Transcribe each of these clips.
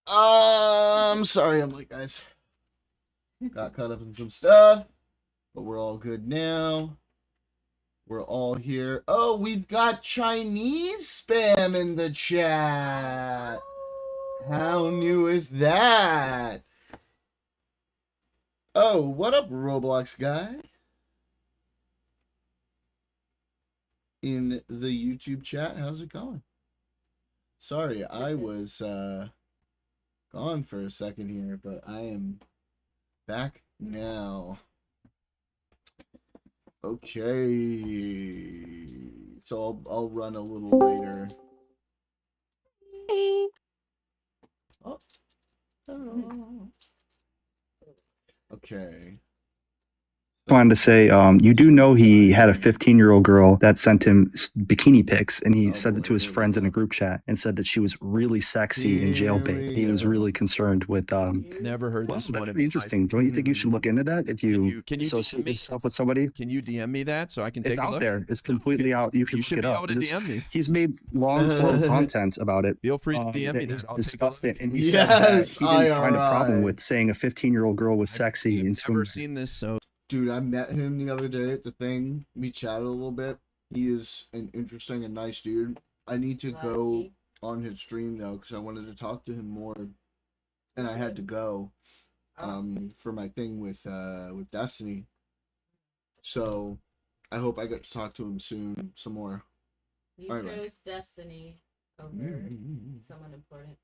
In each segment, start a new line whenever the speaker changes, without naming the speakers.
Sorry I'm late, guys. Got caught up in some stuff, but we're all good now. We're all here. Oh, we've got Chinese spam in the chat. How new is that? Oh, what up, Roblox guy? In the YouTube chat, how's it going? Sorry, I was gone for a second here, but I am back now. Okay, so I'll run a little later. Oh. Okay.
Wanted to say, you do know he had a 15-year-old girl that sent him bikini pics, and he said it to his friends in a group chat and said that she was really sexy and jailbait. He was really concerned with.
Never heard this one.
That's pretty interesting. Don't you think you should look into that if you
can you
associate yourself with somebody?
Can you DM me that so I can take
It's
a
out
look?
there. It's completely out. You can look
should
it
be
up.
able to DM me.
He's made long-form content about it.
Feel free to DM me.
That
I'll
discussed
take a look.
it, and he said that he didn't find a problem
IRI.
with saying a 15-year-old girl was sexy and
I've never seen this, so
Dude, I met him the other day at the thing. We chatted a little bit. He is an interesting and nice dude. I need to go on his stream though, because I wanted to talk to him more, and I had to go for my thing with Destiny. So I hope I get to talk to him soon some more.
You
All
chose
right.
Destiny over someone important.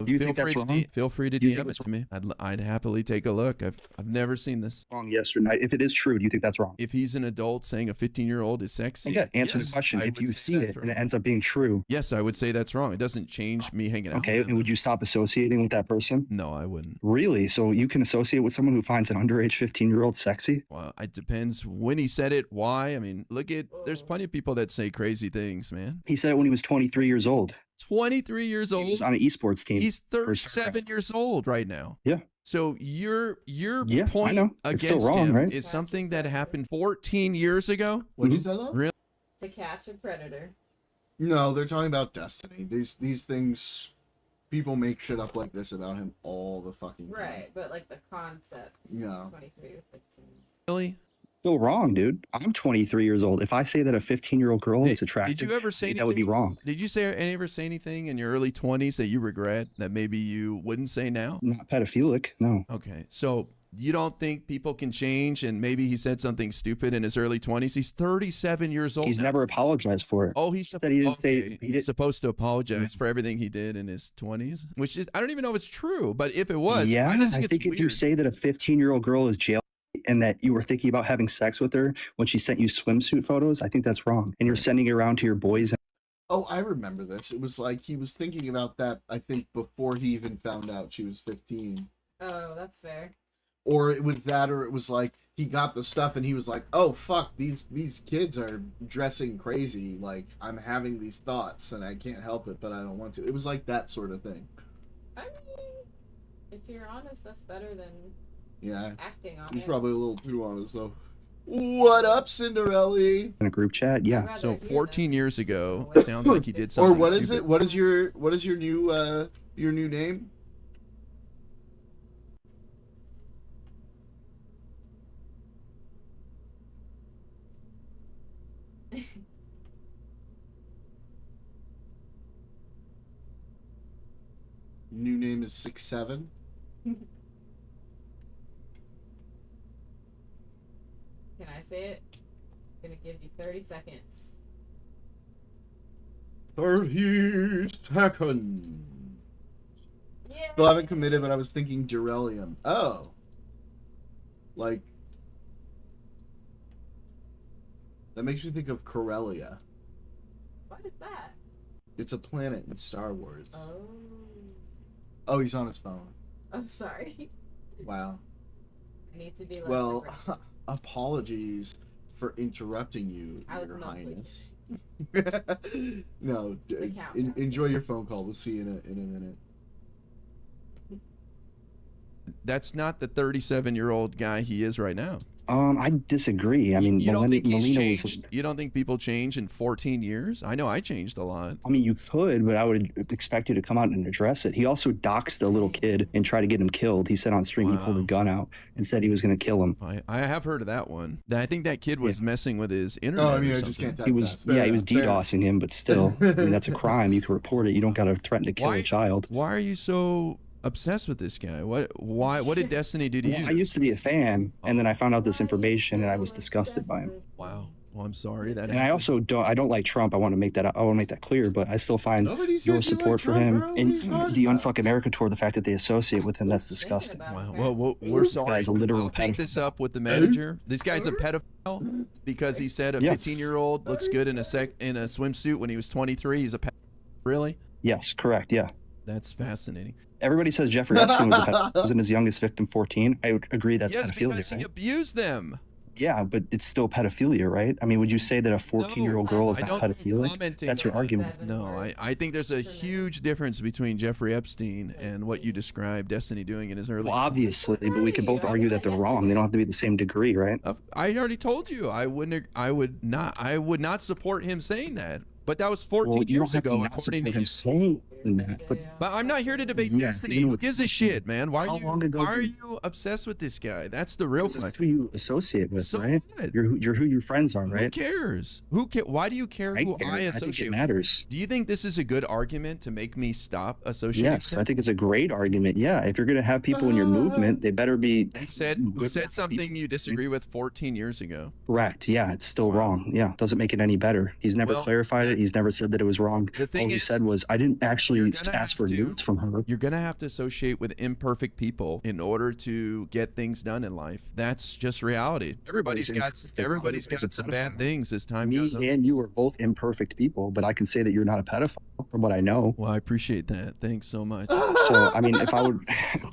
Do you think that's wrong?
feel free to
Do you
DM
think
it
it's
to me. I'd happily take a look. I've never seen this.
Wrong, yes or no? If it is true, do you think that's wrong?
If he's an adult saying a 15-year-old is sexy,
Yeah, answer the
yes,
question.
I
If
would
you
say
see
that's
it and it
wrong.
ends up being true,
Yes, I would say that's wrong. It doesn't change me hanging out.
okay,
with
and
him.
would you stop associating with that person?
No, I wouldn't.
Really? So you can associate with someone who finds an underage 15-year-old sexy?
Well, it depends when he said it, why. I mean, there's plenty of people that say crazy things, man.
He said it when he was 23 years old.
23 years
He
old.
was on an esports team.
He's
for
37 years old right now.
Yeah.
So your
I
point
know. It's still
against
wrong,
him
right?
is something that happened 14 years ago.
What'd you say, love?
Really?
To catch a predator.
No, they're talking about Destiny. These things, people make shit up like this about him all the fucking time.
Right, but like the concept.
Yeah.
23 or 15.
Really?
Still wrong, dude. I'm 23 years old. If I say that a 15-year-old girl is attractive,
Did you ever say anything?
that would be wrong.
Did you ever say anything in your early 20s that you regret that maybe you wouldn't say now?
Not pedophilic, no.
Okay, so you don't think people can change, and maybe he said something stupid in his early 20s? He's 37 years old.
He's
now.
never apologized for it.
Oh, he's
Said he didn't say- he
he's
did-
supposed to apologize for everything he did in his 20s, which is I don't even know if it's true, but if it was,
Yeah,
I just
I
think
think
it's
if you
weird.
say that a 15-year-old girl is jail and that you were thinking about having sex with her when she sent you swimsuit photos, I think that's wrong. And you're sending it around to your boys.
Oh, I remember this. It was like he was thinking about that, I think, before he even found out she was 15.
Oh, that's fair.
Or it was that, or it was like he got the stuff and he was like, oh, fuck, these kids are dressing crazy. Like, I'm having these thoughts and I can't help it, but I don't want to. It was like that sort of thing.
I mean, if you're honest, that's better than
Yeah.
acting on
He's
it.
probably a little too honest, though. What up, Cinderella?
In a group chat,
I'd
yeah.
rather
So
hear
14
that.
years ago, it sounds like he did something
Or what is
stupid.
it? What is your new name? New name is 6'7".
Can I say it? I'm gonna give you 30 seconds.
30 seconds.
Yeah.
Still haven't committed, but I was thinking Durellium. Oh. Like. That makes me think of Corellia.
What is that?
It's a planet in Star Wars.
Oh.
Oh, he's on his phone.
I'm sorry.
Wow.
I need to be less
Well,
aggressive.
apologies for interrupting you,
I was
Your
not
Highness. No,
The countdown.
enjoy your phone call. We'll see you in a minute.
That's not the 37-year-old guy he is right now.
I disagree. I mean,
you don't think he's
Molina was.
changed? You don't think people change in 14 years? I know I changed a lot.
I mean, you could, but I would expect you to come out and address it. He also doxed a little kid and tried to get him killed. He said on stream he pulled a
Wow.
gun out and said he was going to kill him.
I have heard of that one. I think that kid was messing with his internet.
Oh, I mean,
or
I just
something.
can't type
He was,
that.
yeah, he was
Fair enough.
DDoSing him, but still, I mean, that's a crime. You can report it. You don't got to threaten to kill
Why-
a child.
Why are you so obsessed with this guy? What did Destiny do to
Well,
you?
I used to be a fan, and then I found out this information, and I was disgusted by him.
Wow. Well, I'm sorry that
And I
happened.
also don't like Trump. I want to make that clear, but I still find
Nobody said
your
you
support
like
for
Trump,
him
bro. What are
and
you talking
the
about?
Unfuck America tour, the fact that they associate with him, that's disgusting.
Wow. Well, we're sorry.
Guy's a literal
I'll take
pedophile.
this up with the manager. This guy's a pedophile because he said a
Yeah.
15-year-old looks good in a swimsuit when he was 23. He's a pedophile. Really?
Yes, correct. Yeah.
That's fascinating.
Everybody says Jeffrey Epstein was a pedophile. Wasn't his youngest victim 14? I would agree that's
Yes,
pedophilia,
because he
right?
abused them.
Yeah, but it's still pedophilia, right? I mean, would you say that a 14-year-old girl is
I
not
don't think
pedophilic?
commenting
That's your
on-
argument.
No, I think there's a huge difference between Jeffrey Epstein and what you described Destiny doing in his early.
Well, obviously, but we could both argue that they're wrong. They don't have to be the same degree, right?
I already told you I would not support him saying that. But that was 14
Well, you don't
years
have to
ago,
not
according to
support him
you.
saying that, but
But I'm not here to debate
Yeah,
Destiny.
you know-
Who gives a shit, man? Why
How
are you
long ago
why are
did-
you obsessed with this guy? That's the real
this is
question.
who you associate with,
So
right?
what?
You're who your friends are,
Who
right?
cares? Why do you care who
care.
I
I think
associate
it
with?
matters.
Do you think this is a good argument to make me stop associating?
Yes,
with
I
him?
think it's a great argument. Yeah, if you're going to have people in your movement, they better be
Who said something you disagree with 14 years ago?
correct. Yeah, it's still
Wow.
wrong. Yeah, doesn't make it any better. He's never
Well,
clarified it. He's never said that it was wrong.
The thing
All he
is,
said was, I didn't actually
you're gonna
ask for
have to-
nudes from her.
You're gonna have to associate with imperfect people in order to get things done in life. That's just reality. Everybody's got some bad things as time
Me
goes on.
and you are both imperfect people, but I can say that you're not a pedophile from what I know.
Well, I appreciate that. Thanks so much.
So, I mean, if I would,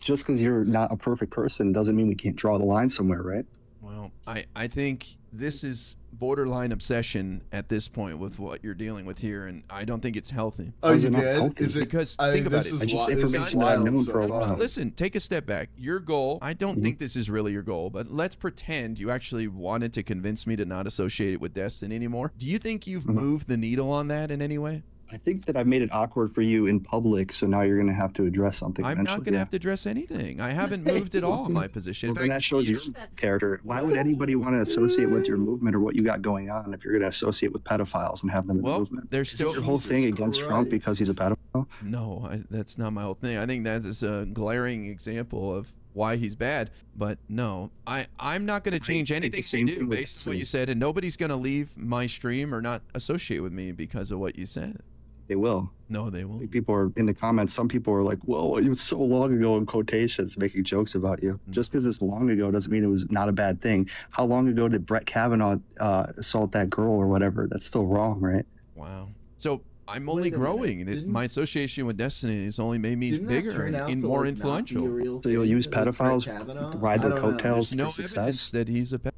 just because you're not a perfect person doesn't mean we can't draw the line somewhere, right?
Well, I think this is borderline obsession at this point with what you're dealing with here, and I don't think it's healthy.
Oh,
Is
you
it not
did?
healthy?
Is it?
Because
I
think
think
about
this
it.
is
It's just
wi- this is
information that I've
wild
known
so
for a
far.
while.
Listen, take a step back. Your goal, I don't
Mhm.
think this is really your goal, but let's pretend you actually wanted to convince me to not associate it with Destin anymore. Do you think you've
Mhm.
moved the needle on that in any way?
I think that I've made it awkward for you in public, so now you're going to have to address something.
I'm not
eventually.
going to
Yeah.
have to address anything. I haven't moved at all in my position.
Well,
In
then
fact,
that shows your character. Why would anybody want to associate with your movement or what you got going on if you're going to associate with pedophiles and have them in the
well,
movement?
there's
Is
still
your whole thing
Jesus
against Trump
Christ.
because he's a pedophile?
no. That's not my whole thing. I think that is a glaring example of why he's bad. But no, I'm not going to change
think the
anything
same
you do
thing with
based on what
Sue.
you said, and nobody's going to leave my stream or not associate with me because of what you said.
They will.
No, they won't.
People are in the comments. Some people are like, "Whoa, it was so long ago," in quotations, making jokes about you.
Mm.
Just because it's long ago doesn't mean it was not a bad thing. How long ago did Brett Kavanaugh assault that girl or whatever? That's still wrong, right?
Wow. So I'm only
Wait a minute,
growing.
didn't-
My association with Destiny has only made me
Didn't that
bigger
turn
and,
out
and
to,
more
like, not be a
influential.
real
So you'll
thing
use
with Brett
pedophiles
Kavanaugh?
to ride
I
their
don't know.
coattails
There's no
for success?
evidence that he's a pedophile.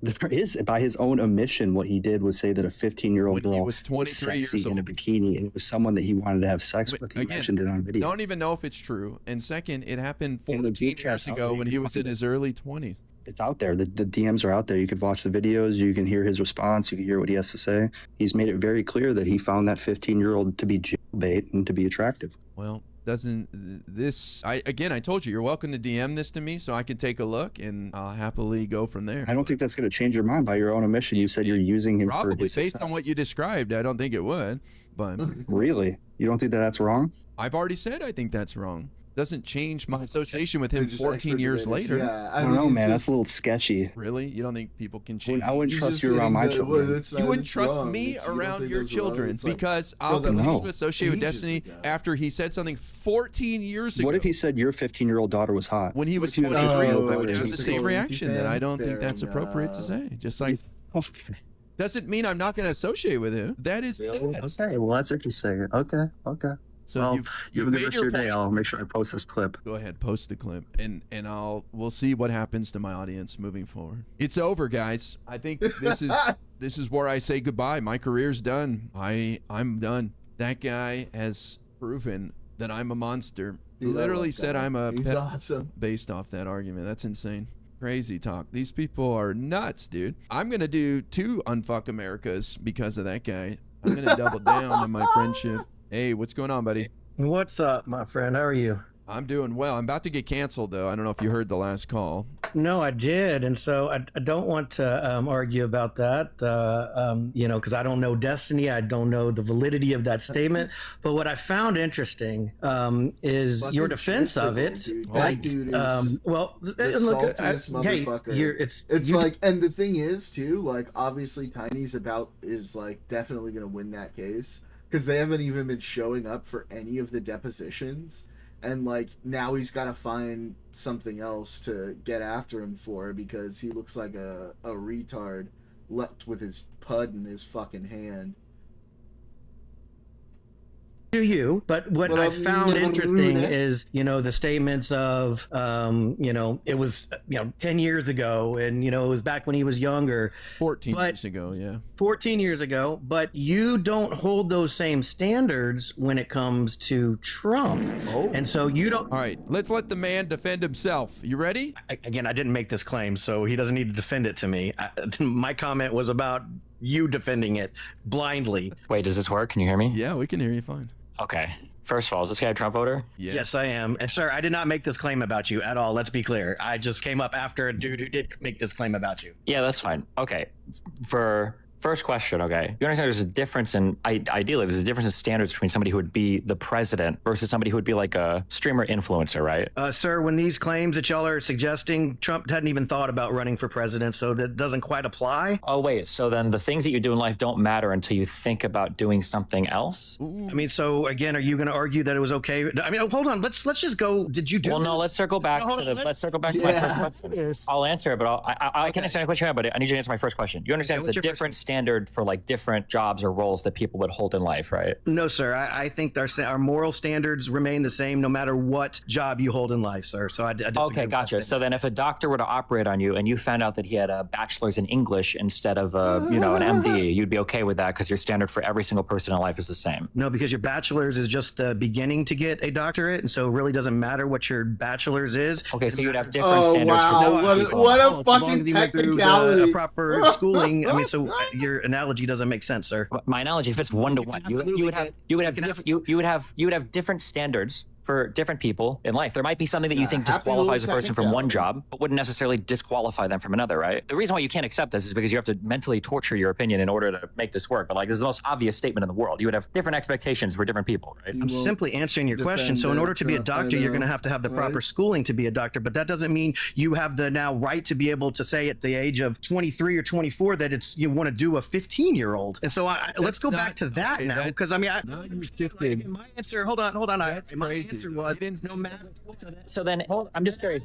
There is, by his own admission, what he did was say that a 15-year-old
When he
girl
was 23 years
sexy in a
old.
bikini, and it was someone that he wanted to have sex
Wait,
with. He
again,
mentioned it on video.
Don't even know if it's true. And second, it happened
And the
14
group chat's
years
out
ago
there.
when he was in his early 20s.
It's out there. The DMs are out there. You could watch the videos. You can hear his response. You can hear what he has to say. He's made it very clear that he found that 15-year-old to be jailbait and to be attractive.
Well, doesn't this... I told you, you're welcome to DM this to me so I can take a look and I'll happily go from there.
I don't think that's going to change your mind by your own admission. You said you're using him for
Probably,
his
based
success.
on what you described, I don't think it would. But
Really? You don't think that that's wrong?
I've already said I think that's wrong. Doesn't change my association with
They're
him
just
14
expert
years
debaters.
later.
Yeah,
I don't
mean,
know,
it's
man. That's
just-
a little sketchy.
Really? You don't think people can change?
I wouldn't
he's
trust
just
you around my
saying that, well,
children.
it's
You
not-
wouldn't
it's
trust
wrong.
me
It's- you don't
around
think
your
those are wrong.
children
It's like,
because
bro,
I'll
that's
continue
No.
to associate with
ages
Destiny
ago.
after he said something 14 years ago.
What if he said your 15-year-old daughter was hot?
when he
What
was
if he would've
23,
said,
Oh,
I would
it's
have the
just
same
a
reaction that I don't think
fair
that's appropriate to
enough.
say. Just like, doesn't mean I'm not going to associate with him. That is nuts.
Okay, well, that's interesting. Okay.
So
Well,
you've
you have a good
made
rest of
your
your day.
point.
I'll make sure I post this clip.
Go ahead, post the clip, and we'll see what happens to my audience moving forward. It's over, guys. I think this is where I say goodbye. My career's done. I'm done. That guy has proven that I'm a monster.
Dude, I
Literally
love
said
that.
I'm a
He's
pet
awesome.
based off that argument. That's insane. Crazy talk. These people are nuts, dude. I'm going to do 2 Unfuck Americas because of that guy. I'm going to double down on my friendship. Hey, what's going on, buddy?
What's up, my friend? How are you?
I'm doing well. I'm about to get canceled, though. I don't know if you heard the last call.
No, I did, and so I don't want to argue about that, because I don't know Destiny. I don't know the validity of that statement. But what I found interesting is
Fucking
your defense of it.
dude. That
Like,
dude is
well,
the
look,
saltiest motherfucker.
Hey,
It's like, and the thing is too, like, obviously Tiny's is like definitely gonna win that case because they haven't even been showing up for any of the depositions, and like now he's got to find something else to get after him for because he looks like a retard left with his pud in his fucking hand.
to you, but what I found interesting is, the statements of, it was, 10 years ago, and, it was back when he was younger.
14 years ago, yeah.
14 years ago, but you don't hold those same standards when it comes to Trump.
Oh.
And so you don't.
All right, let's let the man defend himself. You ready?
Again, I didn't make this claim, so he doesn't need to defend it to me. My comment was about you defending it blindly.
Wait, does this work? Can you hear me?
Yeah, we can hear you fine.
Okay. First of all, is this guy a Trump voter?
Yes, I am. And sir, I did not make this claim about you at all. Let's be clear. I just came up after a dude who did make this claim about you.
Yeah, that's fine. Okay. For first question, okay. You understand there's a difference in, ideally, there's a difference in standards between somebody who would be the president versus somebody who would be like a streamer influencer, right?
Sir, when these claims that y'all are suggesting, Trump hadn't even thought about running for president, so that doesn't quite apply.
Oh, wait. So then the things that you do in life don't matter until you think about doing something else?
I mean, so again, are you going to argue that it was okay? I mean, hold on. Let's just go. Did you do
Well,
this?
no, let's circle back let's circle back to my first question. I'll answer it, but I can answer the question, but I need you to answer my first question. You understand it's a different standard for like different jobs or roles that people would hold in life, right?
No, sir. I think our moral standards remain the same no matter what job you hold in life, sir. So I disagree.
Okay, gotcha. So then if a doctor were to operate on you and you found out that he had a bachelor's in English instead of an MD, you'd be okay with that because your standard for every single person in life is the same.
No, because your bachelor's is just the beginning to get a doctorate, and so it really doesn't matter what your bachelor's is.
Okay, so you'd have different standards for different people.
What a
As long
fucking
as you went through
technicality.
a proper schooling. I mean, so your analogy doesn't make sense, sir.
My analogy fits 1-to-1. You would have different standards for different people in life. There might be something that you think disqualifies a person from one job, but wouldn't necessarily disqualify them from another, right? The reason why you can't accept this is because you have to mentally torture your opinion in order to make this work. But like, this is the most obvious statement in the world. You would have different expectations for different people, right?
I'm simply answering your question. So in order to be a doctor, you're going to have the proper schooling to be a doctor, but that doesn't mean you have the now right to be able to say at the age of 23 or 24 that you want to do a 15-year-old. And so let's go back to that now, because I mean, my answer, hold on. My answer was no matter.
So then, I'm just curious.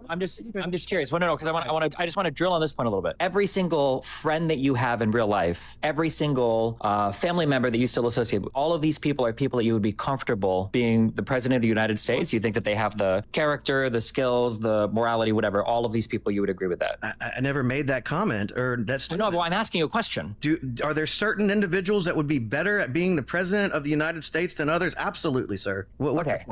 I'm just curious. Well, no, because I just want to drill on this point a little bit. Every single friend that you have in real life, every single family member that you still associate with, all of these people are people that you would be comfortable being the president of the United States. You think that they have the character, the skills, the morality, whatever. All of these people, you would agree with that.
I never made that comment or that's
no. But I'm asking you a question.
Are there certain individuals that would be better at being the president of the United States than others? Absolutely, sir.
Okay.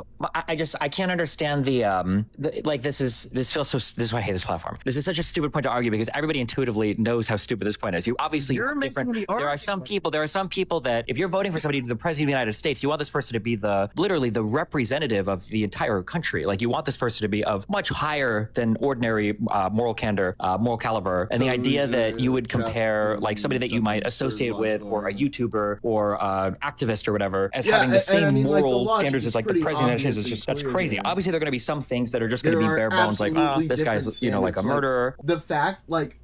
I can't understand this feels so. This is why I hate this platform. This is such a stupid point to argue because everybody intuitively knows how stupid this point is. You obviously have different. There are some people that if you're voting for somebody to be the president of the United States, you want this person to be literally the representative of the entire country. Like you want this person to be of much higher than ordinary moral candor, moral caliber, and the idea that you would compare like somebody that you might associate with, or a YouTuber or activist or whatever, as having the same moral standards as like the president of the United States is just that's crazy. Obviously, there are going to be some things that are just going to be bare bones, like this guy's like a murderer.
The fact, like,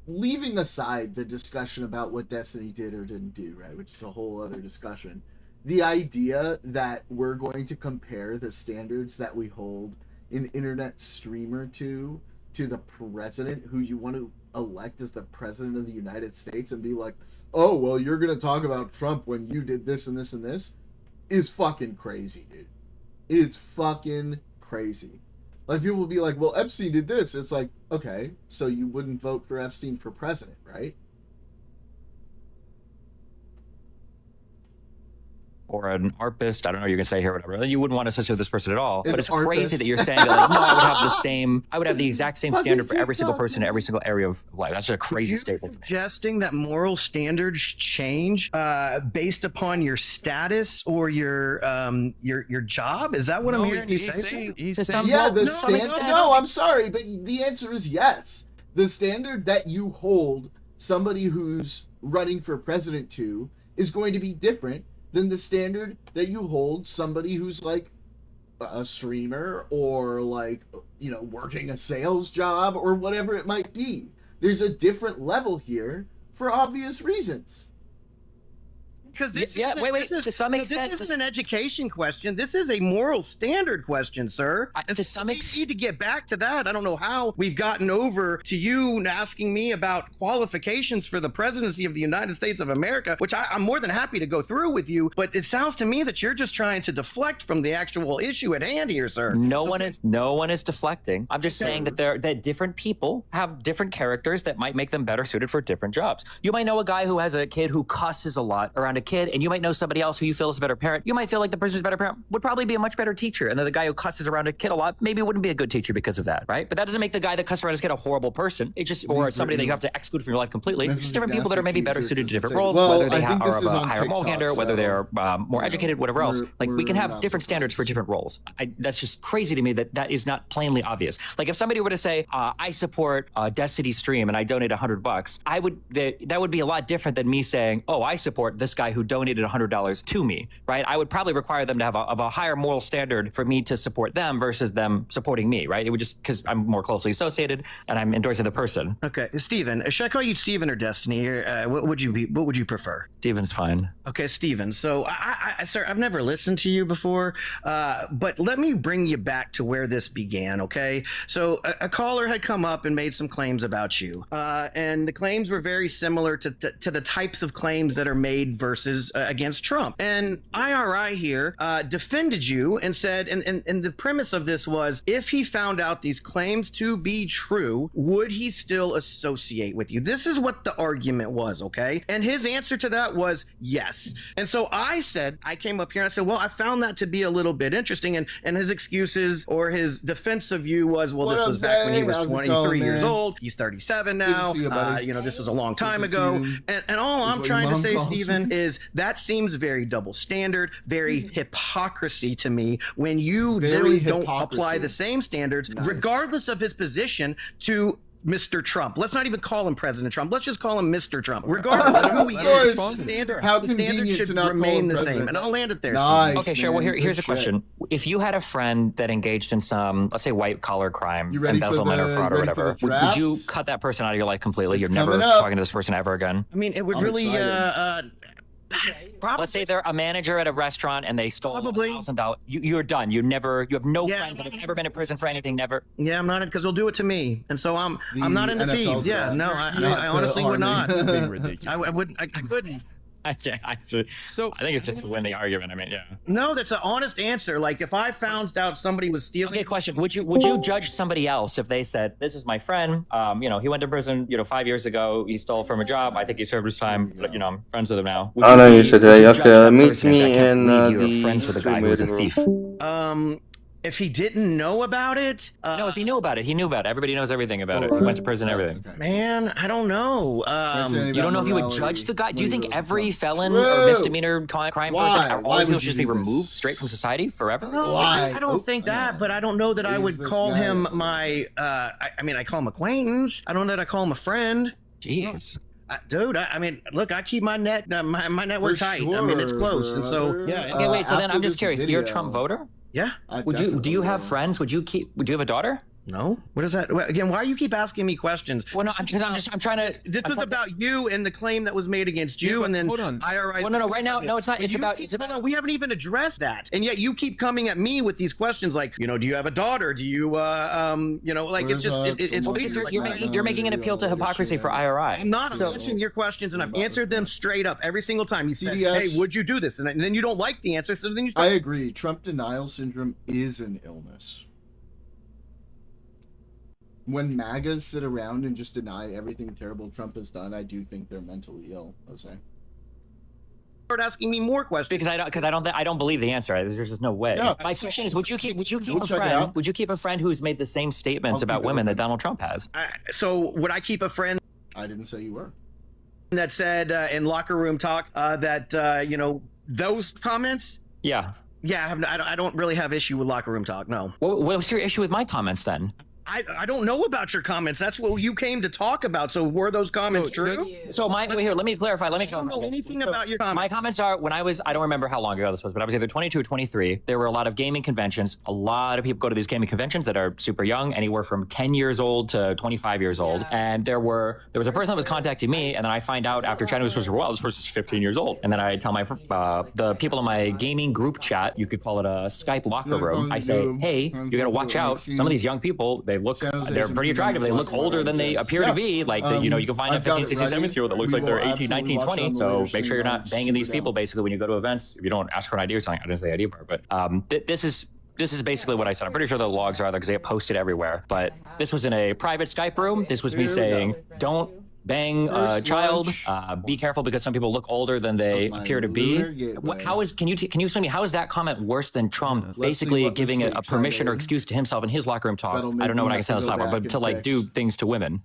leaving aside the discussion about what Destiny did or didn't do, right, which is a whole other discussion. The idea that we're going to compare the standards that we hold an internet streamer to the president who you want to elect as the president of the United States and be like, oh, well, you're going to talk about Trump when you did this and this and this is fucking crazy, dude. It's fucking crazy. Like, people will be like, well, Epstein did this. It's like, okay, so you wouldn't vote for Epstein for president, right?
or an ARPist, I don't know, you can say here, whatever, then you wouldn't want to associate with this person at all. But it's
ARPist.
crazy that you're saying that, like, no, I would have the exact same standard for every single person in every single area of life. That's just a crazy statement.
Suggesting that moral standards change based upon your status or your job? Is that what I'm hearing you say?
Yeah, the standard. No, I'm sorry, but the answer is yes. The standard that you hold somebody who's running for president to is going to be different than the standard that you hold somebody who's like a streamer or like, you know, working a sales job or whatever it might be. There's a different level here for obvious reasons.
Because this
wait. To some extent,
this isn't an education question. This is a moral standard question, sir.
To some extent,
we need to get back to that. I don't know how we've gotten over to you asking me about qualifications for the presidency of the United States of America, which I'm more than happy to go through with you. But it sounds to me that you're just trying to deflect from the actual issue at hand here, sir.
No one is deflecting. I'm just saying that different people have different characters that might make them better suited for different jobs. You might know a guy who has a kid who cusses a lot around a kid, and you might know somebody else who you feel is a better parent. You might feel like the person who's a better parent would probably be a much better teacher, and then the guy who cusses around a kid a lot maybe wouldn't be a good teacher because of that, right? But that doesn't make the guy that cusses around his kid a horrible person. It just, or somebody that you have to exclude from your life completely. It's just different people that are maybe better suited to different roles, whether they are of a higher moral handler, whether they're more educated, whatever else. Like, we can have different standards for different roles. That's just crazy to me that is not plainly obvious. Like, if somebody were to say, I support Destiny Stream and I donate $100, that would be a lot different than me saying, oh, I support this guy who donated $100 to me, right? I would probably require them to have a higher moral standard for me to support them versus them supporting me, right? It would just, because I'm more closely associated and I'm endorsing the person.
Okay, Steven, should I call you Steven or Destiny? What would you prefer?
Steven's fine.
Okay, Steven. So, sir, I've never listened to you before, but let me bring you back to where this began, okay? So, a caller had come up and made some claims about you, and the claims were very similar to the types of claims that are made versus against Trump. And IRI here defended you and said, and the premise of this was, if he found out these claims to be true, would he still associate with you? This is what the argument was, okay? And his answer to that was yes. And so I came up here and I said, well, I found that to be a little bit interesting. And his excuses or his defense of you was, well, this was back when he was 23 years old. He's 37 now. This was a long time ago. And all I'm trying to say, Steven, is that seems very double standard, very hypocrisy to me when you really don't apply the same standards, regardless of his position, to Mr. Trump. Let's not even call him President Trump. Let's just call him Mr. Trump. Regardless of who he is, the standard should remain the same. And I'll land it there.
Nice,
okay, sure. Well, here's a question. If you had a friend that engaged in some, let's say, white-collar crime, embezzlement or fraud or whatever, would you cut that person out of your life completely? You're never talking to this person ever again?
I mean, it would really...
Let's say they're a manager at a restaurant and they stole $1,000. You're done. You have no friends that have ever been in prison for anything. Never.
Yeah, I'm not, because they'll do it to me, and so I'm not into thieves. Yeah, no, I honestly would not.
Being ridiculous.
I couldn't.
I think it's just to win the argument. I mean, yeah.
No, that's an honest answer. Like, if I found out somebody was stealing.
Okay, question: Would you judge somebody else if they said, "This is my friend. He went to prison. 5 years ago. He stole from a job. I think he served his time. But I'm friends with him now."
Oh no, you said okay. Meet me in the
friends with a guy who was a thief.
If he didn't know about it?
No, if he knew about it, he knew about it. Everybody knows everything about it. He went to prison, everything.
Okay. Man, I don't know.
You don't know if you would judge the guy? Do you think every felon or misdemeanor crime person, all these people should just be removed straight from society forever?
No, I don't think that, but I don't know that I would call him my, I call him acquaintance. I don't know that I call him a friend.
Jeez.
Dude, look, I keep my network tight.
Sure,
I mean, it's close, and so yeah.
Okay, wait. So then I'm just curious. You're a Trump voter?
Yeah.
Do you have friends? Would you have a daughter?
No. What is that? Again, why do you keep asking me questions?
Well, no, I'm trying to.
This was about you and the claim that was made against you, and then
hold on.
IRI.
Well, no, right now, no, it's not. It's about.
We haven't even addressed that, and yet you keep coming at me with these questions, like, do you have a daughter? Do you, like, it's just, it's.
Well, you're making an appeal to hypocrisy for IRI.
I'm not answering your questions, and I've answered them straight up every single time. You say, hey, would you do this? And then you don't like the answer, so then you start.
I agree. Trump denial syndrome is an illness. When MAGAs sit around and just deny everything terrible Trump has done, I do think they're mentally ill, Jose.
start asking me more questions
because I don't believe the answer. There's just no way.
Yeah.
My question is, would you keep
We'll
a
check it
friend?
out.
Would you keep a friend who's made the same statements
I'll
about
keep it
women that
open.
Donald Trump has?
so would I keep a friend
I didn't say you were.
that said in locker room talk that you know, those comments?
Yeah.
Yeah, I don't really have issue with locker room talk. No.
What's your issue with my comments then?
I don't know about your comments. That's what you came to talk about. So were those comments true?
So wait, here, let me clarify. Let me
I don't know
clarify.
anything
So
about your comments.
My comments are when I don't remember how long ago this was, but I was either 22 or 23. There were a lot of gaming conventions. A lot of people go to these gaming conventions that are super young, anywhere from 10 years old to 25 years old.
Yeah.
And there was a person that was contacting me, and then I find out after chatting with this person, well, this person's 15 years old. And then I tell the people in my gaming group chat, you could call it a Skype locker room. I say, hey, you got to watch out. Some of these young people, they're pretty attractive. They look older than they appear to be. Like, you know, you can find a 15, 16, 17-year-old that looks like they're 18, 19, 20. So make sure you're not banging these people, basically, when you go to events. If you don't ask for an ID or something, I didn't say ID bar, but this is basically what I said. I'm pretty sure the logs are there because they get posted everywhere. But this was in a private Skype room. This was me saying, don't bang a
First
child.
lunch.
Be careful because some people look older than they
Of my
appear to
lunar
be.
gateway.
Can you explain to me how is that comment worse than Trump
Let's see
basically
what
giving a
mistakes
permission
I
or
made.
excuse to himself in his locker room talk?
That'll
I
make
don't know
me
what I
have
can say
to
on this
go
platform,
back
but to
and
like
fix.
do things to women.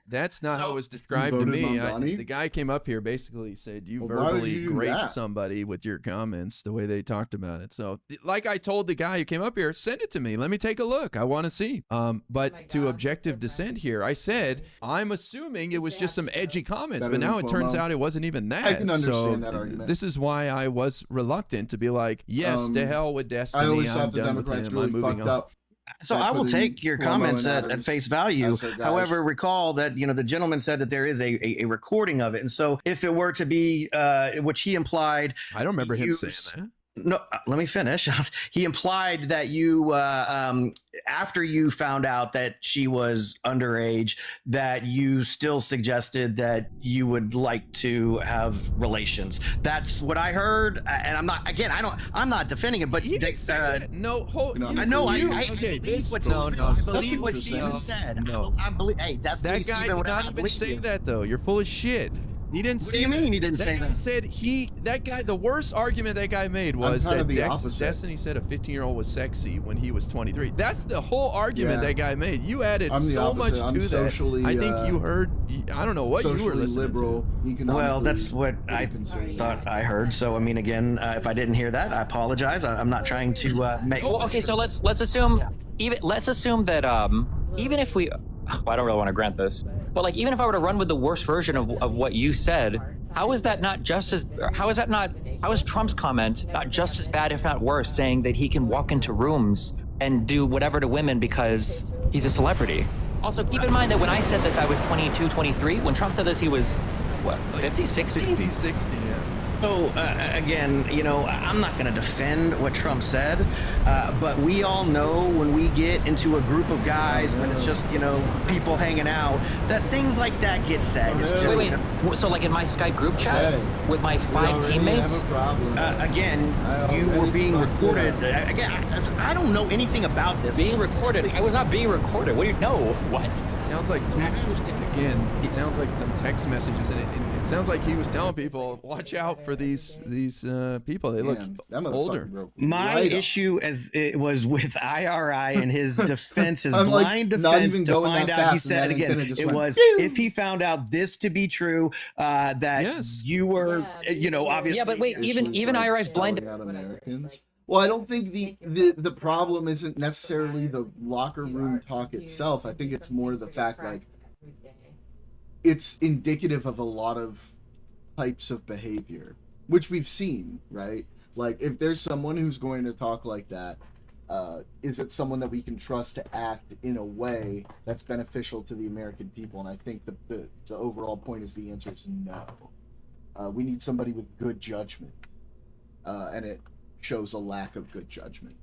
That's not how it was described to
voted
me.
Mamdani?
The guy came up here basically said you
Well, why would
verbally
you do
raped
that?
somebody with your comments, the way they talked about it. So, like I told the guy who came up here, send it to me. Let me take a look. I want to see. But to objective dissent here, I said I'm assuming it was just some edgy comments,
Better
but now
than
it turns
Cuomo.
out it wasn't even that.
I can understand
so
that argument.
This is why I was reluctant to be like, yes, to hell with Destiny.
I always
I'm
thought the
done with
Democrats
him.
really
I'm moving
fucked
on.
up.
So
by
I will
putting
take your
Cuomo
comments
and
at
Adams
face value.
as their guys.
However, recall that, you know, the gentleman said that there is a recording of it. And so if it were to be, which he implied,
I don't remember him saying
use-
that.
no, let me finish. He implied that you, after you found out that she was underage, that you still suggested that you would like to have relations. That's what I heard. And I'm not defending it, but
He didn't say that. No, hold.
You know,
I know.
you-
I
okay,
believe
this
what
no,
Steven-
no.
I
That's
believe what
interesting.
Steven said.
No.
I believe. Hey, that's
That guy
Steven,
did
whatever,
not
I
even
believe
say
you.
that though. You're full of shit. He didn't
What
say
do you
that.
mean he didn't
That
say
guy
that?
said the worst argument that guy made was
kind
that
of the opposite.
Destiny said a 15-year-old was sexy when he was 23. That's the whole argument
Yeah.
that guy made. You added
I'm the
so much
opposite. I'm
to
socially,
that. I think you heard. I don't know what you were
socially
listening
liberal, economically
Well, that's what I
conservative.
thought I heard. So, I mean, again, if I didn't hear that, I apologize. I'm not trying to make.
Well, okay, so let's assume that even if we, well, I don't really want to grant this, but like even if I were to run with the worst version of what you said, how is that not just as? How is Trump's comment not just as bad, if not worse, saying that he can walk into rooms and do whatever to women because he's a celebrity? Also, keep in mind that when I said this, I was 22, 23. When Trump said this, he was what, 50, 60?
50, 60, yeah.
So, again, you know, I'm not going to defend what Trump said, but we all know when we get into a group of guys, when it's just, you know, people hanging out, that things like that get said. It's just,
Wait. So like in my Skype group chat with my 5 teammates?
again, you were being recorded. Again, I don't know anything about this.
Being recorded? I was not being recorded. What do you know? What?
Sounds like text again. It sounds like some text messages, and it sounds like he was telling people, watch out for these people. They look older.
My issue as it was with IRI and his defense, his
I'm like,
blind
not
defense
even
to
going
find
that
out. He
fast, and
said
then
again,
it just
it
went,
was
pew!
if he found out this to be true, that
Yes.
you were, you know, obviously.
Yeah, but wait, even IRI's blind.
Well, I don't think the problem isn't necessarily the locker room talk itself. I think it's more the fact like it's indicative of a lot of types of behavior, which we've seen, right? Like if there's someone who's going to talk like that, is it someone that we can trust to act in a way that's beneficial to the American people? And I think the overall point is the answer is no. We need somebody with good judgment, and it shows a lack of good judgment.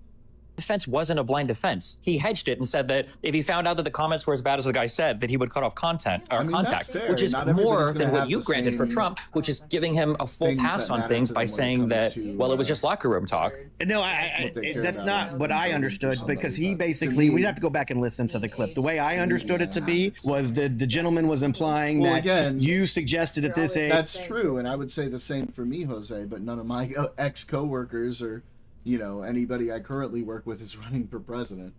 defense wasn't a blind defense. He hedged it and said that if he found out that the comments were as bad as the guy said, that he would cut off contact,
that's fair.
which is
Not everybody's
more
gonna
than what
have
you
the
granted for
same
Trump, which is giving him a full
things
pass
that
on
matter
things
to
by
them when it
saying
comes
that,
to,
well, it was just locker room talk.
No,
what they care
that's
about.
not what I understood, because he
But to
basically,
me-
we'd have to go back and listen to the clip. The way I understood it to be was that the gentleman was implying
Well,
that
again,
you suggested at this age.
That's true, and I would say the same for me, Jose, but none of my ex-coworkers or, anybody I currently work with is running for president.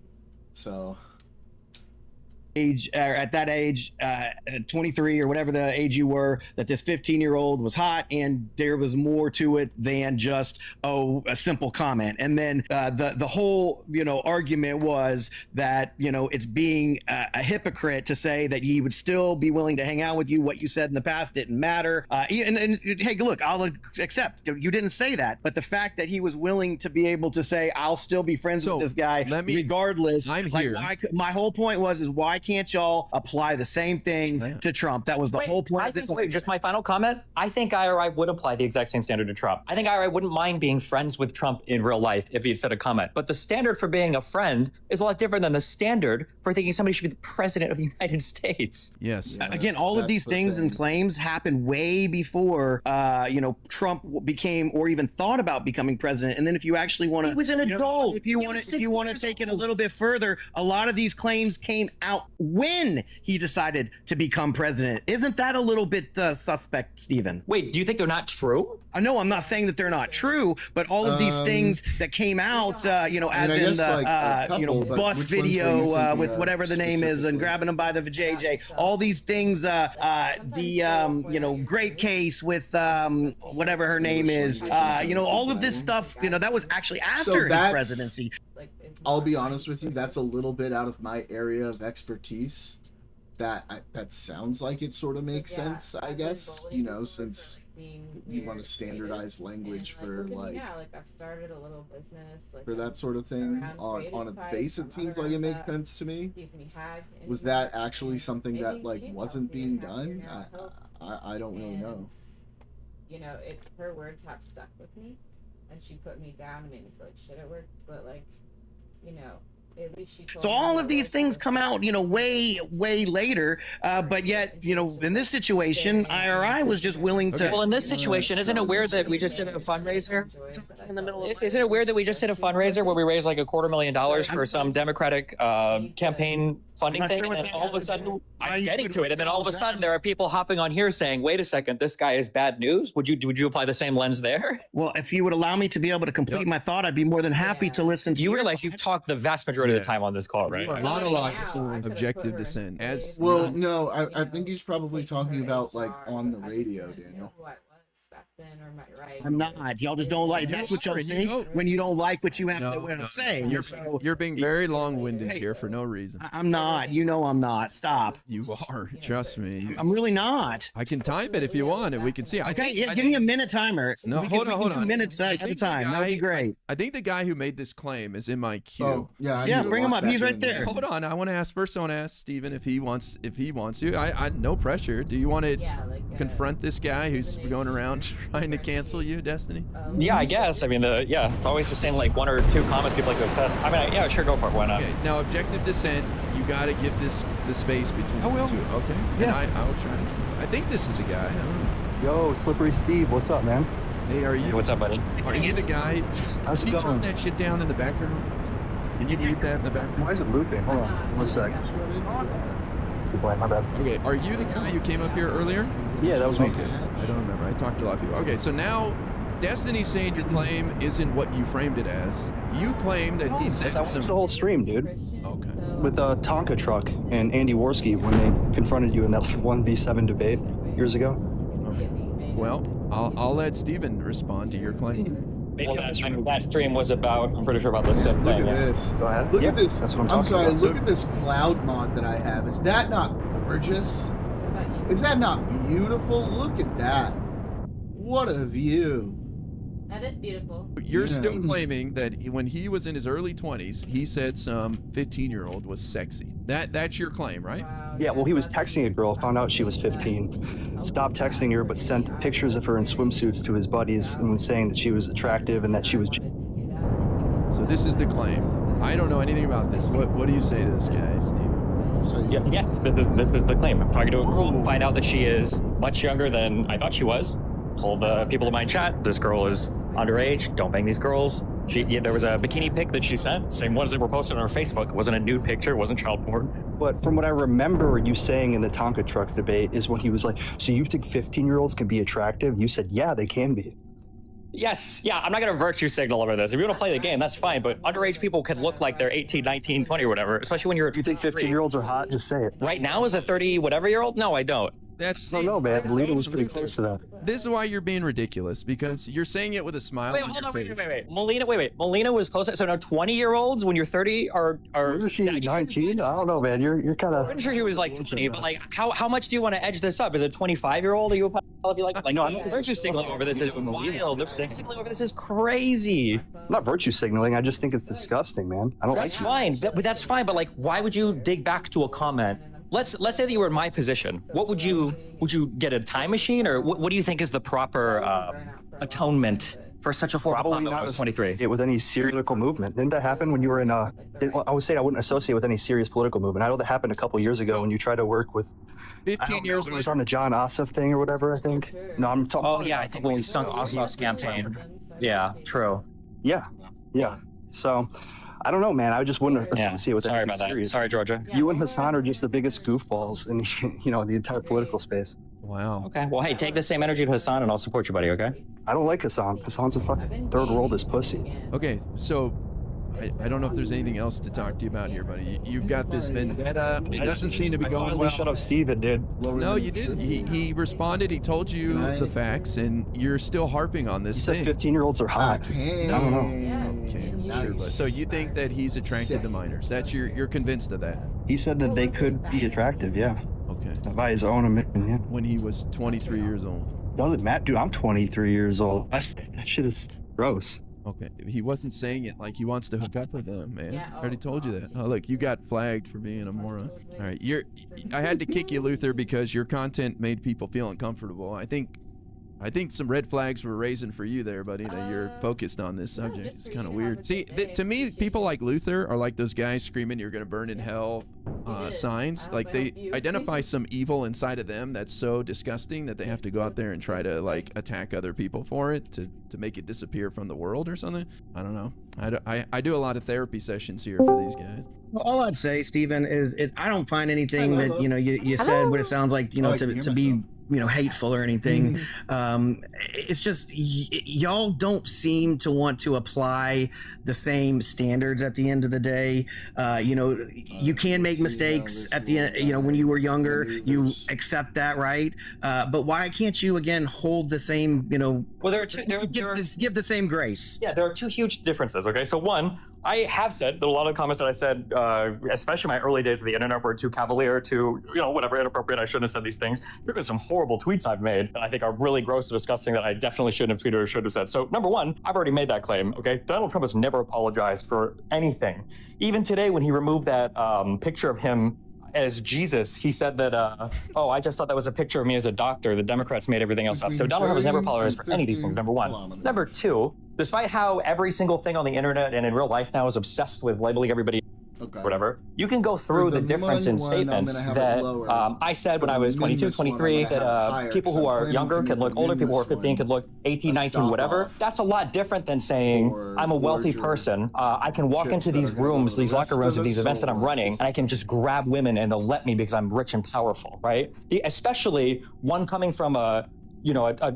So...
at that age, 23 or whatever the age you were, that this 15-year-old was hot, and there was more to it than just a simple comment. And then the whole argument was that it's being a hypocrite to say that he would still be willing to hang out with you. What you said in the past didn't matter. And hey, look, I'll accept you didn't say that, but the fact that he was willing to be able to say I'll still be friends with this guy regardless.
I'm here.
My whole point was why can't y'all apply the same thing to Trump? That was the whole point.
Just my final comment. I think IRI would apply the exact same standard to Trump. I think IRI wouldn't mind being friends with Trump in real life if he had said a comment. But the standard for being a friend is a lot different than the standard for thinking somebody should be the president of the United States.
Yes.
Again, all of these things and claims happened way before, Trump became or even thought about becoming president. And then if you actually want to,
he was an adult.
If you want to take it a little bit further, a lot of these claims came out when he decided to become president. Isn't that a little bit suspect, Stephen?
Wait, do you think they're not true?
No, I'm not saying that they're not true, but all of these things that came out, as in the bus video with whatever the name is, and grabbing them by the JJ, all these things, Great Case with whatever her name is, all of this stuff, that was actually after his presidency.
I'll be honest with you, that's a little bit out of my area of expertise. That sounds like it sort of makes sense, I guess, since you want to standardize language for
I've started a little business
for that sort of thing. On its face, it seems like it makes sense to me. Was that actually something that wasn't being done? I don't really know.
Her words have stuck with me, and she put me down and made me feel like shit at work. But at least she told
so all of these things come out, way later. But yet, in this situation, IRI was just willing to.
Well, in this situation, isn't it weird that we just did a fundraiser? Isn't it weird that we just did a fundraiser where we raised like $250,000 for some Democratic campaign funding thing, and then all of a sudden, I'm getting to it, and then all of a sudden there are people hopping on here saying, "Wait a second, this guy is bad news." Would you apply the same lens there?
Well, if you would allow me to be able to complete my thought, I'd be more than happy to listen to
you. Realize you've talked the vast majority of the time on this call, right?
Monologue, objective dissent.
No, I think he's probably talking about on the radio, Daniel.
I'm not. Y'all just don't like. That's what y'all think when you don't like what you have to say.
You're being very long-winded here for no reason.
I'm not. I'm not. Stop.
You are. Trust me.
I'm really not.
I can time it if you want, and we can see.
Give me a minute timer.
No, hold on.
Minutes at a time. That would be great.
I think the guy who made this claim is in my queue.
Oh, yeah,
bring him up. He's right there.
Hold on. I want to ask first. I want to ask Stephen if he wants to. I no pressure. Do you want to confront this guy who's going around trying to cancel you, Destiny?
Yeah, I guess. I mean, it's always the same one or two comments people like to obsess. I mean, sure, go for it. Why not?
Okay, now objective dissent. You got to give this the space between the two. Okay.
Yeah.
And I will try. I think this is the guy. I don't know.
Yo, Slippery Steve, what's up, man?
Hey, are you?
What's up, buddy?
Are you the guy?
How's it
Can you
going?
turn that shit down in the background? Can you mute that in the background?
Why is it looping? Hold on, 1 sec. Goodbye, my bad.
Okay, are you the guy who came up here earlier?
Yeah, that was me.
Okay, I don't remember. I talked to a lot of people. Okay, so now Destiny's saying your claim isn't what you framed it as. You claim that he said
I watched the whole stream, dude.
Okay.
With Tonka Truck and Andy Worski when they confronted you in that 1v7 debate years ago.
Okay. Well, I'll let Steven respond to your claim.
Well, that stream was about, I'm pretty sure about the same
Look
thing.
at this.
Go ahead.
Look at this.
That's what I'm talking
sorry.
about.
Look at this cloud mod that I have. Is that not gorgeous? Is that not beautiful? Look at that. What a view.
That is beautiful.
You're still claiming that when he was in his early 20s, he said some 15-year-old was sexy. That's your claim, right?
Wow,
Yeah, well, he was texting a girl, found out she was 15, stopped texting her, but sent pictures of her in swimsuits to his buddies and was saying that she was attractive and that she was...
So this is the claim. I don't know anything about this. What do you say to this guy, Steve?
Yeah, yes, this is the claim. I'm talking to a girl, find out that she is much younger than I thought she was. Told the people in my chat, this girl is underage, don't bang these girls. There was a bikini pic that she sent, same ones that were posted on her Facebook. It wasn't a nude picture, it wasn't child porn.
But from what I remember you saying in the Tonka truck debate is when he was like, so you think 15-year-olds can be attractive? You said, yeah, they can be.
Yes, yeah, I'm not going to virtue signal over this. If you want to play the game, that's fine, but underage people can look like they're 18, 19, 20 or whatever, especially when you're...
You think 15-year-olds are hot? Just say it.
Right now as a 30-whatever-year-old? No, I don't.
That's
no, man. Lita was pretty close to that.
This is why you're being ridiculous, because you're saying it with a smile
Wait,
on
hold
your
on,
face.
wait. Molina was close. So now 20-year-olds when you're 30 are
Wasn't she 19? I don't know, man. You're kind of...
I'm sure she was like 20, but like, how much do you want to edge this up? Is it 25-year-old? Are you a like, no, I'm not virtue signaling over this. Is wild. Virtue signaling over this is crazy.
I'm not virtue signaling. I just think it's disgusting, man. I don't
That's
like
fine. That's fine. But like, why would you dig back to a comment? Let's say that you were in my position. What would you get a time machine, or what do you think is the proper atonement for such a horrible
Probably
comment when I
not
was 23?
it with any serious political movement. Didn't that happen when you were in I would say I wouldn't associate with any serious political movement. I know that happened a couple years ago when you tried to work with
15 years
it was on the John Ossoff thing or whatever, I think. No, I'm talking.
Oh yeah, I think when we sunk Ossoff's campaign. Yeah, true.
Yeah. So, I don't know, man. I just wouldn't associate with
Sorry
anything
about that.
serious.
Sorry, Georgia.
You and Hassan are just the biggest goofballs in the entire political space.
Wow.
Okay. Well, hey, take the same energy to Hassan, and I'll support you, buddy. Okay.
I don't like Hassan. Hassan's a fucking third worldist pussy.
Okay, so I don't know if there's anything else to talk to you about here, buddy. You've got this vendetta. It doesn't seem to be going well.
Shut up, Steven, dude.
No, you didn't. He responded. He told you the facts, and you're still harping on
He
this
said
thing.
15-year-olds are hot. I don't know.
Okay, sure. So you think that he's attracted to minors? That's you're convinced of that?
He said that they could be attractive, yeah.
Okay.
By his own admission, yeah.
When he was 23 years old.
Doesn't matter, dude. I'm 23 years old. That shit is gross.
Okay. He wasn't saying it like he wants to hook up with them, man.
Yeah,
I already told you that. Oh, look, you got flagged for being a moron. All right, I had to kick you, Luther, because your content made people feel uncomfortable. I think some red flags were raising for you there, buddy, that you're focused on this subject. It's kind of weird. See, to me, people like Luther are like those guys screaming, "You're going to burn in hell," signs. Like, they identify some evil inside of them that's so disgusting that they have to go out there and try to, like, attack other people for it to make it disappear from the world or something. I don't know. I do a lot of therapy sessions here for these guys.
Well, all I'd say, Stephen, is I don't find anything that you said what it sounds like to be hateful or anything. It's just y'all don't seem to want to apply the same standards at the end of the day. You can make mistakes at the end. When you were younger, you accept that, right? But why can't you again hold the same?
Well,
give the same grace.
Yeah, there are two huge differences. Okay, so one, I have said that a lot of the comments that I said, especially my early days of the internet, were too cavalier, too, whatever, inappropriate. I shouldn't have said these things. There have been some horrible tweets I've made that I think are really gross and disgusting that I definitely shouldn't have tweeted or should have said. So number one, I've already made that claim. Okay, Donald Trump has never apologized for anything. Even today, when he removed that picture of him as Jesus, he said that, I just thought that was a picture of me as a doctor. The Democrats made everything else up. So Donald Trump has never apologized for any of these things, number one. Number two, despite how every single thing on the internet and in real life now is obsessed with labeling everybody whatever, you can go through the difference in statements that I said when I was 22, 23, that people who are younger can look older, people who are 15 can look 18, 19, whatever. That's a lot different than saying I'm a wealthy person. I can walk into these rooms, these locker rooms of these events that I'm running, and I can just grab women and they'll let me because I'm rich and powerful, right? Especially one coming from an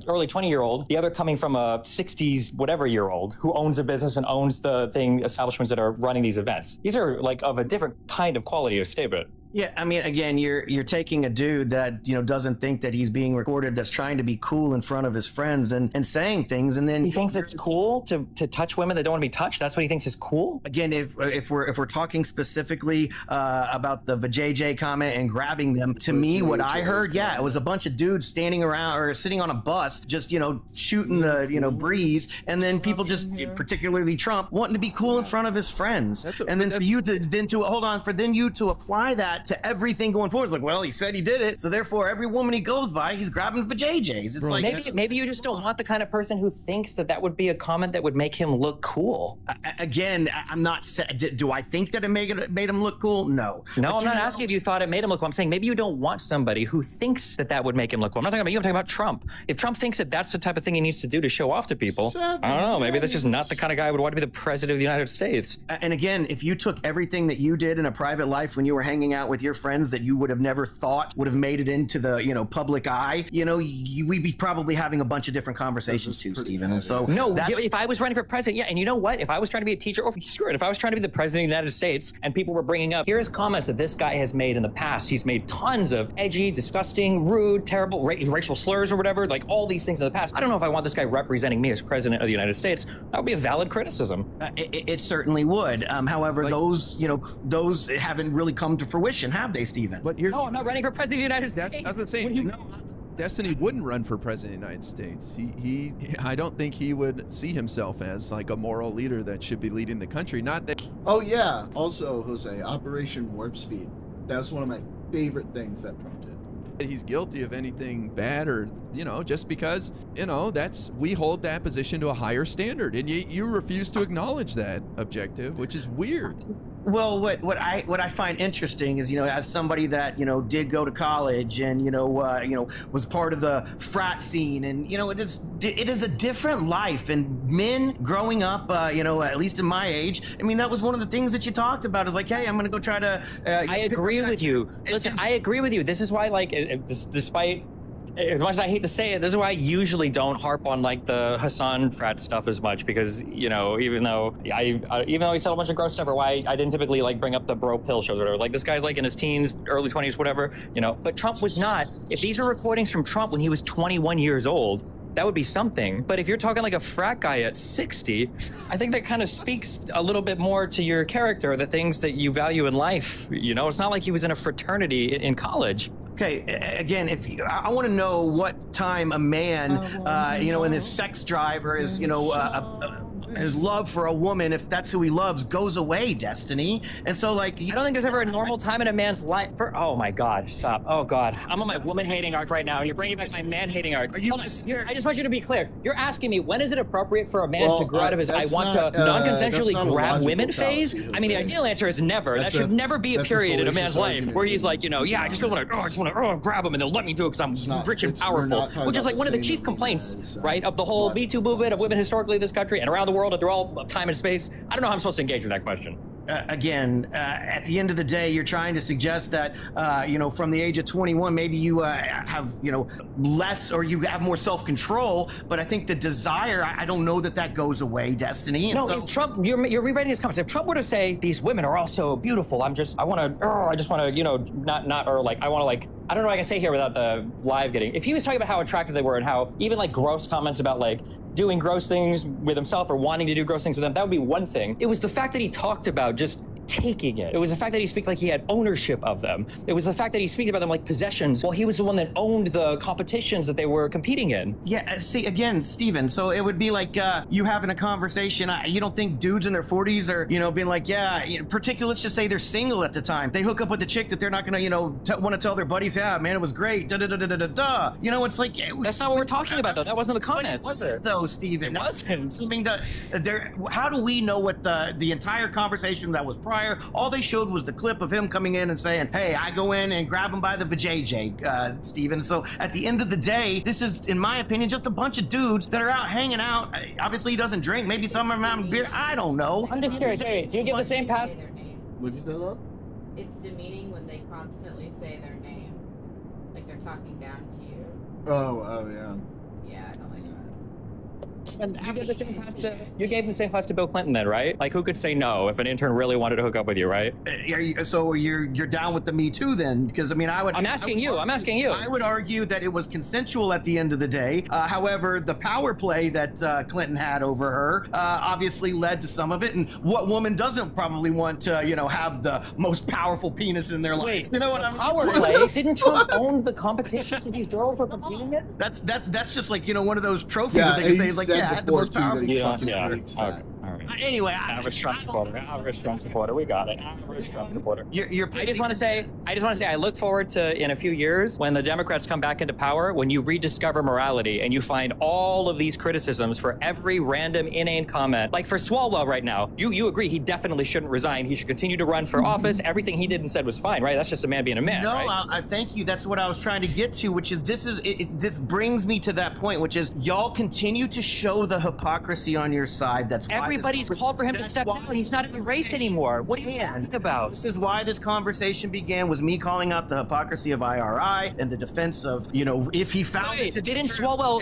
early 20-year-old, the other coming from a 60s whatever year old who owns a business and owns the establishments that are running these events. These are like of a different kind of quality of statement.
Yeah, I mean, again, you're taking a dude that doesn't think that he's being recorded, that's trying to be cool in front of his friends and saying things, and then
he thinks it's cool to touch women that don't want to be touched. That's what he thinks is cool.
Again, if we're talking specifically about the vajayjay comment and grabbing them, to me, what I heard, it was a bunch of dudes standing around or sitting on a bus, just shooting the breeze, and then people just, particularly Trump, wanting to be cool in front of his friends, and then for you to apply that that to everything going forward. It's like, well, he said he did it, so therefore every woman he goes by, he's grabbing for JJ's. It's like
maybe you just don't want the kind of person who thinks that would be a comment that would make him look cool.
Again, I'm not. Do I think that it made him look cool? No.
No, I'm not asking if you thought it made him look cool. I'm saying maybe you don't want somebody who thinks that would make him look cool. I'm not talking about you. I'm talking about Trump. If Trump thinks that that's the type of thing he needs to do to show off to people, I don't know. Maybe that's just not the kind of guy who would want to be the president of the United States.
And again, if you took everything that you did in a private life when you were hanging out with your friends that you would have never thought would have made it into the public eye, we'd be probably having a bunch of different conversations too, Stephen. And so
no, if I was running for president, yeah, and you know what? If I was trying to be a teacher, or screw it, if I was trying to be the president of the United States and people were bringing up, here's comments that this guy has made in the past. He's made tons of edgy, disgusting, rude, terrible racial slurs or whatever, like all these things in the past. I don't know if I want this guy representing me as president of the United States. That would be a valid criticism.
It certainly would. However, those haven't really come to fruition, have they, Stephen?
But
no, I'm not running for president of the United States.
That's what I'm saying. Destiny wouldn't run for president of the United States. I don't think he would see himself as like a moral leader that should be leading the country. Not that.
Oh yeah. Also, Jose, Operation Warp Speed. That's one of my favorite things that Trump did.
He's guilty of anything bad, or just because we hold that position to a higher standard, and you refuse to acknowledge that objective, which is weird.
Well, what I find interesting is, as somebody that did go to college and was part of the frat scene, and it is a different life. And men growing up, at least in my age, I mean, that was one of the things that you talked about. Is like, hey, I'm gonna go try to.
I agree with you. Listen, I agree with you. This is why, despite. As much as I hate to say it, this is why I usually don't harp on the Hassan frat stuff as much, because even though he said a bunch of gross stuff, or why I didn't typically bring up the bro pill shows or whatever. This guy's in his teens, early 20s, whatever. But Trump was not. If these are recordings from Trump when he was 21 years old, that would be something. But if you're talking a frat guy at 60, I think that kind of speaks a little bit more to your character, the things that you value in life. It's not like he was in a fraternity in college.
Okay, again, I want to know what time a man, in his sex drive or his, his love for a woman, if that's who he loves, goes away, Destiny. And so, I don't
think there's ever a normal time in a man's life oh my God, stop. Oh God, I'm on my woman-hating arc right now, and you're bringing back my man-hating arc. I just want you to be clear. You're asking me, when is it appropriate for a man to grow out of his I want to non-consensually grab women phase? I mean, the ideal answer is never. That should never be a period in a man's life where he's I just want to grab him and they'll let me do it because I'm rich and powerful, which is one of the chief complaints, right, of the whole Me Too movement of women historically in this country and around the world, through all of time and space. I don't know how I'm supposed to engage with that question.
Again, at the end of the day, you're trying to suggest that, from the age of 21, maybe you have, less, or you have more self-control. But I think the desire, I don't know that goes away, Destiny.
No, if Trump, you're rewriting his comments. If Trump were to say these women are all so beautiful, I just want to, I don't know what I can say here without the live getting. If he was talking about how attractive they were and how even gross comments about doing gross things with himself or wanting to do gross things with them, that would be one thing. It was the fact that he talked about just taking it. It was the fact that he speaks like he had ownership of them. It was the fact that he speaks about them like possessions. Well, he was the one that owned the competitions that they were competing in.
Yeah, see, again, Steven, so it would be you having a conversation. You don't think dudes in their 40s are, being particularly, let's just say they're single at the time. They hook up with the chick that they're not going to, want to tell their buddies, yeah, man, it was great, da-da-da-da-da-da. It's
that's not what we're talking about, though. That wasn't the comment, was it?
No, Steven.
It wasn't.
I mean, how do we know what the entire conversation that was prior? All they showed was the clip of him coming in and saying, hey, I go in and grab him by the vajayjay, Steven. So at the end of the day, this is, in my opinion, just a bunch of dudes that are out hanging out. Obviously, he doesn't drink. Maybe some of them having beer. I don't know.
I'm just curious. Hey, do you give the same pass?
What'd you say, love?
It's demeaning when they constantly say their name. Like they're talking down to you.
Oh, yeah.
Yeah, I don't like that.
And you gave the same class to Bill Clinton then, right? Who could say no if an intern really wanted to hook up with you, right?
So you're down with the Me Too then? Because I'm asking you. I would argue that it was consensual at the end of the day. However, the power play that Clinton had over her obviously led to some of it. And what woman doesn't probably want to, have the most powerful penis in their life?
Wait,
you know what I'm
power play? Didn't Trump own the competitions that these girls were competing in?
That's just one of those trophies that they can say is yeah, I had the most powerful.
Yeah. All right.
Anyway,
Average Trump supporter. Average Trump supporter. We got it. Average Trump supporter. I just want to say, I look forward to in a few years when the Democrats come back into power, when you rediscover morality and you find all of these criticisms for every random inane comment. Like for Swalwell right now, you agree he definitely shouldn't resign. He should continue to run for office. Everything he did and said was fine, right? That's just a man being a man.
No,
right?
I thank you. That's what I was trying to get to, which is this brings me to that point, which is y'all continue to show the hypocrisy on your side. That's why
everybody's called for him to step down. He's not in the race anymore. What are you talking about?
This is why this conversation began, was me calling out the hypocrisy of IRI and the defense of, if he found it to
didn't Swalwell,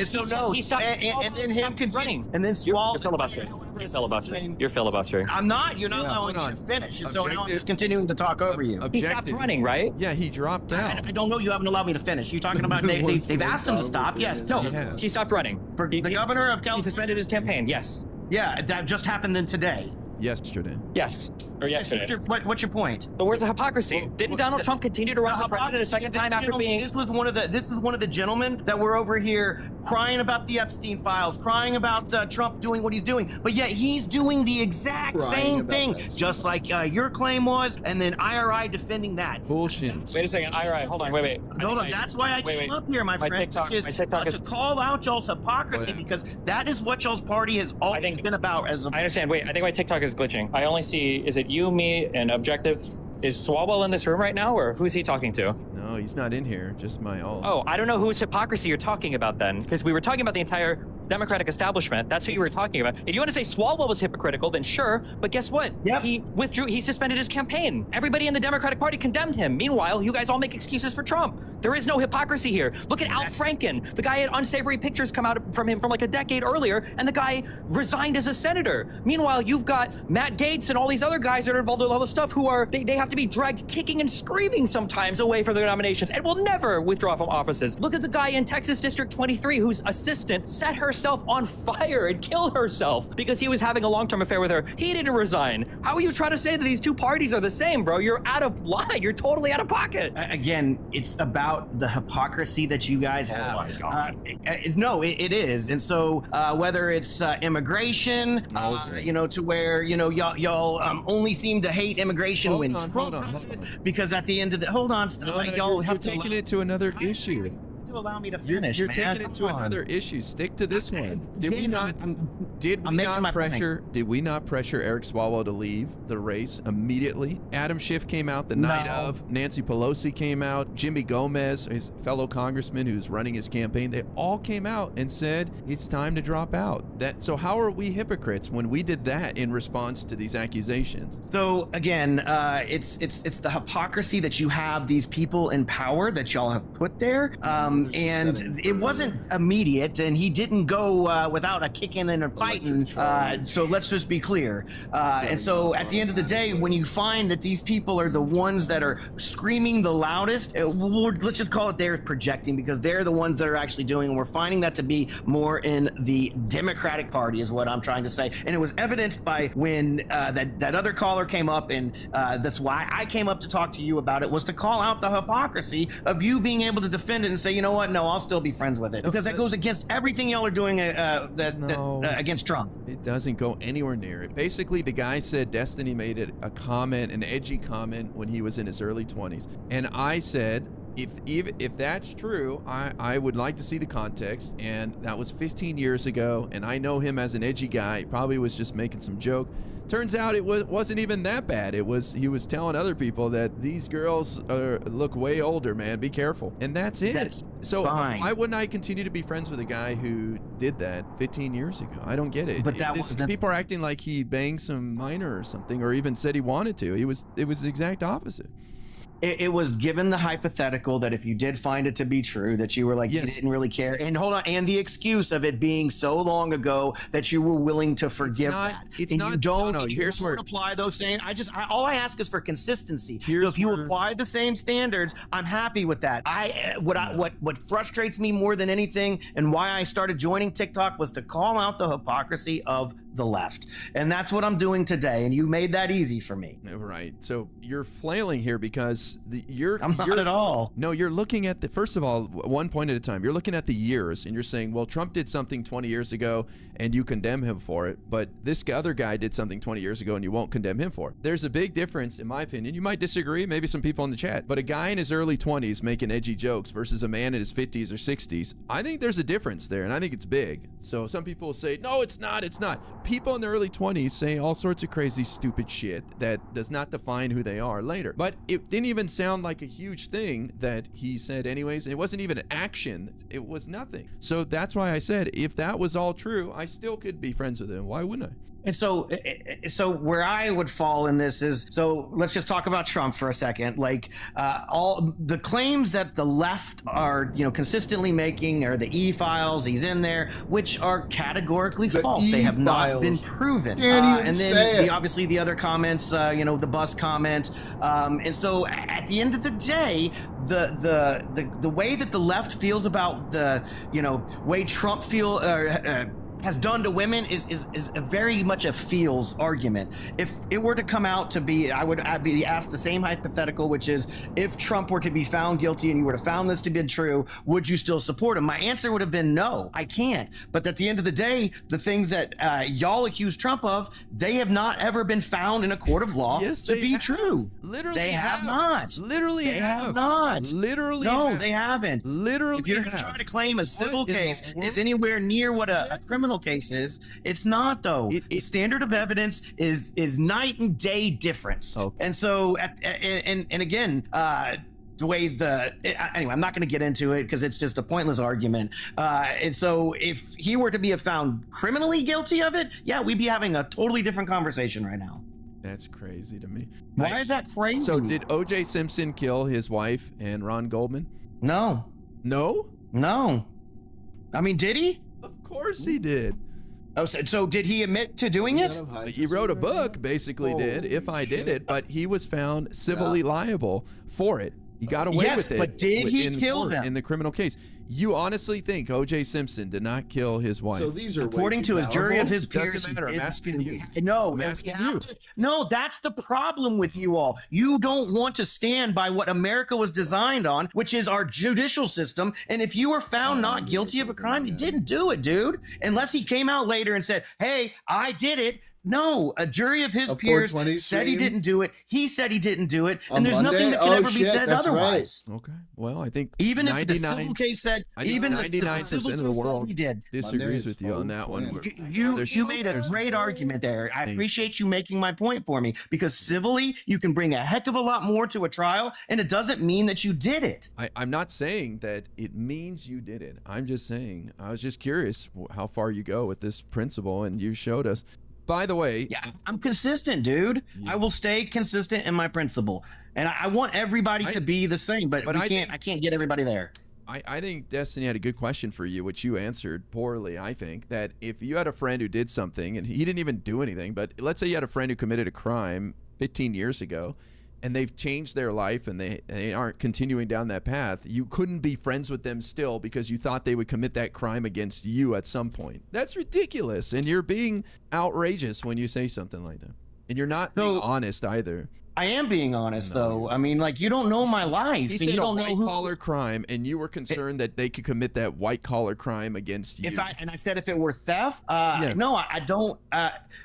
he stopped, and then him running, and then
Swalwell. You're filibustering. You're filibustering.
I'm not. You're not allowing me to finish, and so now I'm just continuing to talk over you.
He stopped running, right?
Yeah, he dropped out.
I don't know. You haven't allowed me to finish. You're talking about they've asked him to stop. Yes.
No. He stopped running.
For the governor of California.
He suspended his campaign. Yes.
Yeah, that just happened then today.
Yesterday.
Yes. Or yesterday.
What's your point?
But where's the hypocrisy? Didn't Donald Trump continue to run for president a second time after being?
This is one of the gentlemen that were over here crying about the Epstein files, crying about Trump doing what he's doing, but yet he's doing the exact same thing, just like your claim was, and then IRI defending that.
Bullshit.
Wait a second, IRI. Hold on. Wait.
Hold on. That's why I came up here, my friend.
My TikTok is
to call out y'all's hypocrisy, because that is what y'all's party has always been about. I
understand. Wait, I think my TikTok is glitching. I only see, is it you, me, and Objective? Is Swalwell in this room right now, or who's he talking to?
No, he's not in here. Just my alt.
Oh, I don't know whose hypocrisy you're talking about then, because we were talking about the entire Democratic establishment. That's who you were talking about. If you want to say Swalwell was hypocritical, then sure. But guess what?
Yep.
He withdrew. He suspended his campaign. Everybody in the Democratic Party condemned him. Meanwhile, you guys all make excuses for Trump. There is no hypocrisy here. Look at Al Franken. The guy had unsavory pictures come out from him from like a decade earlier, and the guy resigned as a senator. Meanwhile, you've got Matt Gaetz and all these other guys that are involved in all this stuff who are they have to be dragged kicking and screaming sometimes away from their nominations and will never withdraw from offices. Look at the guy in Texas District 23 whose assistant set herself on fire and killed herself because he was having a long-term affair with her. He didn't resign. How are you trying to say that these two parties are the same, bro? You're out of line. You're totally out of pocket.
Again, it's about the hypocrisy that you guys have.
Oh my God.
No, it is. And so whether it's immigration, to where, y'all only seem to hate immigration when Trump does it, because at the end of the, y'all have to
taking it to another issue.
To allow me to finish.
You're taking it to another issue. Stick to this one. Did we not pressure Eric Swalwell to leave the race immediately? Adam Schiff came out the night of. Nancy Pelosi came out. Jimmy Gomez, his fellow congressman who's running his campaign, they all came out and said it's time to drop out. So how are we hypocrites when we did that in response to these accusations?
So again, it's the hypocrisy that you have these people in power that y'all have put there. And it wasn't immediate, and he didn't go without a kicking and a fighting. So let's just be clear. And so at the end of the day, when you find that these people are the ones that are screaming the loudest, let's just call it they're projecting, because they're the ones that are actually doing, and we're finding that to be more in the Democratic Party is what I'm trying to say. And it was evidenced by when that other caller came up, and that's why I came up to talk to you about it, was to call out the hypocrisy of you being able to defend it and say, you know what, no, I'll still be friends with it, because that goes against everything y'all are doing against Trump.
It doesn't go anywhere near it. Basically, the guy said Destiny made it a comment, an edgy comment, when he was in his early 20s. And I said, if that's true, I would like to see the context. And that was 15 years ago, and I know him as an edgy guy. He probably was just making some joke. Turns out it wasn't even that bad. He was telling other people that these girls look way older, man. Be careful. And that's it.
That's
so
fine.
why wouldn't I continue to be friends with a guy who did that 15 years ago? I don't get it.
But
people are acting like he banged some minor or something, or even said he wanted to. It was the exact opposite.
It was given the hypothetical that if you did find it to be true, that you were like, you didn't really care. And hold on, and the excuse of it being so long ago that you were willing to forgive that.
It's
and
not.
You don't.
No, here's where
apply those same. All I ask is for consistency. So if you apply the same standards, I'm happy with that. What frustrates me more than anything, and why I started joining TikTok, was to call out the hypocrisy of the left. And that's what I'm doing today. And you made that easy for me.
Right. So you're flailing here because
I'm not at all.
No, you're looking at first of all, one point at a time. You're looking at the years and you're saying, well, Trump did something 20 years ago and you condemn him for it. But this other guy did something 20 years ago and you won't condemn him for it. There's a big difference, in my opinion. You might disagree, maybe some people in the chat, but a guy in his early 20s making edgy jokes versus a man in his 50s or 60s, I think there's a difference there, and I think it's big. So some people will say, no, it's not. People in their early 20s say all sorts of crazy, stupid shit that does not define who they are later. But it didn't even sound like a huge thing that he said anyways. It wasn't even an action. It was nothing. So that's why I said, if that was all true, I still could be friends with him. Why wouldn't I?
And so where I would fall in this is, so let's just talk about Trump for a second. Like all the claims that the left are, consistently making are the E-files, he's in there, which are categorically false. They have not been proven. And then obviously the other comments, the bus comments. And so at the end of the day, the way that the left feels about the, way Trump has done to women is a very much a feels argument. If it were to come out to be, I'd be asked the same hypothetical, which is, if Trump were to be found guilty and you were to found this to be true, would you still support him? My answer would have been no, I can't. But at the end of the day, the things that y'all accuse Trump of, they have not ever been found in a court of law to be true.
Literally,
they have not.
Literally,
they have not.
Literally,
no, they haven't.
Literally,
if you're going to try to claim a civil case is anywhere near what a criminal case is, it's not though. Standard of evidence is night and day difference. And so and again, the way anyway, I'm not going to get into it because it's just a pointless argument. And so if he were to be found criminally guilty of it, yeah, we'd be having a totally different conversation right now.
That's crazy to me.
Why is that crazy?
So did O.J. Simpson kill his wife and Ron Goldman?
No.
No?
No. I mean, did he?
Of course he did.
Oh, so did he admit to doing it?
He wrote a book, basically did, If I Did It, but he was found civilly liable for it. He got away with it.
But did he kill them?
In the criminal case. You honestly think O.J. Simpson did not kill his wife?
So these are
according to his jury of his peers.
Doesn't matter. I'm asking you.
No,
I'm asking you.
No, that's the problem with you all. You don't want to stand by what America was designed on, which is our judicial system. And if you were found not guilty of a crime, you didn't do it, dude. Unless he came out later and said, "Hey, I did it." No, a jury of his peers said he didn't do it. He said he didn't do it, and there's nothing that can ever be said otherwise.
Right. Okay. Well, I think
even if the civil case said, even
99% of the world disagrees with you on that one.
You made a great argument there. I appreciate you making my point for me, because civilly you can bring a heck of a lot more to a trial, and it doesn't mean that you did it.
I'm not saying that it means you did it. I'm just saying, I was just curious how far you go with this principle, and you showed us. By the way,
yeah, I'm consistent, dude. Yeah. I will stay consistent in my principle, and I want everybody to be the same. But I can't get everybody there.
I think Destiny had a good question for you, which you answered poorly. I think that if you had a friend who did something and he didn't even do anything, but let's say you had a friend who committed a crime 15 years ago, and they've changed their life and they aren't continuing down that path, you couldn't be friends with them still because you thought they would commit that crime against you at some point. That's ridiculous. And you're being outrageous when you say something like that. And you're not being honest either.
I am being honest, though. I mean, like, you don't know my life.
He said you don't know white-collar crime, and you were concerned that they could commit that white-collar crime against you.
I said if it were theft, no, I don't.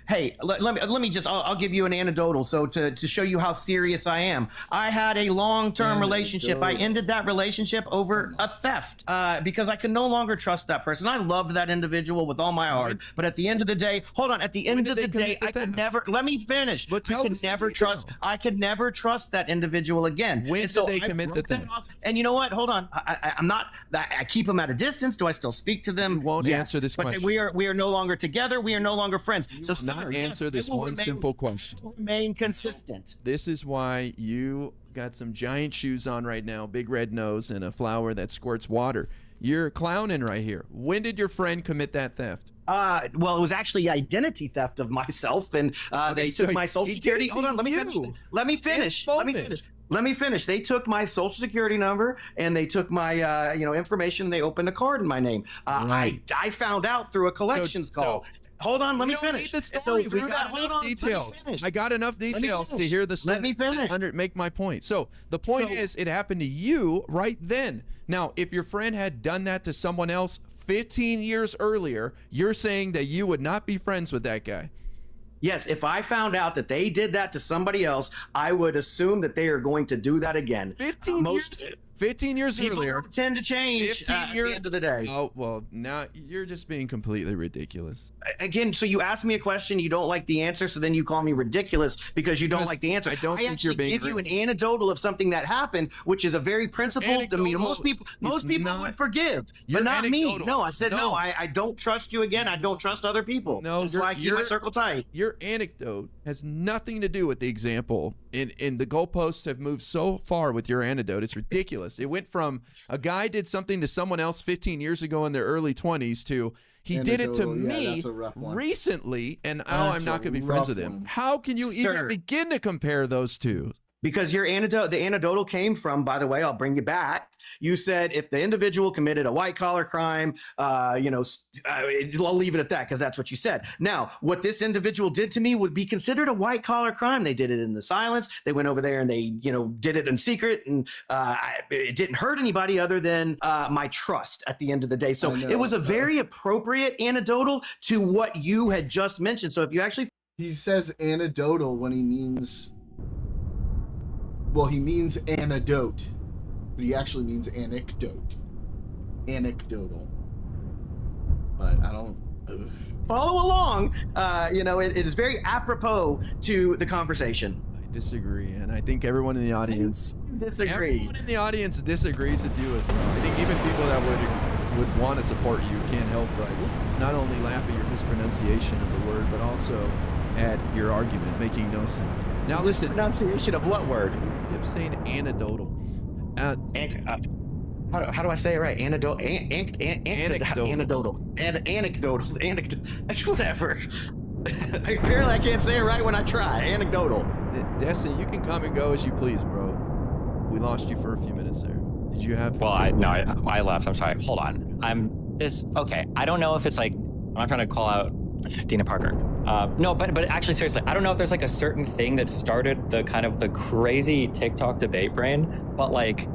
Hey, let me just. I'll give you an anecdotal. So to show you how serious I am, I had a long-term relationship. I ended that relationship over a theft because I could no longer trust that person. I loved that individual with all my heart, but at the end of the day, hold on. At the end of the day, I could never. Let me finish. I could never trust. I could never trust that individual again.
When did they commit the theft?
And you know what? Hold on. I'm not. I keep them at a distance. Do I still speak to them?
You won't answer this question.
We are no longer together. We are no longer friends.
You will not answer this one simple question.
Remain consistent.
This is why you got some giant shoes on right now, big red nose, and a flower that squirts water. You're clowning right here. When did your friend commit that theft?
Well, it was actually identity theft of myself, and they took my social security. Hold on, let me finish. Let me finish. They took my social security number and they took my, information. They opened a card in my name.
Right.
I found out through a collections call. Hold on, let me finish. So
we got enough details. I got enough details to hear the story.
Let me finish.
Make my point. So the point is, it happened to you right then. Now, if your friend had done that to someone else 15 years earlier, you're saying that you would not be friends with that guy.
Yes, if I found out that they did that to somebody else, I would assume that they are going to do that again.
15 years earlier.
People tend to change at the end of the day.
Oh, well, now you're just being completely ridiculous.
Again, so you ask me a question, you don't like the answer, so then you call me ridiculous because you don't like the answer.
I don't think you're being
give you an anecdotal of something that happened, which is a very principled demeanor. Most people would forgive, but not me. No, I said no. I don't trust you again. I don't trust other people.
No,
that's why I keep my circle tight.
Your anecdote has nothing to do with the example. And the goalposts have moved so far with your anecdote. It's ridiculous. It went from a guy did something to someone else 15 years ago in their early 20s to he did it to me recently, and I'm not going to be friends with him. How can you even begin to compare those two?
Because the anecdotal came from, by the way, I'll bring you back. You said if the individual committed a white collar crime, I'll leave it at that because that's what you said. Now, what this individual did to me would be considered a white collar crime. They did it in the silence. They went over there and they, did it in secret, and it didn't hurt anybody other than my trust at the end of the day. So it was a very appropriate anecdotal to what you had just mentioned. So if you actually,
he says anecdotal when he means. Well, he means anecdote, but he actually means anecdote. Anecdotal. But I don't...
Follow along. It is very apropos to the conversation.
I disagree, and I think everyone in the audience... Everyone in the audience disagrees with you as well. I think even people that would want to support you can't help but not only laugh at your mispronunciation of the word, but also at your argument making no sense. Now listen.
Pronunciation of what word?
You kept saying anecdotal.
How do I say it right? Anecdotal. Anecdotal. Whatever. Apparently I can't say it right when I try. Anecdotal.
Destiny, you can come and go as you please, bro. We lost you for a few minutes there. Did you have...
Well, I left. I'm sorry. Hold on. Okay. I don't know if it's like... I'm not trying to call out Dina Parker. No, but actually, seriously, I don't know if there's like a certain thing that started the crazy TikTok debate brain, but like,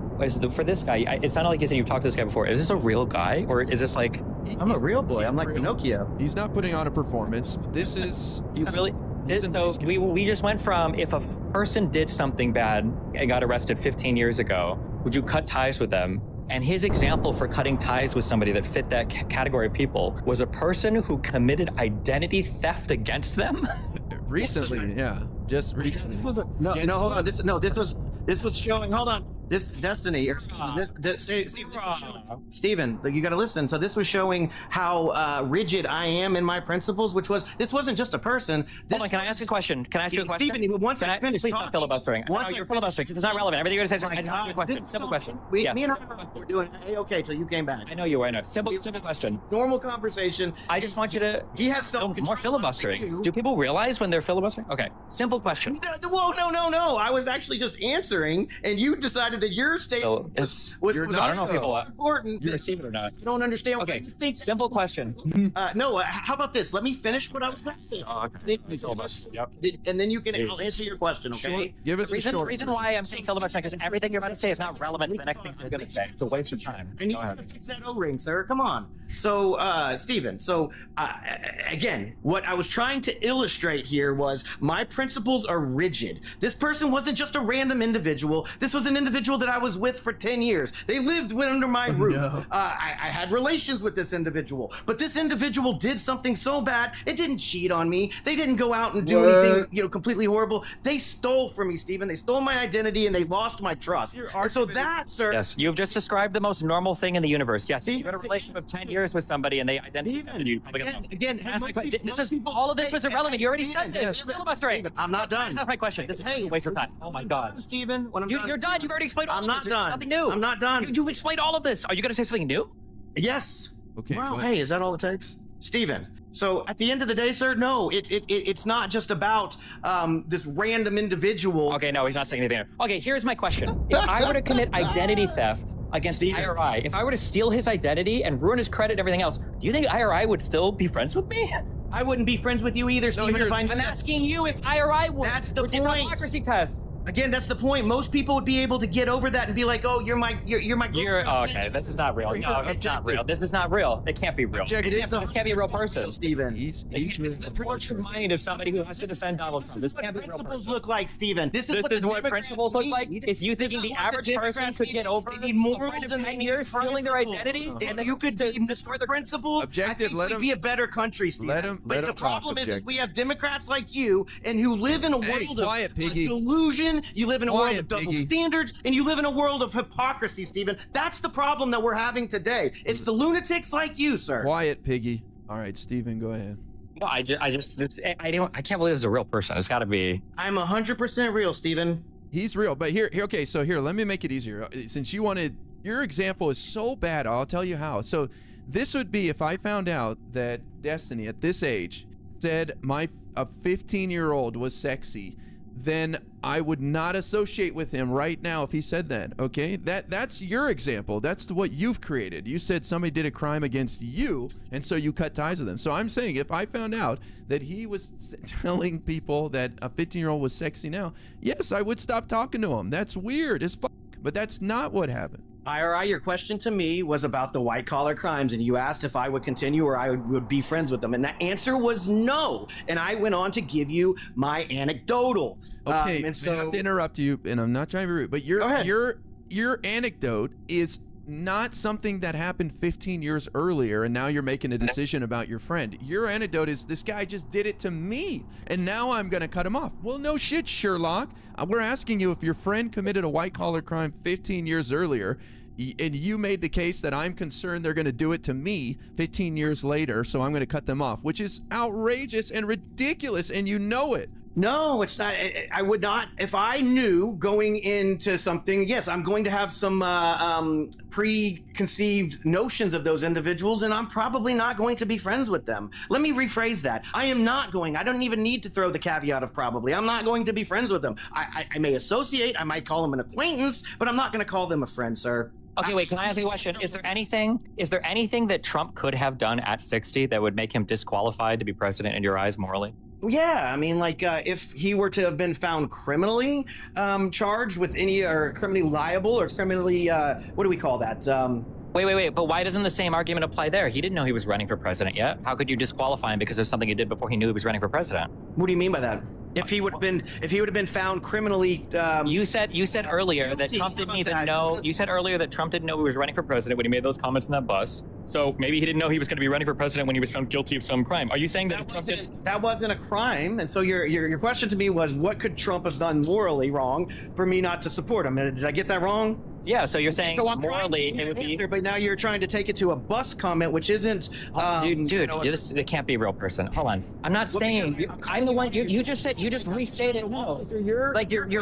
for this guy, it sounded like you said you've talked to this guy before. Is this a real guy, or is this like...
I'm a real boy. I'm like Pinocchio.
He's not putting on a performance. This is...
We just went from, if a person did something bad and got arrested 15 years ago, would you cut ties with them? And his example for cutting ties with somebody that fit that category of people was a person who committed identity theft against them.
Recently, yeah, just recently.
Hold on. This was showing. Hold on. This Destiny or Steven, you got to listen. So this was showing how rigid I am in my principles, this wasn't just a person.
Hold on, can I ask a question? Can I ask you a question?
Steven, once I finish,
please stop filibustering. No, you're filibustering. It's not relevant. Everything you're going to say is ask you a question. Simple question.
Me and I were doing A-okay till you came back.
I know you were. I know. Simple question.
Normal conversation.
I just want you to...
He has self-control.
More filibustering. Do people realize when they're filibustering? Okay. Simple question.
Whoa, no. I was actually just answering, and you decided that your statement was
I don't know if people are
important.
You receive it or not.
I don't understand.
Okay. Simple question.
How about this? Let me finish what I was going to say. And then you can... I'll answer your question, okay?
Give us
the reason why I'm saying filibustering because everything you're about to say is not relevant to the next thing you're going to say. It's a waste of time.
I need to fix that O-ring, sir. Come on. So, Steven, again, what I was trying to illustrate here was my principles are rigid. This person wasn't just a random individual. This was an individual that I was with for 10 years. They lived under my roof. No. I had relations with this individual, but this individual did something so bad, it didn't cheat on me. They didn't go out and do anything, completely horrible. They stole from me, Steven. They stole my identity and they lost my trust. So that, sir...
Yes, you've just described the most normal thing in the universe. Yes, you've got a relationship of 10 years with somebody and they identified you. All of this was irrelevant. You already said this. You're filibustering.
I'm not done.
That's not my question. This is a waste of time. Oh my God.
Steven, when
you're done. You've already explained all of this.
I'm not done.
Nothing new.
I'm not done.
You've explained all of this. Are you going to say something new?
Yes.
Okay.
Wow. Hey, is that all it takes? Steven, So at the end of the day, sir, no, it's not just about this random individual.
Okay, no, he's not saying anything. Okay, here's my question. If I were to commit identity theft against IRI, if I were to steal his identity and ruin his credit and everything else, do you think IRI would still be friends with me?
I wouldn't be friends with you either, Stephen. If
I'm asking you if IRI would.
That's the
It's
point.
a democracy test.
Again, that's the point. Most people would be able to get over that and be like, "Oh, you're my girlfriend."
Okay. This is not real. No, it's not real. This is not real. It can't be real. This can't be a real person.
Stephen.
He's
It's the tortured mind of somebody who has to defend Donald Trump. This can't be a real
Principles
person.
look like, Stephen. This is what
Democrats principles look like. Is you thinking the average person could get over
They need morals
a friend of
and
10
they
years
need
stealing their
principles.
identity,
If
and then
you could destroy the principles,
Objective,
I think
let
we'd
him-
be a better country, Stephen.
let him
But the
talk,
problem is
objective.
we have Democrats like you and who live in a
Hey,
world
quiet,
of
Piggy.
delusion. You live in a world
Quiet,
of double
Piggy.
standards, and you live in a world of hypocrisy, Stephen. That's the problem that we're having today. It's the lunatics like you, sir.
Quiet, Piggy. All right, Steven, go ahead.
No, I can't believe this is a real person. It's got to be.
I'm 100% real, Stephen.
He's real, but here, okay, so here, let me make it easier. Since you wanted, your example is so bad, I'll tell you how. So this would be if I found out that Destiny at this age said a 15-year-old was sexy, then I would not associate with him right now if he said that, okay? That's your example. That's what you've created. You said somebody did a crime against you, and so you cut ties with them. So I'm saying if I found out that he was telling people that a 15-year-old was sexy now, yes, I would stop talking to him. That's weird as fuck, but that's not what happened.
IRI, your question to me was about the white-collar crimes, and you asked if I would continue or I would be friends with them, and the answer was no. And I went on to give you my anecdotal.
Okay,
and so
I have to interrupt you, and I'm not trying to be rude, but
Go ahead.
your anecdote is not something that happened 15 years earlier, and now you're making a decision about your friend. Your anecdote is this guy just did it to me, and now I'm gonna cut him off. Well, no shit, Sherlock. We're asking you if your friend committed a white-collar crime 15 years earlier, and you made the case that I'm concerned they're gonna do it to me 15 years later, so I'm gonna cut them off, which is outrageous and ridiculous, and you know it.
No, it's not. I would not. If I knew going into something, yes, I'm going to have some preconceived notions of those individuals, and I'm probably not going to be friends with them. Let me rephrase that. I am not going. I don't even need to throw the caveat of probably. I'm not going to be friends with them. I may associate. I might call them an acquaintance, but I'm not going to call them a friend, sir.
Okay, wait. Can I ask you a question? Is there anything that Trump could have done at 60 that would make him disqualified to be president in your eyes morally?
Yeah, I mean, like, if he were to have been found criminally charged with any, or criminally liable, or criminally, what do we call that?
Wait. But why doesn't the same argument apply there? He didn't know he was running for president yet. How could you disqualify him because of something he did before he knew he was running for president?
What do you mean by that? If he would have been found criminally,
You said earlier that
guilty.
Trump didn't
How about
even
that?
know. You said earlier that Trump didn't know he was running for president when he made those comments in that bus. So maybe he didn't know he was going to be running for president when he was found guilty of some crime. Are you saying that Trump gets?
that wasn't a crime, and so your question to me was, what could Trump have done morally wrong for me not to support him? And did I get that wrong?
Yeah. So you're saying
So I'm trying
morally
to
it would be.
answer, but now you're trying to take it to a bus comment, which isn't.
Dude,
you know,
it can't be a real person. Hold on. I'm not saying. I'm the one. You just said. You just restated. No. You're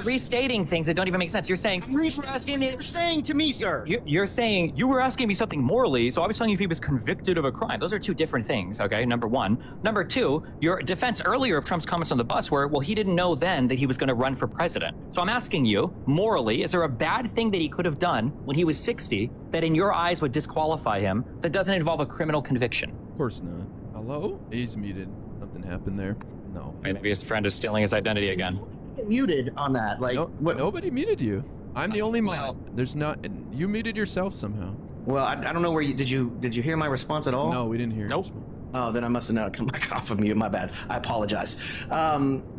restating things that don't even make sense. You're saying.
you're saying to me, sir.
You're saying you were asking me something morally, so I was telling you if he was convicted of a crime. Those are two different things, okay? Number one. Number two, your defense earlier of Trump's comments on the bus were, well, he didn't know then that he was going to run for president. So I'm asking you, morally, is there a bad thing that he could have done when he was 60 that in your eyes would disqualify him that doesn't involve a criminal conviction?
Of course not. Hello? He's muted. Something happened there. No.
Maybe his friend is stealing his identity again.
Muted on that, like what?
Nobody muted you. I'm the only mod. There's not. You muted yourself somehow.
Well, I don't know where you did you hear my response at all?
No, we didn't hear.
Nope.
yours.
Oh, then I must have not come back off of mute. My bad. I apologize.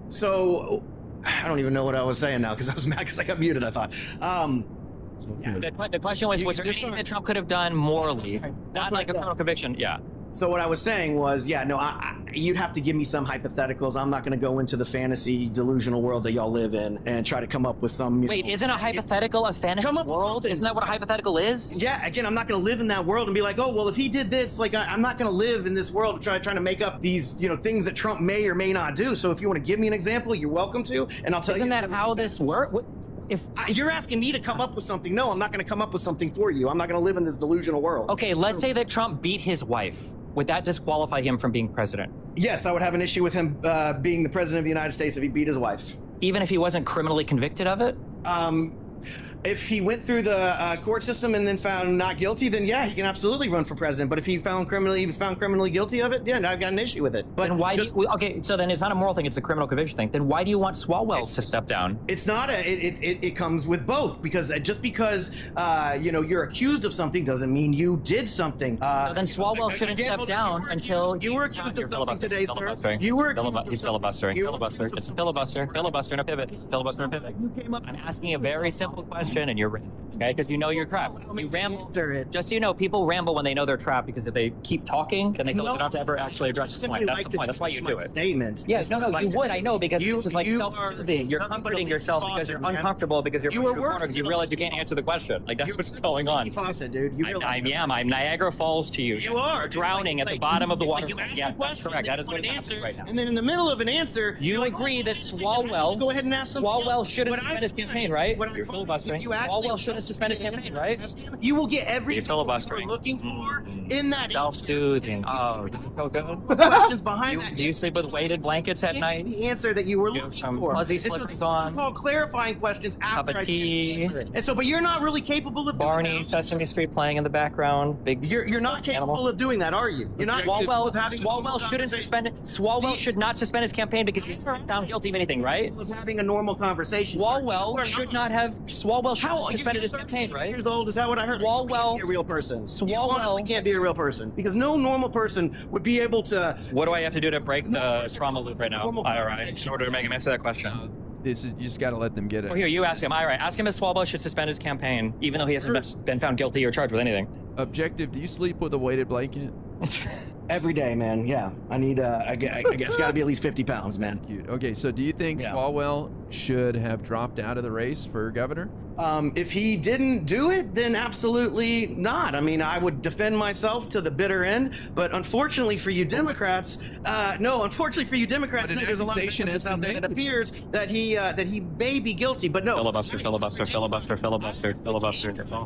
So I don't even know what I was saying now because I was mad because I got muted. I thought.
It's okay.
The question was there
just-
anything that Trump could have done morally? Not like a criminal conviction. Yeah.
So what I was saying was, yeah, no, you'd have to give me some hypotheticals. I'm not going to go into the fantasy delusional world that y'all live in and try to come up with some.
Wait, isn't a hypothetical a fantasy
Come up with
world?
something.
Isn't that what a hypothetical is?
Yeah, again, I'm not going to live in that world and be like, oh, well, if he did this, like, I'm not going to live in this world trying to make up these, things that Trump may or may not do. So if you want to give me an example, you're welcome to, and I'll tell you.
Isn't that how this works?
You're asking me to come up with something. No, I'm not going to come up with something for you. I'm not going to live in this delusional world.
Okay, let's say that Trump beat his wife. would that disqualify him from being president?
Yes, I would have an issue with him being the president of the United States if he beat his wife.
Even if he wasn't criminally convicted of it?
If he went through the court system and then found not guilty, then yeah, he can absolutely run for president. But if he was found criminally guilty of it, yeah, I've got an issue with it. But
then why okay, so then it's not a moral thing, it's a criminal conviction thing. Then why do you want Swalwell to step down?
It's not it comes with both, because just because you're accused of something doesn't mean you did something.
So then Swalwell shouldn't step down until
you were accused of something today, sir.
Filibustering.
You were
He's filibustering. Filibuster. It's a filibuster. Filibuster and a pivot. It's a filibuster and a pivot.
You came up.
I'm asking a very simple question and you're okay, because you know you're trapped. You ramble. Just so you know, people ramble when they know they're trapped, because if they keep talking, then they don't have to ever actually address the point. That's the point. That's why you do it.
Statement.
Yes, no, you would. I know, because this is like self-soothing. You're comforting yourself because you're uncomfortable, because you're pushed corner because you realize you can't answer the question. Like, that's what's going on.
Faucet, dude.
I'm Niagara Falls to you.
You are.
You're drowning at the bottom of the water.
Yeah,
that's correct. That is what is happening right now.
And then in the middle of an answer,
you agree that Swalwell.
Go ahead and ask
Swalwell shouldn't suspend his campaign, right? You're filibustering. Swalwell shouldn't suspend his campaign, right?
You will get everything
filibustering.
you're looking for in that
self-soothing. Oh, so good.
Questions behind that.
Do you sleep with weighted blankets at night?
The answer that you were looking for.
Fuzzy slippers on.
It's all clarifying questions after
Cup of tea.
And so, but you're not really capable of
Barney,
doing that.
Sesame Street playing in the background. Big.
You're not capable
animal.
of doing that, are you? You're not.
Swalwell shouldn't suspend it. Swalwell should not suspend his campaign because he's found guilty of anything, right?
Having a normal conversation.
Swalwell should not have. Swalwell should have suspended his campaign, right?
Years old? Is that what I heard?
Swalwell
Be a real person.
Swalwell
can't be a real person, because no normal person would be able to.
What do I have to do to break the trauma loop right now? All right, in order to make him answer that question.
You just got to let them get it.
Well, here, you ask him. All right, ask him if Swalwell should suspend his campaign, even though he hasn't been found guilty or charged with anything.
Objective, do you sleep with a weighted blanket?
Every day, man. Yeah, I need. I guess it's got to be at least 50 pounds, man.
Cute. Okay, so do you think Swalwell should have dropped out of the race for governor?
If he didn't do it, then absolutely not. I mean, I would defend myself to the bitter end, but unfortunately for you Democrats, unfortunately for you Democrats, there's a lot of evidence out there that appears that he may be guilty, but no.
Filibuster. It's all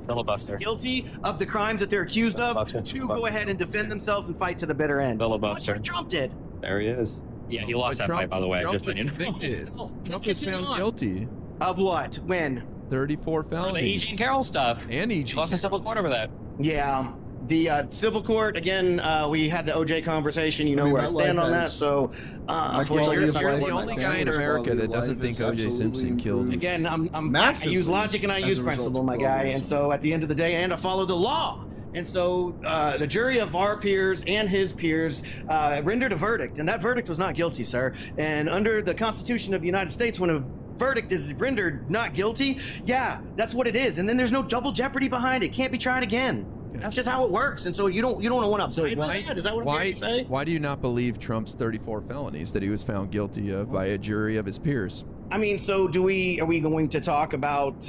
filibuster.
Guilty of the crimes that they're accused of to go ahead and defend themselves and fight to the bitter end.
Filibuster.
Trump did.
There he is. Yeah, he lost that fight, by the way.
Trump
Just so you know.
Trump was found guilty.
Of what? When?
34 felonies.
The E. Jean Carroll stuff.
And E.
He lost in civil court over that.
Yeah. The civil court, again, we had the OJ conversation. You know where I stand on that. So, unfortunately,
you're the only guy in America that doesn't think OJ Simpson killed.
Again, I use logic and I use principle, my guy. And so, at the end of the day, I follow the law. And so the jury of our peers and his peers rendered a verdict, and that verdict was not guilty, sir. And under the Constitution of the United States, when a verdict is rendered not guilty, yeah, that's what it is. And then there's no double jeopardy behind it. Can't be tried again. That's just how it works. And so you don't want to abide by that? Is that what I'm hearing you say?
Why do you not believe Trump's 34 felonies that he was found guilty of by a jury of his peers?
I mean, so are we going to talk about,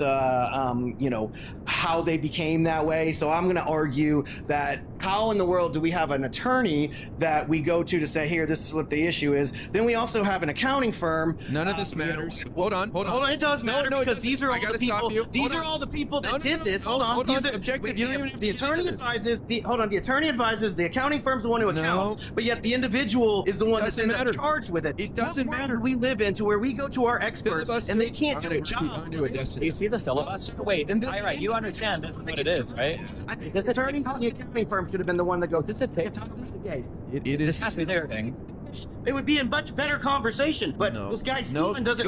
how they became that way? So I'm going to argue that how in the world do we have an attorney that we go to say, here, this is what the issue is. Then we also have an accounting firm.
None of this matters. Hold on.
It does matter because these are all the people. These are all the people that did this. Hold on.
Objective.
The attorney advises. The attorney advises. The accounting firm's the one who accounts. But yet the individual is the one that's charged with it.
It doesn't matter.
We live in to where we go to our experts and they can't do a job.
You see the filibuster? Wait, all right, you understand this is what it is, right?
This attorney, the accounting firm should have been the one that goes, this is the case.
This has to be their thing.
It would be a much better conversation, but this guy Steven doesn't.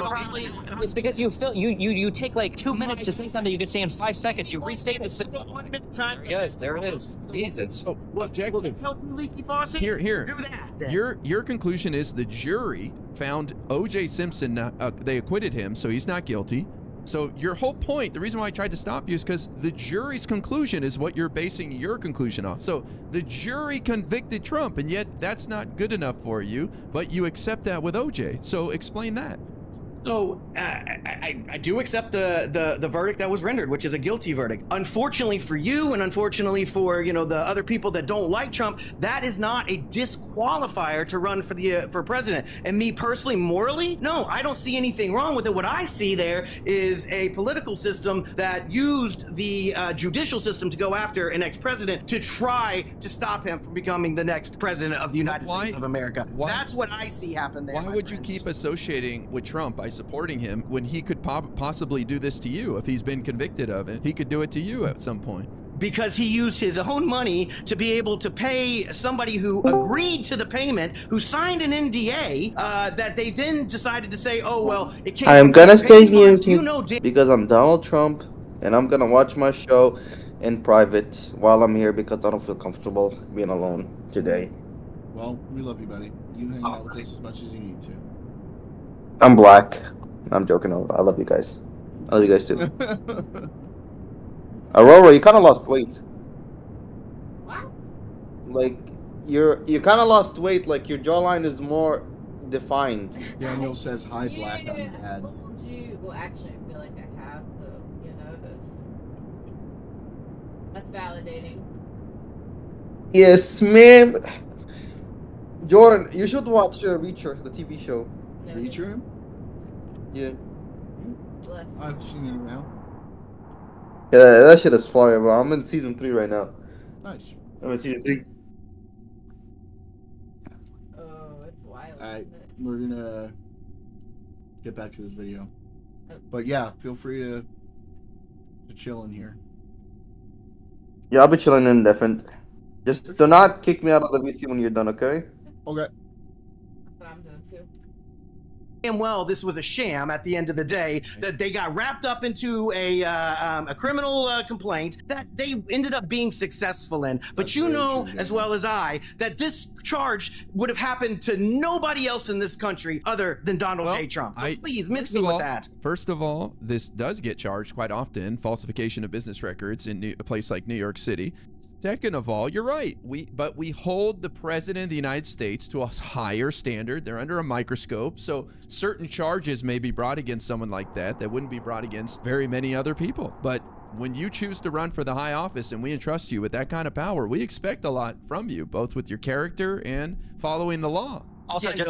It's because you take like 2 minutes to say something you could say in 5 seconds. You restate this.
1 minute time.
Yes, there it is. Jesus.
So objective.
Help you, Leaky Faucet.
Here.
Do that. Then.
Your conclusion is the jury found O.J. Simpson. They acquitted him, so he's not guilty. So your whole point, the reason why I tried to stop you is because the jury's conclusion is what you're basing your conclusion off. So the jury convicted Trump, and yet that's not good enough for you, but you accept that with OJ. So explain that.
So I do accept the verdict that was rendered, which is a guilty verdict. Unfortunately for you, and unfortunately for the other people that don't like Trump, that is not a disqualifier to run for president. And me personally, morally, no, I don't see anything wrong with it. What I see there is a political system that used the judicial system to go after an ex-president to try to stop him from becoming the next president of the United States of America. That's what I see happen there.
Why would you keep associating with Trump by supporting him when he could possibly do this to you? If he's been convicted of it, he could do it to you at some point.
Because he used his own money to be able to pay somebody who agreed to the payment, who signed an NDA, that they then decided to say, oh, well, it can't.
I'm gonna stay mute because I'm Donald Trump, and I'm gonna watch my show in private while I'm here because I don't feel comfortable being alone today.
Well, we love you, buddy. You hang out with us as much as you need to.
I'm black. I'm joking. I love you guys. I love you guys too. Aurora, you kind of lost weight.
What?
Like you kind of lost weight. Like your jawline is more defined.
Daniel says, hi, black, I'm
I
bad.
told you. Well, actually, I feel like I have, though. You notice. That's validating.
Yes, ma'am. Jordan, you should watch Reacher, the TV show.
Reacher him?
Yeah.
Bless.
I've seen it around.
Yeah, that shit is fire, bro. I'm in season 3 right now.
Nice.
I'm in season 3.
Oh, it's wild.
Alright,
Isn't it?
we're gonna get back to this video. But yeah, feel free to chill in here.
Yeah, I'll be chilling in different. Just do not kick me out of the VC when you're done, okay?
Okay.
That's what I'm doing too.
Damn well this was a sham at the end of the day, that they got wrapped up into a criminal complaint that they ended up being successful in. But
That's
you
very
know
true,
as
Daniel.
well as I that this charge would have happened to nobody else in this country other than Donald J. Trump. So please miss me with that.
First of all, this does get charged quite often, falsification of business records in a place like New York City. Second of all, you're right. But we hold the president of the United States to a higher standard. They're under a microscope. So certain charges may be brought against someone like that wouldn't be brought against very many other people. But when you choose to run for the high office and we entrust you with that kind of power, we expect a lot from you, both with your character and following the law.
Also, just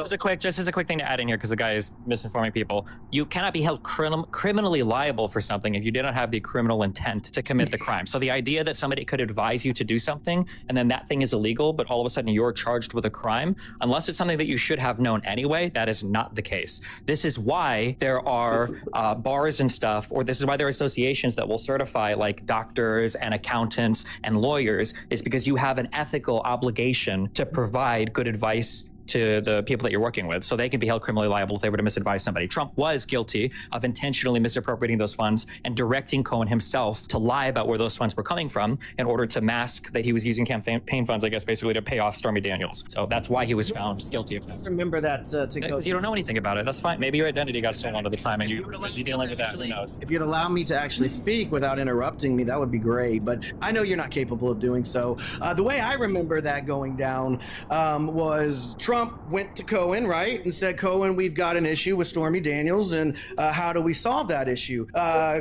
as a quick thing to add in here, because the guy is misinforming people, you cannot be held criminally liable for something if you did not have the criminal intent to commit the crime. So the idea that somebody could advise you to do something and then that thing is illegal, but all of a sudden you're charged with a crime, unless it's something that you should have known anyway, that is not the case. This is why there are bars and stuff, or this is why there are associations that will certify like doctors and accountants and lawyers, is because you have an ethical obligation to provide good advice to the people that you're working with, so they can be held criminally liable if they were to misadvise somebody. Trump was guilty of intentionally misappropriating those funds and directing Cohen himself to lie about where those funds were coming from in order to mask that he was using campaign funds, I guess, basically to pay off Stormy Daniels. So that's why he was found guilty of that.
Remember that to go.
You don't know anything about it. That's fine. Maybe your identity got stolen at the time and you're busy dealing with that. Who knows?
If you'd allow me to actually speak without interrupting me, that would be great. But I know you're not capable of doing so. The way I remember that going down was Trump went to Cohen, right, and said, Cohen, we've got an issue with Stormy Daniels, and how do we solve that issue?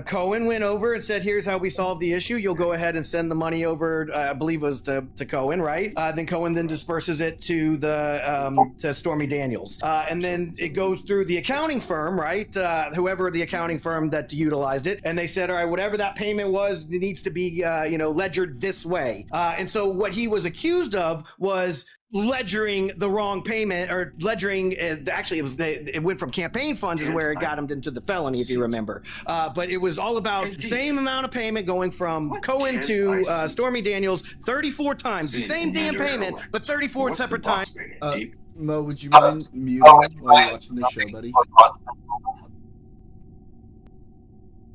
Cohen went over and said, here's how we solve the issue. You'll go ahead and send the money over, I believe it was to Cohen, right? Then Cohen then disperses it to to Stormy Daniels. And then it goes through the accounting firm, right? Whoever the accounting firm that utilized it. And they said, all right, whatever that payment was, it needs to be, ledgered this way. And so what he was accused of was ledgering the wrong payment, or ledgering actually it went from campaign funds is where it got him into the felony, if you remember, but it was all about the same amount of payment going from Cohen to Stormy Daniels 34 times, the same damn payment, but 34 separate times.
Mo, would you mind muting while you're watching this show, buddy?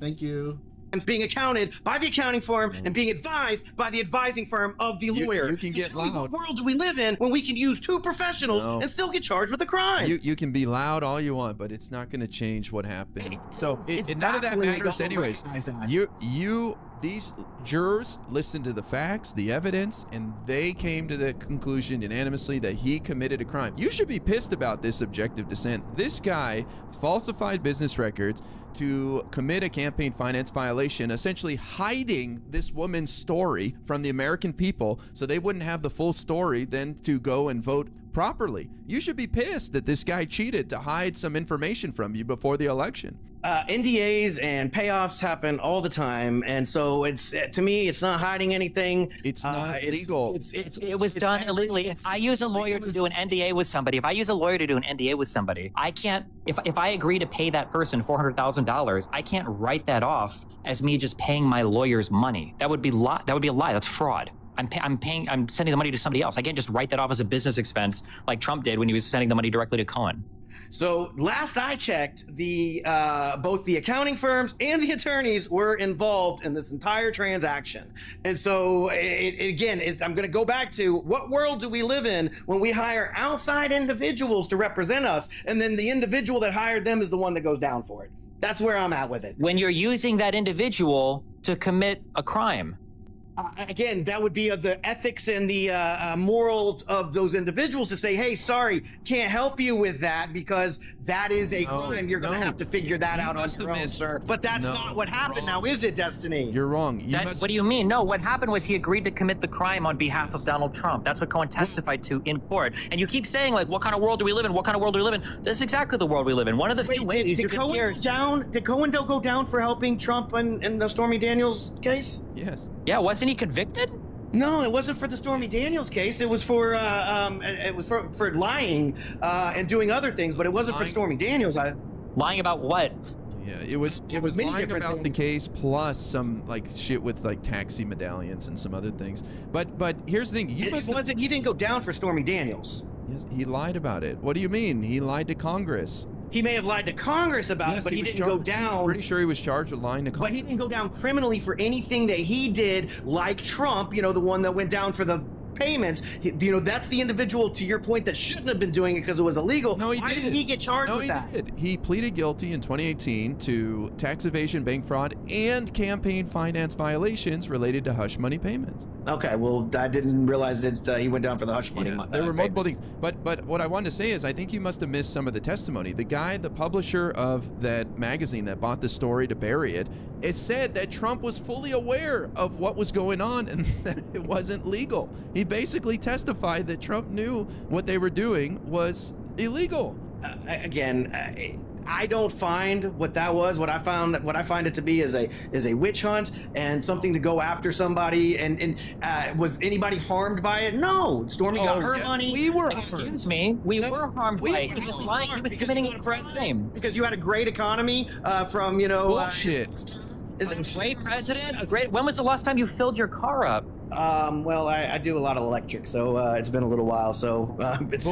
Thank you.
Being accounted by the accounting firm and being advised by the advising firm of the lawyer.
You can get loud.
What world do we live in when we can use two professionals and still get charged with a crime?
You can be loud all you want, but it's not going to change what happened. So none of that matters anyways. You these jurors listened to the facts, the evidence, and they came to the conclusion unanimously that he committed a crime. You should be pissed about this objective dissent. This guy falsified business records to commit a campaign finance violation, essentially hiding this woman's story from the American people so they wouldn't have the full story then to go and vote properly. You should be pissed that this guy cheated to hide some information from you before the election.
NDAs and payoffs happen all the time, and so it's, to me, it's not hiding anything.
It's not legal.
It was done illegally. If I use a lawyer to do an NDA with somebody, I can't. If I agree to pay that person $400,000, I can't write that off as me just paying my lawyer's money. That would be a lie. That's fraud. I'm sending the money to somebody else. I can't just write that off as a business expense like Trump did when he was sending the money directly to Cohen.
So last I checked, both the accounting firms and the attorneys were involved in this entire transaction. And so I'm going to go back to, what world do we live in when we hire outside individuals to represent us, and then the individual that hired them is the one that goes down for it? That's where I'm at with it.
When you're using that individual to commit a crime.
Again, that would be the ethics and the morals of those individuals to say, hey, sorry, can't help you with that because that is a crime. You're going to have to figure that out on your own, sir. But that's not what happened now, is it, Destiny?
You're wrong.
What do you mean? No, what happened was he agreed to commit the crime on behalf of Donald Trump. That's what Cohen testified to in court. And you keep saying, like, what kind of world do we live in? What kind of world do we live in? This is exactly the world we live in. One of the few ways
did Cohen go down for helping Trump in the Stormy Daniels case?
Yes.
Yeah, wasn't he convicted?
No, it wasn't for the Stormy Daniels case. It was for lying and doing other things, but it wasn't for Stormy Daniels.
Lying about what?
Yeah, it was lying about the case plus some like shit with like taxi medallions and some other things. But here's the thing:
he didn't go down for Stormy Daniels.
Yes, he lied about it. What do you mean? He lied to Congress.
He may have lied to Congress about it, but he didn't go down.
I'm pretty sure he was charged with lying to Congress.
But he didn't go down criminally for anything that he did, like Trump, the one that went down for the payments. That's the individual, to your point, that shouldn't have been doing it because it was illegal.
No,
Why didn't he get charged with that?
Did. He pleaded guilty in 2018 to tax evasion, bank fraud, and campaign finance violations related to hush money payments.
Okay, well, I didn't realize that he went down for the hush money.
There were multiple things. But what I wanted to say is I think you must have missed some of the testimony. The guy, the publisher of that magazine that bought the story to bury it, it said that Trump was fully aware of what was going on and that it wasn't legal. He basically testified that Trump knew what they were doing was illegal.
I don't find what that was. What I find it to be is a witch hunt and something to go after somebody. And was anybody harmed by it? No. Stormy got her money.
We were. Excuse me. We were harmed by it. He was lying. He was committing a crime
because you had a great economy from
bullshit.
A great president. When was the last time you filled your car up?
Well, I do a lot of electric, so it's been a little while. So it's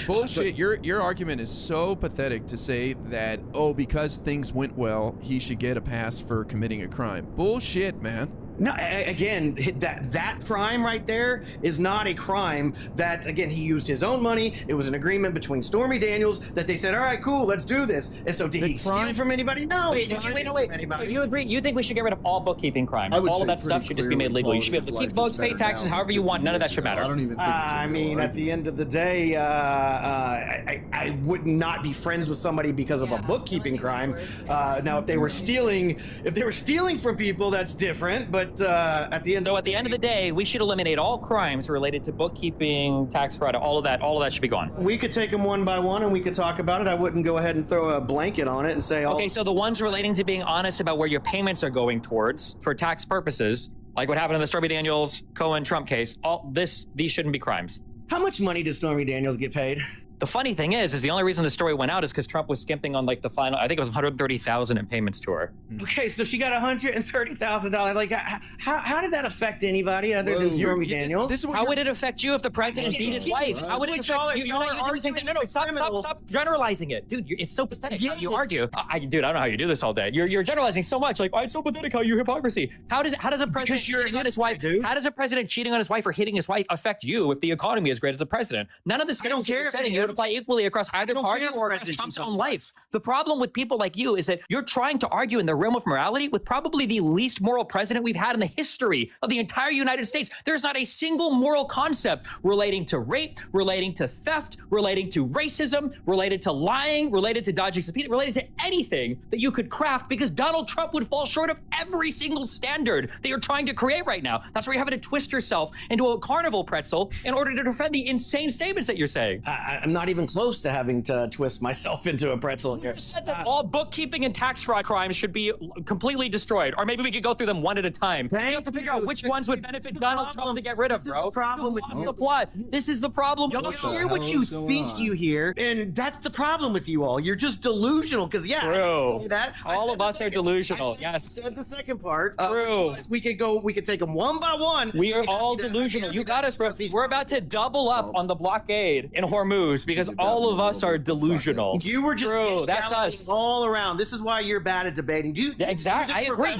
bullshit. Your argument is so pathetic to say that because things went well, he should get a pass for committing a crime. Bullshit, man.
No, again, that crime right there is not a crime. That, again, he used his own money. It was an agreement between Stormy Daniels that they said, all right, cool, let's do this. And so did he steal from anybody? No.
Wait. So you agree? You think we should get rid of all bookkeeping crimes? All of that stuff should just be made legal. You should be able to keep votes, pay taxes, however you want. None of that should matter.
I don't even think
at the end of the day, I would not be friends with somebody because of a bookkeeping crime. Now, if they were stealing from people, that's different. But at the end
of the day, we should eliminate all crimes related to bookkeeping, tax fraud, all of that should be gone.
We could take them one by one and we could talk about it. I wouldn't go ahead and throw a blanket on it and say,
okay, so the ones relating to being honest about where your payments are going towards for tax purposes, like what happened in the Stormy Daniels, Cohen, Trump case, these shouldn't be crimes.
How much money did Stormy Daniels get paid?
The funny thing is the only reason the story went out is because Trump was skimping on like the final, I think it was $130,000 in payments to her.
Okay, so she got $130,000. Like, how did that affect anybody other than Stormy Daniels?
How would it affect you if the president beat his wife? How would it affect you? No, stop generalizing it, dude. It's so pathetic how you argue. Dude, I don't know how you do this all day. You're generalizing so much. Like, it's so pathetic how you're hypocrisy. How does a president cheating on his wife? How does a president cheating on his wife or hitting his wife affect you if the economy is great as a president? None of this.
I don't care.
would apply equally across either
don't
party
care if
or
President
across Trump's
cheats on
own
his
life. The problem with people like you is that you're trying to argue in the realm of morality with probably the least moral president we've had in the history of the entire United States. There's not a single moral concept relating to rape, relating to theft, relating to racism, related to lying, related to dodging subpoena, related to anything that you could craft, because Donald Trump would fall short of every single standard that you're trying to create right now. That's where you're having to twist yourself into a carnival pretzel in order to defend the insane statements that you're saying.
I'm not even close to having to twist myself into a pretzel here.
You said that all bookkeeping and tax fraud crimes should be completely destroyed, or maybe we could go through them one at a time. You have to figure out which ones would benefit Donald Trump to get rid of, bro.
Problem with
the plot. This is the problem.
Y'all hear what you think you hear, and that's the problem with you all. You're just delusional, because I
True.
say that.
All of us are delusional. Yes.
I said the second part.
True.
We could take them one by one.
We are all delusional. You got us, bro. We're about to double up on the blockade in Hormuz because all of us are delusional.
You were just
True. That's us.
all around. This is why you're bad at debating.
Exactly. I agree.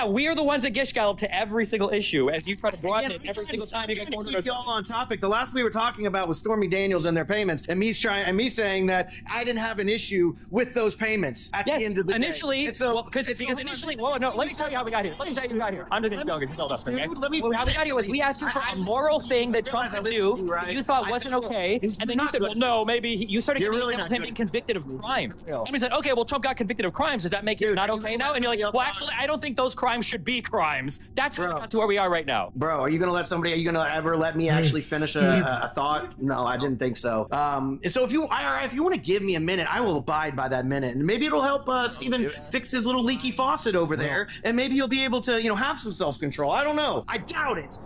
We are the ones that gish gallop to every single issue as you try to broaden it every single time you get cornered.
Keep y'all on topic. The last we were talking about was Stormy Daniels and their payments, and me saying that I didn't have an issue with those payments at the end of the
initially,
day. So,
because initially, whoa, no, let me tell you how we got here. I'm just going to tell us, okay? How we got here was we asked you for a moral thing that Trump could do that you thought wasn't okay, and then you said, well, no, maybe you started getting him being convicted of crimes. And we said, okay, well, Trump got convicted of crimes. Does that make it not okay now? And you're like, well, actually, I don't think those crimes should be crimes. That's how we got to where we are right now.
Bro, are you gonna ever let me actually finish a thought? No, I didn't think so. So if you want to give me a minute, I will abide by that minute, and maybe it'll help Steven fix his little leaky faucet over there, and maybe you'll be able to, have some self-control. I don't know. I doubt it.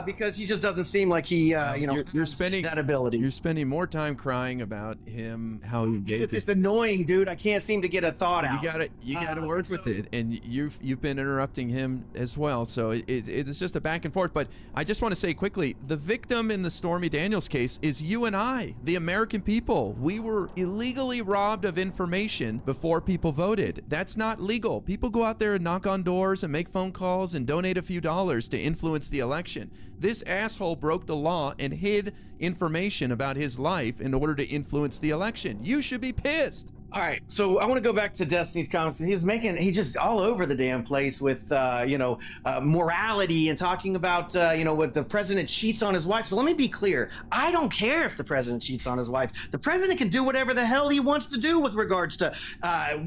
Because he just doesn't seem like he,
you're spending
that ability.
You're spending more time crying about him, how he gave
It's annoying, dude. I can't seem to get a thought out.
You gotta work with it, and you've been interrupting him as well. So it's just a back and forth. But I just want to say quickly, the victim in the Stormy Daniels case is you and I, the American people. We were illegally robbed of information before people voted. That's not legal. People go out there and knock on doors and make phone calls and donate a few dollars to influence the election. This asshole broke the law and hid information about his life in order to influence the election. You should be pissed.
All right, so I want to go back to Destiny's comments. He's just all over the damn place with, morality and talking about, what the president cheats on his wife. So let me be clear. I don't care if the president cheats on his wife. The president can do whatever the hell he wants to do with regards to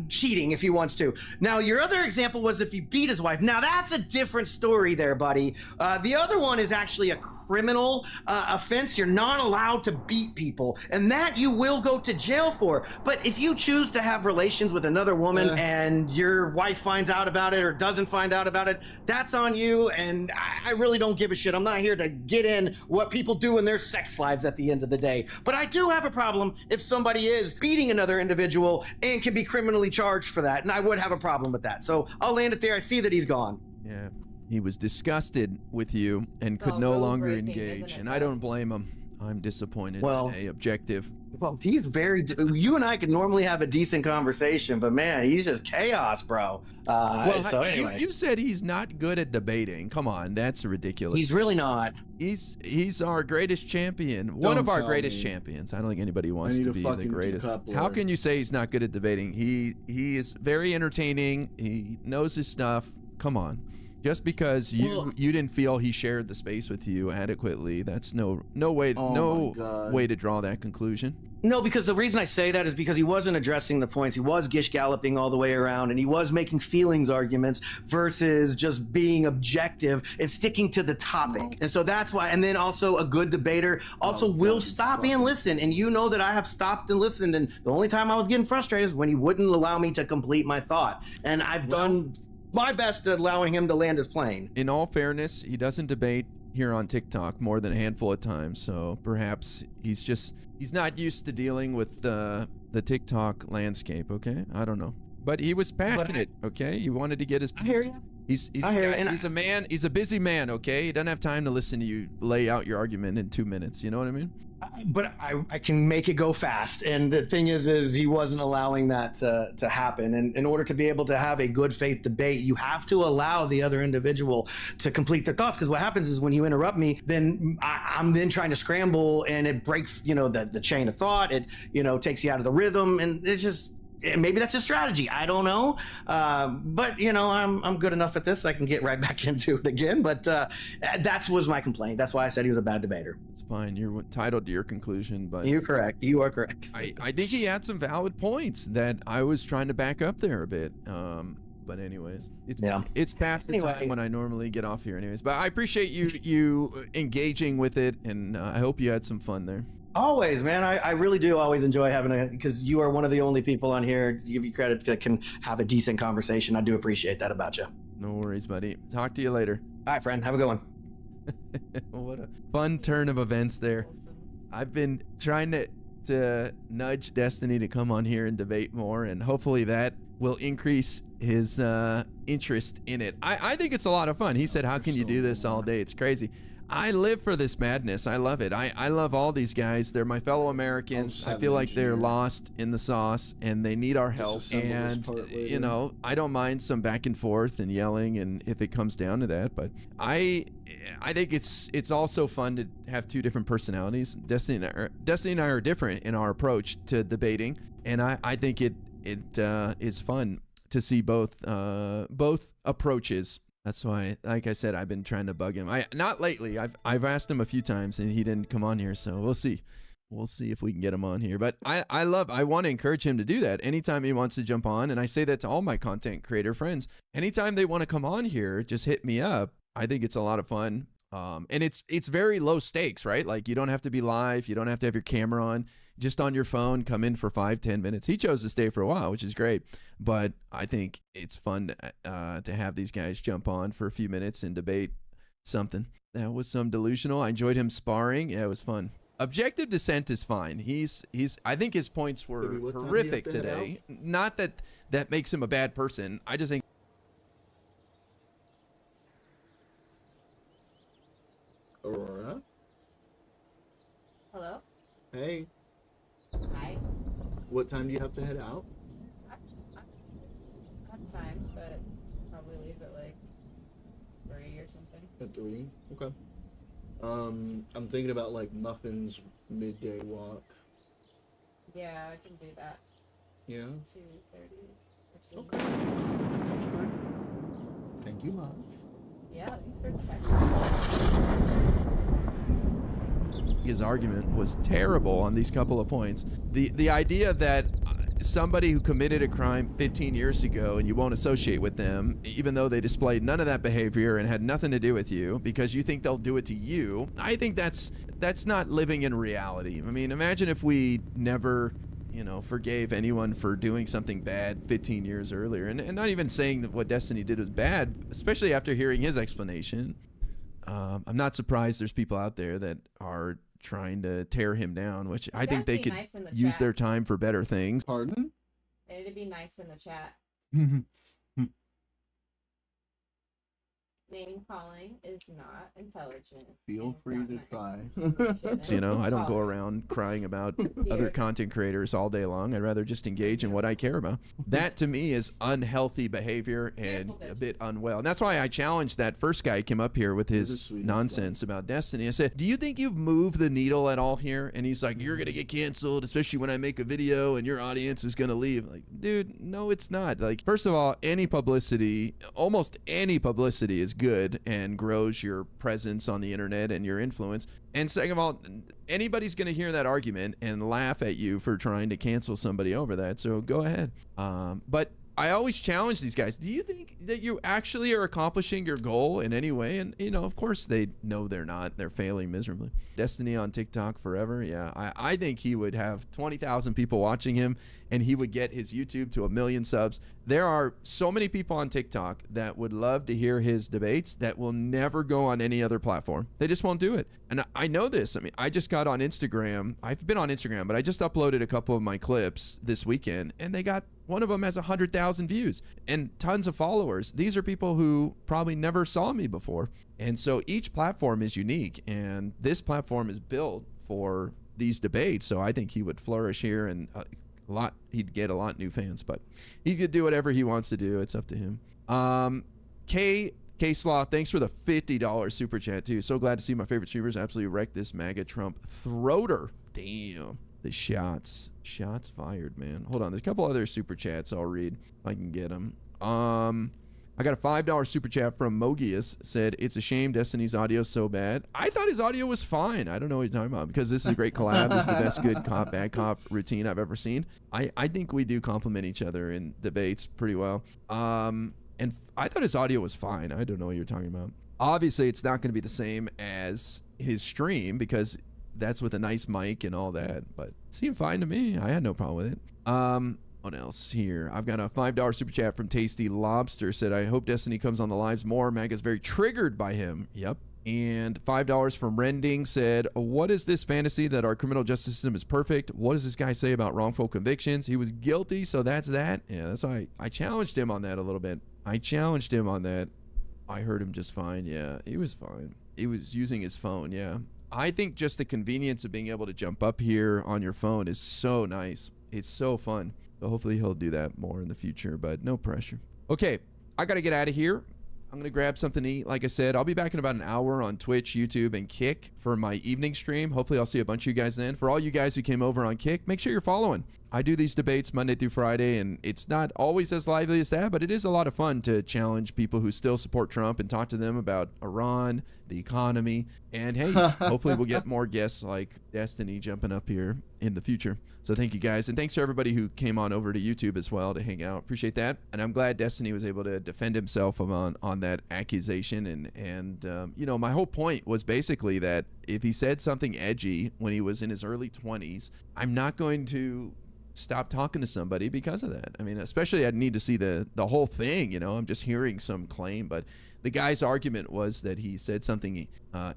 cheating if he wants to. Now, your other example was if he beat his wife. Now, that's a different story there, buddy. The other one is actually a criminal offense. You're not allowed to beat people, and that you will go to jail for. But if you choose to have relations with another woman and your wife finds out about it or doesn't find out about it, that's on you, and I really don't give a shit. I'm not here to get in what people do in their sex lives at the end of the day. But I do have a problem if somebody is beating another individual and can be criminally charged for that, and I would have a problem with that. So I'll land it there. I see that he's gone.
Yeah, he was disgusted with you and could no longer engage, and I don't blame him. I'm disappointed today, objective.
Well, he's you and I could normally have a decent conversation, but man, he's just chaos, bro. So anyway.
You said he's not good at debating. Come on, that's ridiculous.
He's really not.
He's our greatest champion. One of our greatest champions. I don't think anybody wants to be the greatest. How can you say he's not good at debating? He is very entertaining. He knows his stuff. Come on. Just because you didn't feel he shared the space with you adequately, that's no way to draw that conclusion.
No, because the reason I say that is because he wasn't addressing the points. He was gish galloping all the way around, and he was making feelings arguments versus just being objective and sticking to the topic. And so that's why. And then also a good debater also will stop and listen. And you know that I have stopped and listened. And the only time I was getting frustrated is when he wouldn't allow me to complete my thought. And I've done my best at allowing him to land his plane.
In all fairness, he doesn't debate here on TikTok more than a handful of times, so perhaps he's not used to dealing with the TikTok landscape, okay? I don't know. But he was passionate, okay? He wanted to get his
I hear you.
He's a man. He's a busy man. Okay, he doesn't have time to listen to you lay out your argument in 2 minutes. You know what I mean?
But I can make it go fast. And the thing is he wasn't allowing that to happen. And in order to be able to have a good faith debate, you have to allow the other individual to complete their thoughts. Because what happens is when you interrupt me, then I'm then trying to scramble, and it breaks, the chain of thought. It, takes you out of the rhythm, and it's just, maybe that's a strategy. I don't know. But I'm good enough at this. I can get right back into it again. But that was my complaint. That's why I said he was a bad debater.
It's fine. You're entitled to your conclusion, but
you're correct. You are correct.
I think he had some valid points that I was trying to back up there a bit. But anyways, it's past the time when I normally get off here anyways. But I appreciate you engaging with it, and I hope you had some fun there.
Always, man. I really do always enjoy having because you are one of the only people on here, to give you credit, that can have a decent conversation. I do appreciate that about you.
No worries, buddy. Talk to you later.
All right, friend. Have a good one.
What a fun turn of events there. I've been trying to nudge Destiny to come on here and debate more, and hopefully that will increase his interest in it. I think it's a lot of fun. He said, how can you do this all day? It's crazy. I live for this madness. I love it. I love all these guys. They're my fellow Americans. I feel like they're lost in the sauce, and they need our help. And, I don't mind some back and forth and yelling, and if it comes down to that. But I think it's also fun to have two different personalities. Destiny and I are different in our approach to debating, and I think it is fun to see both approaches. That's why, like I said, I've been trying to bug him. Not lately. I've asked him a few times, and he didn't come on here. So we'll see. We'll see if we can get him on here. But I want to encourage him to do that anytime he wants to jump on. And I say that to all my content creator friends. Anytime they want to come on here, just hit me up. I think it's a lot of fun. And it's very low stakes, right? Like, you don't have to be live. You don't have to have your camera on. Just on your phone, come in for 5-10 minutes. He chose to stay for a while, which is great. But I think it's fun to have these guys jump on for a few minutes and debate something. That was some delusional. I enjoyed him sparring. Yeah, it was fun. Objective dissent is fine. I think his points were horrific today. Not that makes him a bad person. I just think.
Aurora?
Hello?
Hey.
Hi.
What time do you have to head out?
I have time, but probably leave at like 3 or something.
At 3? Okay. I'm thinking about like Muffin's midday walk.
Yeah, I can do that.
Yeah?
2:30 or so.
Okay. Thank you, Muff.
Yeah, thanks for checking.
His argument was terrible on these couple of points. The idea that somebody who committed a crime 15 years ago and you won't associate with them, even though they displayed none of that behavior and had nothing to do with you because you think they'll do it to you, I think that's not living in reality. I mean, imagine if we never, forgave anyone for doing something bad 15 years earlier. And not even saying that what Destiny did was bad, especially after hearing his explanation. I'm not surprised there's people out there that are trying to tear him down, which I think they could use their time for better things.
Pardon?
They need to be nice in the chat. Name calling is not intelligent.
Feel free to try.
I don't go around crying about other content creators all day long. I'd rather just engage in what I care about. That to me is unhealthy behavior and a bit unwell. And that's why I challenged that first guy who came up here with his nonsense about Destiny. I said, do you think you've moved the needle at all here? And he's like, you're going to get canceled, especially when I make a video and your audience is going to leave. Like, dude, no, it's not. Like, first of all, almost any publicity is good and grows your presence on the internet and your influence. And second of all, anybody's going to hear that argument and laugh at you for trying to cancel somebody over that. So go ahead. But I always challenge these guys. Do you think that you actually are accomplishing your goal in any way? And, of course they know they're not. They're failing miserably. Destiny on TikTok forever. Yeah, I think he would have 20,000 people watching him and he would get his YouTube to 1 million subs. There are so many people on TikTok that would love to hear his debates that will never go on any other platform. They just won't do it. And I know this. I mean, I just got on Instagram. I've been on Instagram, but I just uploaded a couple of my clips this weekend and they got One of them has 100,000 views and tons of followers. These are people who probably never saw me before. And so each platform is unique, and this platform is built for these debates. So I think he would flourish here, and he'd get a lot new fans, but he could do whatever he wants to do. It's up to him. K Sloth, thanks for the $50 super chat too. So glad to see my favorite streamers absolutely wreck this MAGA Trump throater. Damn. The shots fired, man. Hold on, there's a couple other super chats I'll read if I can get them. I got a $5 super chat from Mogius. Said, it's a shame Destiny's audio is so bad. I thought his audio was fine. I don't know what you're talking about, because this is a great collab. This is the best good cop, bad cop routine I've ever seen. I think we do compliment each other in debates pretty well. And I thought his audio was fine. I don't know what you're talking about. Obviously, it's not going to be the same as his stream, because that's with a nice mic and all that, but it seemed fine to me. I had no problem with it. What else here? I've got a $5 super chat from Tasty Lobster. Said, I hope Destiny comes on the lives more. MAGA's very triggered by him. Yep. And $5 from Rending said, what is this fantasy that our criminal justice system is perfect? What does this guy say about wrongful convictions? He was guilty, so that's that. Yeah, that's why I challenged him on that a little bit. I heard him just fine. Yeah, he was fine. He was using his phone. Yeah. I think just the convenience of being able to jump up here on your phone is so nice. It's so fun. So hopefully he'll do that more in the future, but no pressure. Okay, I got to get out of here. I'm going to grab something to eat. Like I said, I'll be back in about an hour on Twitch, YouTube, and Kick for my evening stream. Hopefully I'll see a bunch of you guys then. For all you guys who came over on Kick, make sure you're following. I do these debates Monday through Friday, and it's not always as lively as that, but it is a lot of fun to challenge people who still support Trump and talk to them about Iran, the economy, and hey, hopefully we'll get more guests like Destiny jumping up here in the future. So thank you guys, and thanks to everybody who came on over to YouTube as well to hang out. Appreciate that, and I'm glad Destiny was able to defend himself on that accusation. And you know, my whole point was basically that if he said something edgy when he was in his early 20s, I'm not going to stop talking to somebody because of that. I mean, especially I'd need to see the whole thing, you know. I'm just hearing some claim, but the guy's argument was that he said something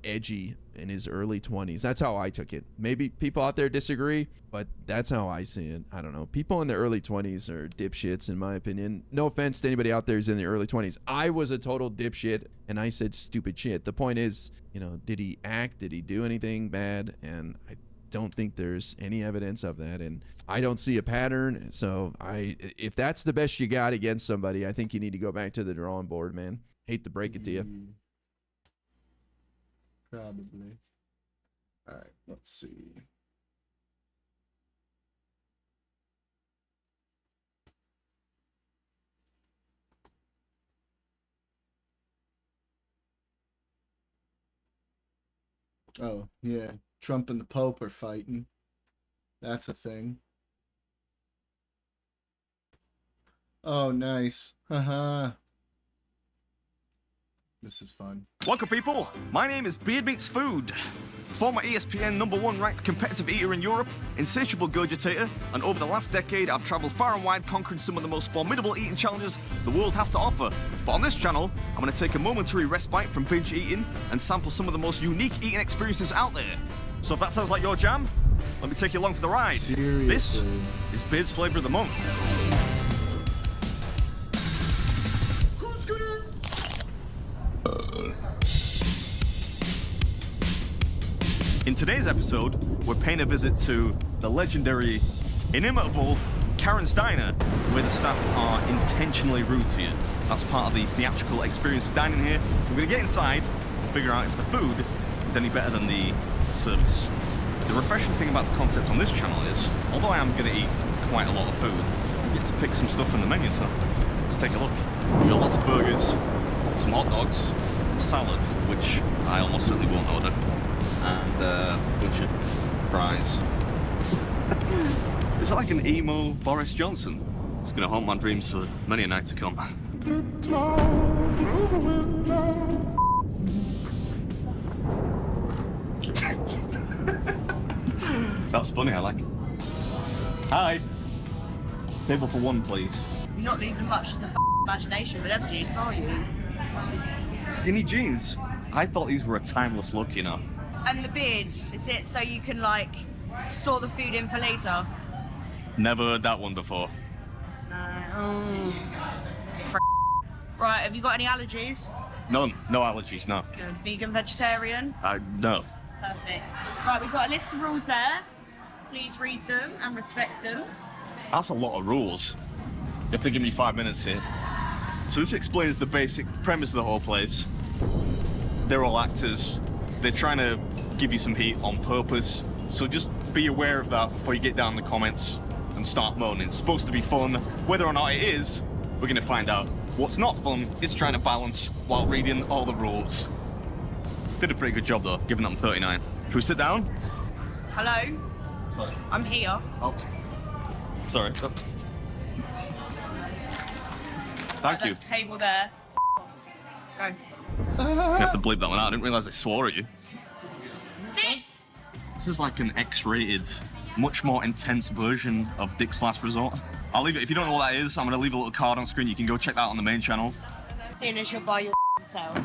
edgy in his early 20s. That's how I took it. Maybe people out there disagree, but that's how I see it. I don't know. People in their early 20s are dipshits, in my opinion. No offense to anybody out there who's in their early 20s. I was a total dipshit, and I said stupid shit. The point is, you know, did he act? Did he do anything bad? And I don't think there's any evidence of that, and I don't see a pattern. So if that's the best you got against somebody, I think you need to go back to the drawing board, man. Hate to break it to you.
Probably. All right, let's see. Oh, yeah. Trump and the Pope are fighting. That's a thing. Oh, nice. Haha. This is fun.
Welcome, people. My name is Beard Meats Food. Former ESPN #1 ranked competitive eater in Europe, insatiable gurgitator, and over the last decade I've traveled far and wide conquering some of the most formidable eating challenges the world has to offer. But on this channel, I'm going to take a momentary respite from binge eating and sample some of the most unique eating experiences out there. So if that sounds like your jam, let me take you along for the ride.
Seriously?
This is Beard's Flavor of the Month. In today's episode, we're paying a visit to the legendary, inimitable Karen's Diner, where the staff are intentionally rude to you. That's part of the theatrical experience of dining here. We're going to get inside and figure out if the food is any better than the service. The refreshing thing about the concept on this channel is, although I am going to eat quite a lot of food, you get to pick some stuff from the menu, so let's take a look. We've got lots of burgers, some hot dogs, salad, which I almost certainly won't order, and a bunch of fries. Is it like an emo Boris Johnson? It's going to haunt my dreams for many a night to come. That's funny, I like it. Hi. Table for one, please.
You're not leaving much to the imagination with them jeans, are you?
Skinny jeans? I thought these were a timeless look, you know.
And the beard, is it so you can, like, store the food in for later?
Never heard that one before.
Right, have you got any allergies?
None. No allergies, no.
Good. Vegan, vegetarian?
No.
Perfect. Right, we've got a list of rules there. Please read them and respect them.
That's a lot of rules. You have to give me 5 minutes here. So this explains the basic premise of the whole place. They're all actors. They're trying to give you some heat on purpose. So just be aware of that before you get down in the comments and start moaning. It's supposed to be fun. Whether or not it is, we're going to find out. What's not fun is trying to balance while reading all the rules. Did a pretty good job though, given that I'm 39. Can we sit down?
Hello?
Sorry.
I'm here.
Oh. Sorry. Thank you.
That table there. Go.
You have to bleep that one out. I didn't realise I swore at you.
Sit!
This is like an X-rated, much more intense version of Dick's Last Resort. I'll leave it. If you don't know what that is, I'm going to leave a little card on screen. You can go check that out on the main channel.
Seeing as you're by your self.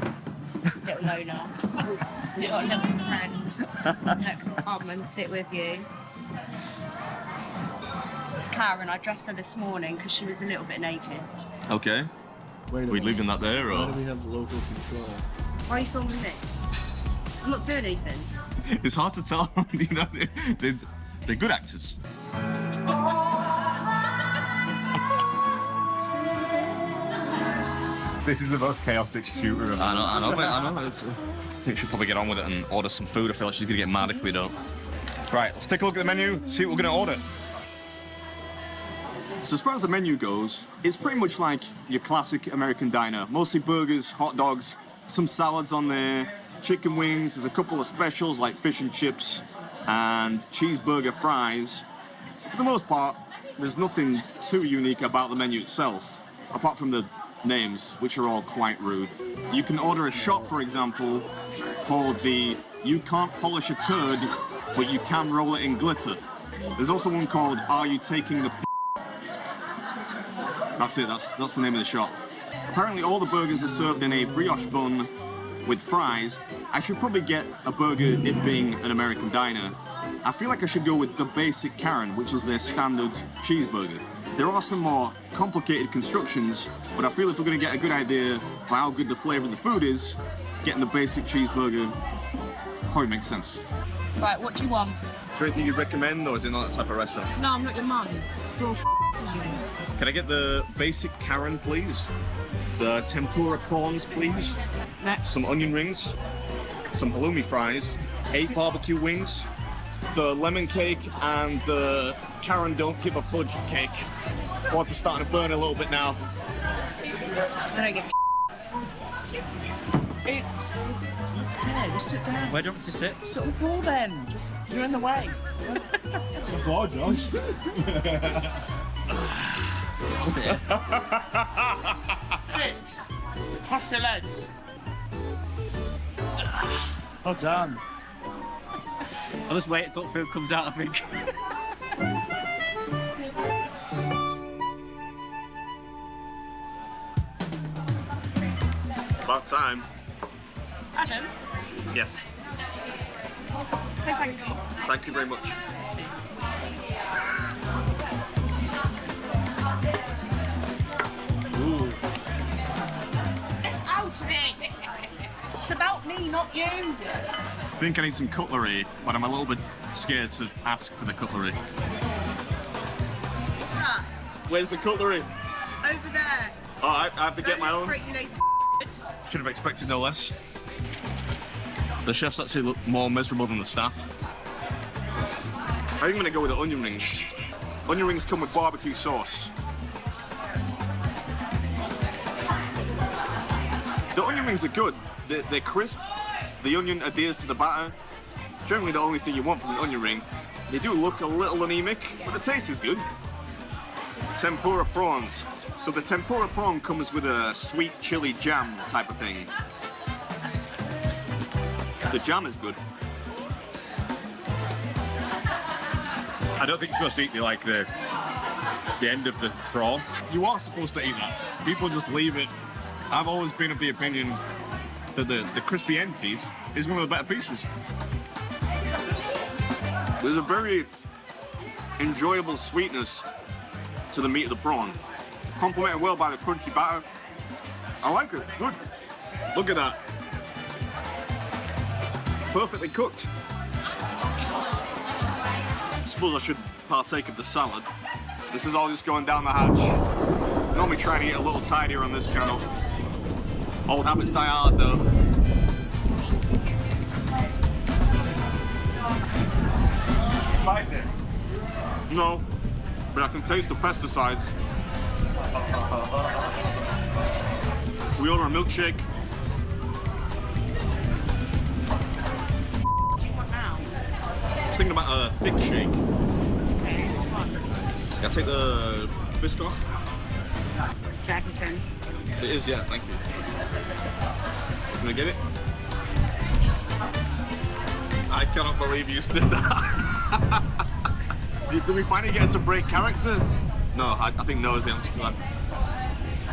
Little loner. You've got a little friend that can come and sit with you. This is Karen. I dressed her this morning because she was a little bit naked.
Okay.
Wait a
Are we
minute.
leaving that there,
Why
or?
do we have local control?
Why are you filming me? I'm not doing anything.
It's hard to tell. You know, they're good actors.
This is the most chaotic shooter.
I know. I think we should probably get on with it and order some food. I feel like she's gonna get mad if we don't. Right, let's take a look at the menu, see what we're gonna order. So as far as the menu goes, it's pretty much like your classic American diner. Mostly burgers, hot dogs, some salads on there, chicken wings, there's a couple of specials like fish and chips, and cheeseburger fries. For the most part, there's nothing too unique about the menu itself, apart from the names, which are all quite rude. You can order a shot, for example, called the You Can't Polish a Turd, but You Can Roll It in Glitter. There's also one called Are You Taking the That's it, that's the name of the shop. Apparently all the burgers are served in a brioche bun with fries. I should probably get a burger, it being an American diner. I feel like I should go with the basic Karen, which is their standard cheeseburger. There are some more complicated constructions, but I feel if we're gonna get a good idea of how good the flavor of the food is, getting the basic cheeseburger probably makes sense.
Right, what do you want?
Is there anything you'd recommend, or is it not that type of restaurant?
No, I'm not your mum. Screw you.
Can I get the basic Karen, please? The tempura prawns, please?
Next.
Some onion rings, some halloumi fries, 8 barbecue wings, the lemon cake, and the Karen Don't Give a Fudge cake. Want to start to burn a little bit now.
I don't give a Oops. Yeah, just sit down.
Where do you want me to sit?
Sit on the floor then. Just, you're in the way.
Oh, Josh.
Sit.
Sit. Cross your legs.
Oh, damn. I'll just wait until food comes out, I think.
It's about time.
Adam,
Yes.
say thank you.
Thank you very much. Ooh.
It's out of it. It's about me, not you.
I think I need some cutlery, but I'm a little bit scared to ask for the cutlery.
What's that?
Where's the cutlery?
Over there.
Oh, I have to get my own.
Pretty lazy.
Should have expected no less. The chefs actually look more miserable than the staff. I think I'm gonna go with the onion rings. Onion rings come with barbecue sauce. The onion rings are good. They're crisp. The onion adheres to the batter. Generally the only thing you want from an onion ring. They do look a little anemic, but the taste is good. Tempura prawns. So the tempura prawn comes with a sweet chili jam type of thing. The jam is good.
I don't think you're supposed to eat like the end of the prawn.
You are supposed to eat that. People just leave it. I've always been of the opinion that the crispy end piece is one of the better pieces. There's a very enjoyable sweetness to the meat of the prawn.
complemented well by the crunchy batter. I like it. Good. Look at that. Perfectly cooked. I suppose I should partake of the salad. This is all just going down the hatch. Normally try to eat a little tidier on this channel. Old habits die hard though.
Spicy?
No, but I can taste the pesticides. We order a milkshake.
What do you want now?
I was thinking about a thick shake.
Okay, which one?
Can I take the Biscoff?
Dragonton.
It is, yeah, thank you. Can I get it? I cannot believe you just did that. Did we finally get to break character? No, I think no is the answer to that.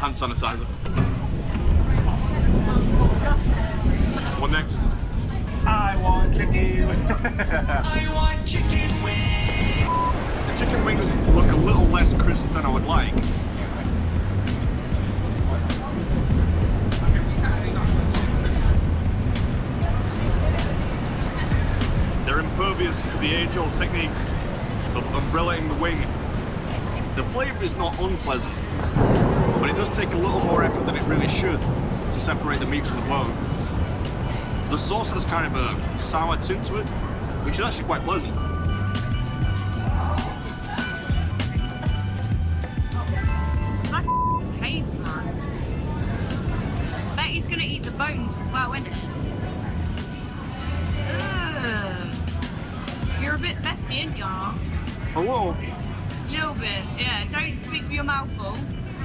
Hand sanitizer. What next?
I want chicken.
I want chicken wings.
The chicken wings look a little less crisp than I would like. They're impervious to the age-old technique of umbrellaing the wing. The flavour is not unpleasant, but it does take a little more effort than it really should to separate the meat from the bone. The sauce has kind of a sour tint to it, which is actually quite pleasant.
Like a caveman. Bet he's gonna eat the bones as well, isn't it? Ugh. You're a bit messy, ain't ya?
Hello?
Little bit, yeah. Don't speak with your mouth full.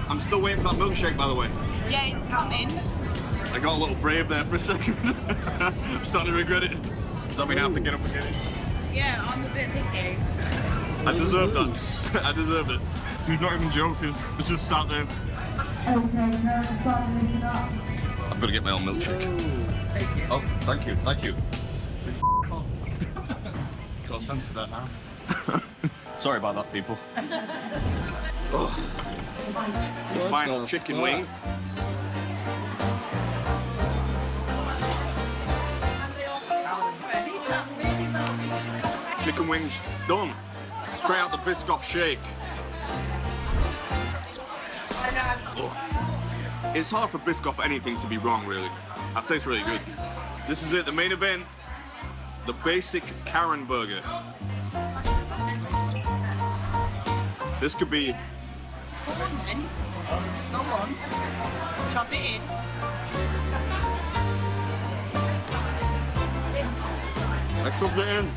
I'm still waiting for that milkshake, by the way.
Yeah, it's coming.
I got a little brave there for a second. I'm starting to regret it. Does that mean I have to get up and get it?
Yeah, I'm a bit busy.
I deserved that. I deserved it. She's not even joking. It's just sat there. I've got to get my own milkshake. Oh, thank you, thank you.
Got a sense of that now.
Sorry about that, people. The final chicken wing. Chicken wings done. Straight out the Biscoff shake. Oh. It's hard for Biscoff anything to be wrong, really. That tastes really good. This is it, the main event. The basic Karen burger. This could be...
Go on then. Go on. Chop it in.
I shoved it in.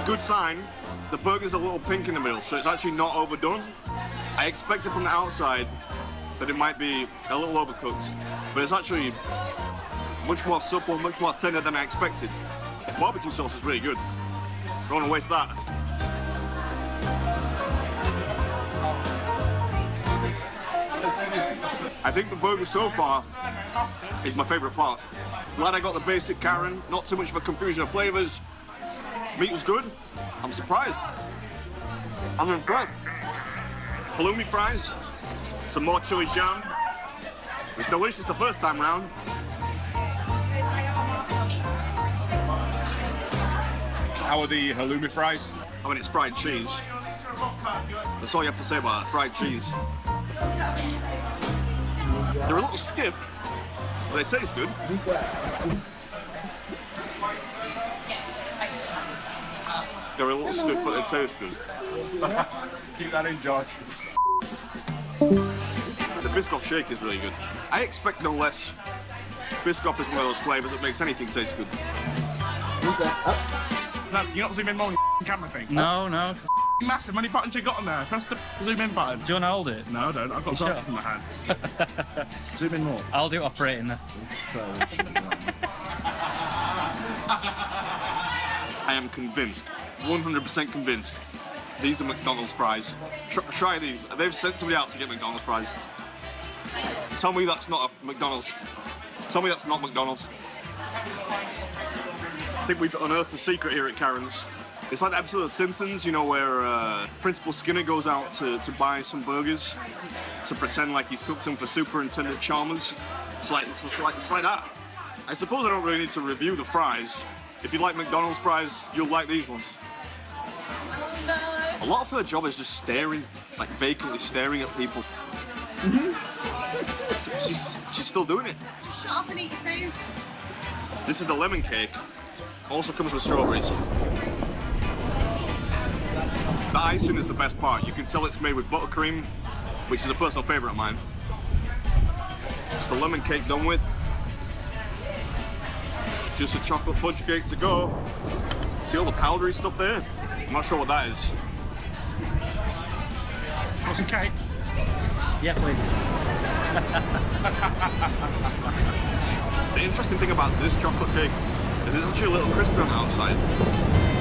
Good sign. The burger's a little pink in the middle, so it's actually not overdone. I expected from the outside that it might be a little overcooked, but it's actually much more supple, much more tender than I expected. The barbecue sauce is really good. Don't want to waste that. I think the burger so far is my favourite part. Glad I got the basic Karen, not too much of a confusion of flavours. Meat was good. I'm surprised. I'm impressed. Halloumi fries, some more chili jam. It was delicious the first time round. How are the halloumi fries? I mean, it's fried cheese. That's all you have to say about it, fried cheese. They're a little stiff, but they taste good. They're a little stiff, but they taste good.
Keep that in, George.
The Biscoff shake is really good. I expect no less. Biscoff is one of those flavours that makes anything taste good.
No, you're not zooming in more on your camera thing. No, no. Massive. How many buttons you got on there? Press the zoom in button. Do you want to hold it? No, I don't. I've got glasses in my hand. Zoom in more. I'll do operating there.
I am convinced, 100% convinced, these are McDonald's fries. Try these. They've sent somebody out to get McDonald's fries. Tell me that's not a McDonald's. Tell me that's not McDonald's. I think we've unearthed a secret here at Karen's. It's like the episode of Simpsons, you know, where Principal Skinner goes out to buy some burgers to pretend like he's cooked them for Superintendent Chalmers. It's like that. I suppose I don't really need to review the fries. If you like McDonald's fries, you'll like these ones. A lot of her job is just staring, like vacantly staring at people. She's still doing it.
Just shut up and eat your food.
This is the lemon cake. Also comes with strawberries. The icing is the best part. You can tell it's made with buttercream, which is a personal favorite of mine. It's the lemon cake done with. Just a chocolate fudge cake to go. See all the powdery stuff there? I'm not sure what that is.
Want some cake? Yeah, please.
The interesting thing about this chocolate cake is it's actually a little crispy on the outside.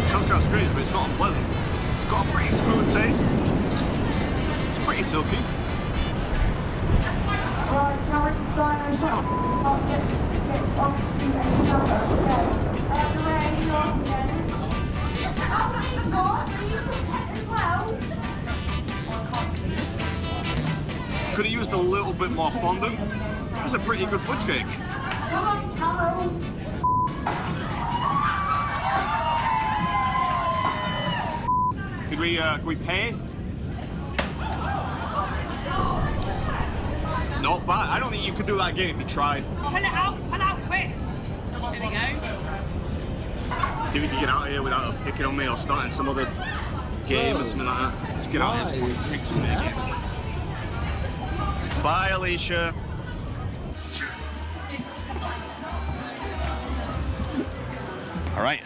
It sounds kind of strange, but it's not unpleasant. It's got a pretty smooth taste. It's pretty silky.
Right, Karen Steiner, shut up. Let's get on to another. Okay. Lorraine, you're on again. Oh my God, are you prepared as well?
Could have used a little bit more fondant. That's a pretty good fudge cake.
Come on, Carol.
Can we pay? Not bad. I don't think you could do that again if you tried.
Pull it out quick. There we go.
If you could get out of here without picking on me or starting some other game or something like that. Let's get out of here. Pick some game. Bye, Alicia. All right,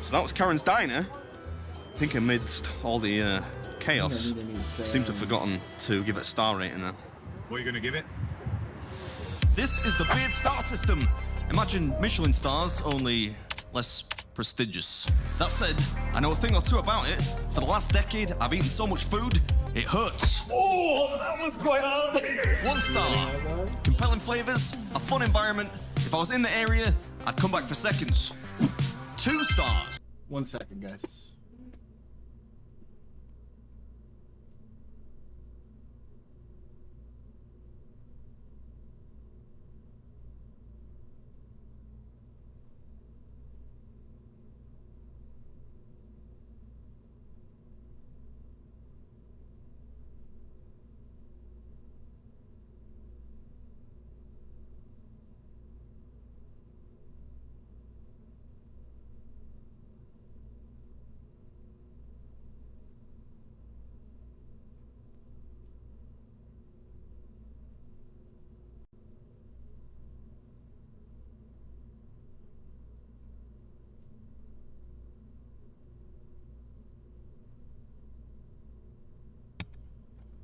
so that was Karen's Diner. I think amidst all the chaos, I seem to have forgotten to give it a star rating there.
What are you going to give it?
This is the Beard Star System. Imagine Michelin stars, only less prestigious. That said, I know a thing or two about it. For the last decade, I've eaten so much food, it hurts.
Oh, that was quite hard.
1 star. Compelling flavors, a fun environment. If I was in the area, I'd come back for seconds. 2 stars.
1 second, guys.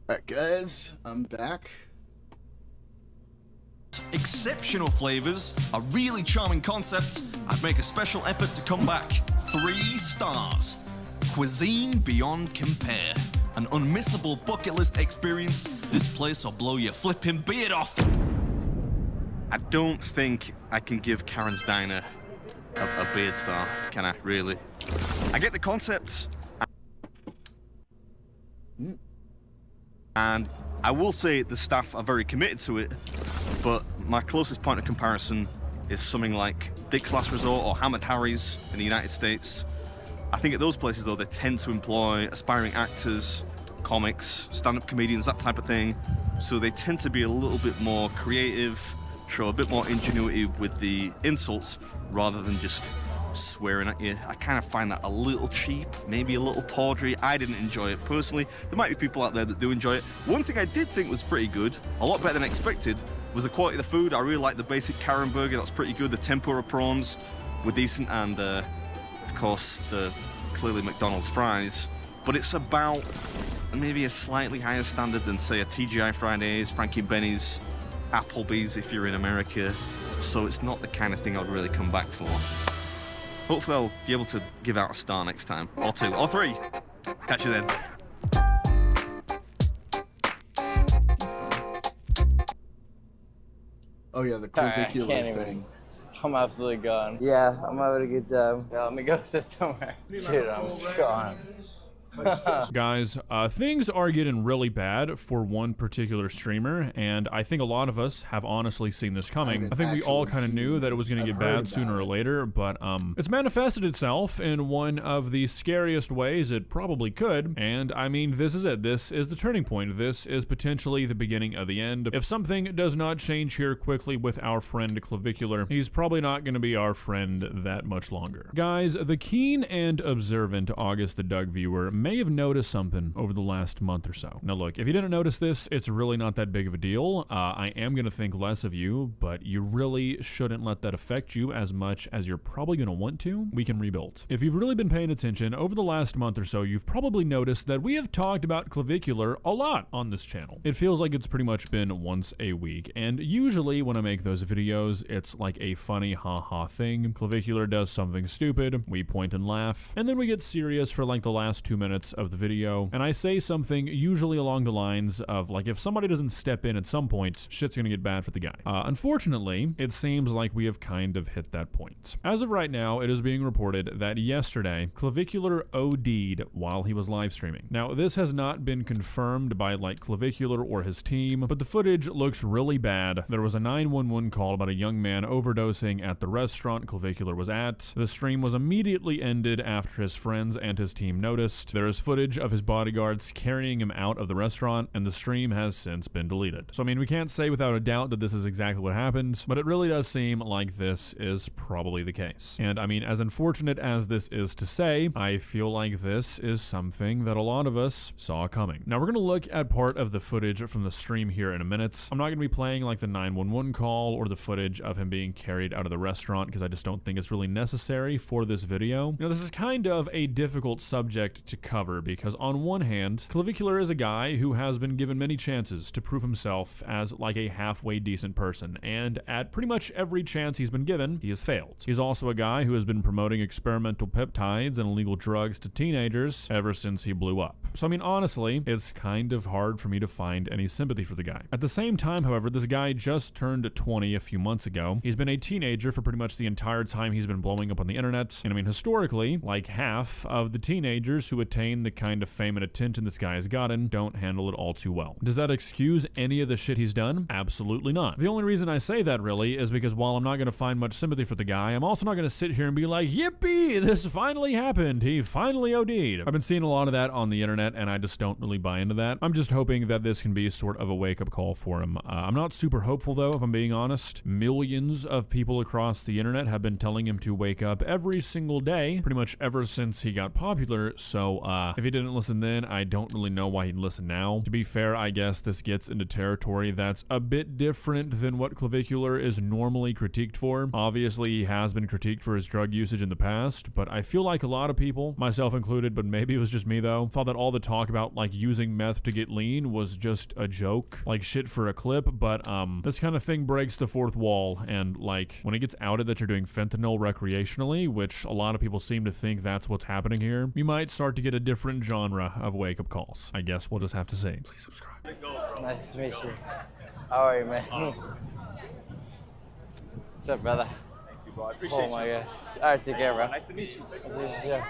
Alright guys, I'm back.
Exceptional flavors, a really charming concept. I'd make a special effort to come back. 3 stars. Cuisine beyond compare. An unmissable bucket list experience. This place will blow your flipping beard off.
I don't think I can give Karen's Diner a beard star, can I, really? I get the concept. And I will say the staff are very committed to it, but my closest point of comparison is something like Dick's Last Resort or Hammered Harry's in the United States. I think at those places, though, they tend to employ aspiring actors, comics, stand-up comedians, that type of thing. So they tend to be a little bit more creative, show a bit more ingenuity with the insults, rather than just swearing at you. I kind of find that a little cheap, maybe a little tawdry. I didn't enjoy it personally. There might be people out there that do enjoy it. One thing I did think was pretty good, a lot better than expected, was the quality of the food. I really like the basic Karen burger, that's pretty good. The tempura prawns were decent, and of course the clearly McDonald's fries. But it's about maybe a slightly higher standard than, say, a TGI Fridays, Frankie Benny's, Applebee's if you're in America. So it's not the kind of thing I'd really come back for. Hopefully I'll be able to give out a star next time. Or 2, or 3. Catch you then.
Oh yeah, the clavicular thing.
I'm absolutely gone. Yeah, I'm having a good time. Yeah, let me go sit somewhere. Dude, I'm gone.
Guys, things are getting really bad for one particular streamer, and I think a lot of us have honestly seen this coming. I think we all kind of knew that it was going to get bad sooner or later, but it's manifested itself in one of the scariest ways it probably could, and I mean, this is it. This is the turning point. This is potentially the beginning of the end. If something does not change here quickly with our friend Clavicular, he's probably not going to be our friend that much longer. Guys, the keen and observant August the Doug viewer may have noticed something over the last month or so. Now look, if you didn't notice this, it's really not that big of a deal. I am going to think less of you, but you really shouldn't let that affect you as much as you're probably going to want to. We can rebuild. If you've really been paying attention over the last month or so, you've probably noticed that we have talked about Clavicular a lot on this channel. It feels like it's pretty much been once a week, and usually when I make those videos, it's like a funny haha thing. Clavicular does something stupid, we point and laugh, and then we get serious for like the last 2 minutes of the video, and I say something usually along the lines of like, if somebody doesn't step in at some point, shit's gonna get bad for the guy. Unfortunately, it seems like we have kind of hit that point. As of right now, it is being reported that yesterday, Clavicular OD'd while he was live streaming. Now, this has not been confirmed by like Clavicular or his team, but the footage looks really bad. There was a 911 call about a young man overdosing at the restaurant Clavicular was at. The stream was immediately ended after his friends and his team noticed. There is footage of his bodyguards carrying him out of the restaurant, and the stream has since been deleted. So I mean, we can't say without a doubt that this is exactly what happened, but it really does seem like this is probably the case. And I mean, as unfortunate as this is to say, I feel like this is something that a lot of us saw coming. Now we're gonna look at part of the footage from the stream here in a minute. I'm not gonna be playing like the 911 call or the footage of him being carried out of the restaurant because I just don't think it's really necessary for this video. You know, this is kind of a difficult subject to cover because on one hand, Clavicular is a guy who has been given many chances to prove himself as like a halfway decent person, and at pretty much every chance he's been given, he has failed. He's also a guy who has been promoting experimental peptides and illegal drugs to teenagers ever since he blew up. So I mean, honestly, it's kind of hard for me to find any sympathy for the guy. At the same time, however, this guy just turned 20 a few months ago. He's been a teenager for pretty much the entire time he's been blowing up on the internet, and I mean, historically, like half of the teenagers who attain the kind of fame and attention this guy has gotten don't handle it all too well. Does that excuse any of the shit he's done? Absolutely not. The only reason I say that really is because while I'm not going to find much sympathy for the guy, I'm also not going to sit here and be like, yippee, this finally happened. He finally OD'd. I've been seeing a lot of that on the internet, and I just don't really buy into that. I'm just hoping that this can be sort of a wake-up call for him. I'm not super hopeful though, if I'm being honest. Millions of people across the internet have been telling him to wake up every single day, pretty much ever since he got popular, so if he didn't listen then, I don't really know why he'd listen now. To be fair, I guess this gets into territory that's a bit different than what Clavicular is normally critiqued for. Obviously, he has been critiqued for his drug usage in the past, but I feel like a lot of people, myself included, but maybe it was just me though, thought that all the talk about like using meth to get lean was just a joke, like shit for a clip, but this kind of thing breaks the fourth wall, and like when it gets outed that you're doing fentanyl recreationally, which a lot of people seem to think that's what's happening here, you might start to get a different genre of wake-up calls. I guess we'll just have to see. Please subscribe.
Nice to meet you. How are you, man? What's up, brother?
Thank you, bro. I appreciate
Oh my god. Alright, take care, bro.
Nice to meet you.
Yeah.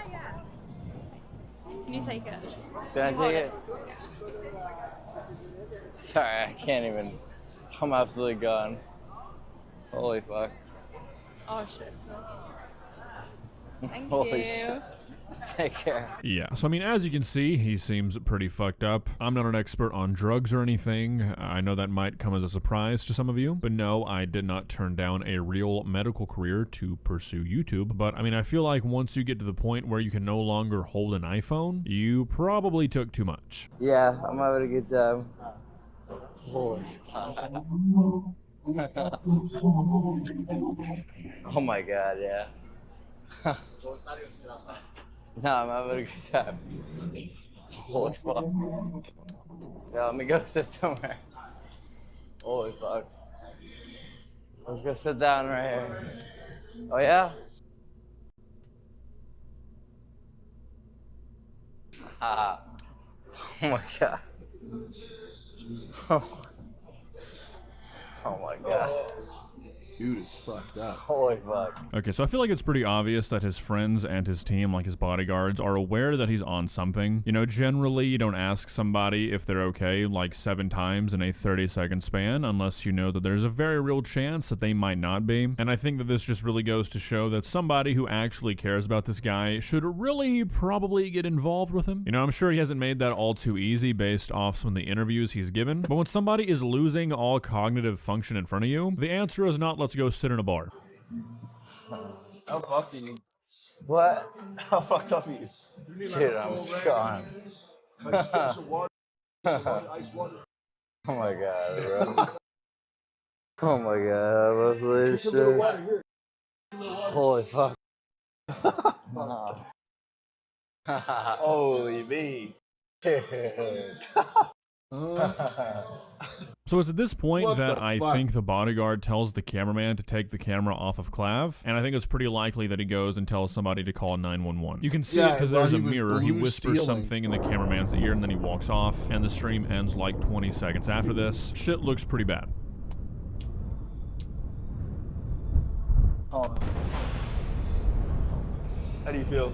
Can you take it?
Can I take it? Sorry, I can't even. I'm absolutely gone. Holy fuck.
Oh shit. Thank
Holy
you.
shit. Take care.
Yeah, so I mean, as you can see, he seems pretty fucked up. I'm not an expert on drugs or anything. I know that might come as a surprise to some of you, but no, I did not turn down a real medical career to pursue YouTube. But I mean, I feel like once you get to the point where you can no longer hold an iPhone, you probably took too much.
Yeah, I'm having a good time. Holy Oh my god, yeah. No, I'm having a good time. Holy fuck. Yeah, let me go sit somewhere. Holy fuck. Let's go sit down right here. Oh yeah? Oh my god. Oh my god.
Dude is fucked up.
Holy fuck.
Okay, so I feel like it's pretty obvious that his friends and his team, like his bodyguards, are aware that he's on something. You know, generally you don't ask somebody if they're okay like 7 times in a 30-second span unless you know that there's a very real chance that they might not be. And I think that this just really goes to show that somebody who actually cares about this guy should really probably get involved with him. You know, I'm sure he hasn't made that all too easy based off some of the interviews he's given, but when somebody is losing all cognitive function in front of you, the answer is not let's go sit in a bar.
How fucked are you? What? How fucked up are you? Dude, I'm gone. Oh my god, bro. Oh my god, what's this shit? Holy fuck. Holy me.
So it's at this point
What
that
the
I
fuck?
think the bodyguard tells the cameraman to take the camera off of Clav, and I think it's pretty likely that he goes and tells somebody to call 911. You can see it because
while
there's a
he was
mirror. He
blue
whispers
stealing.
something in the cameraman's ear and then he walks off, and the stream ends like 20 seconds after this. Shit looks pretty bad.
Oh. How do you feel?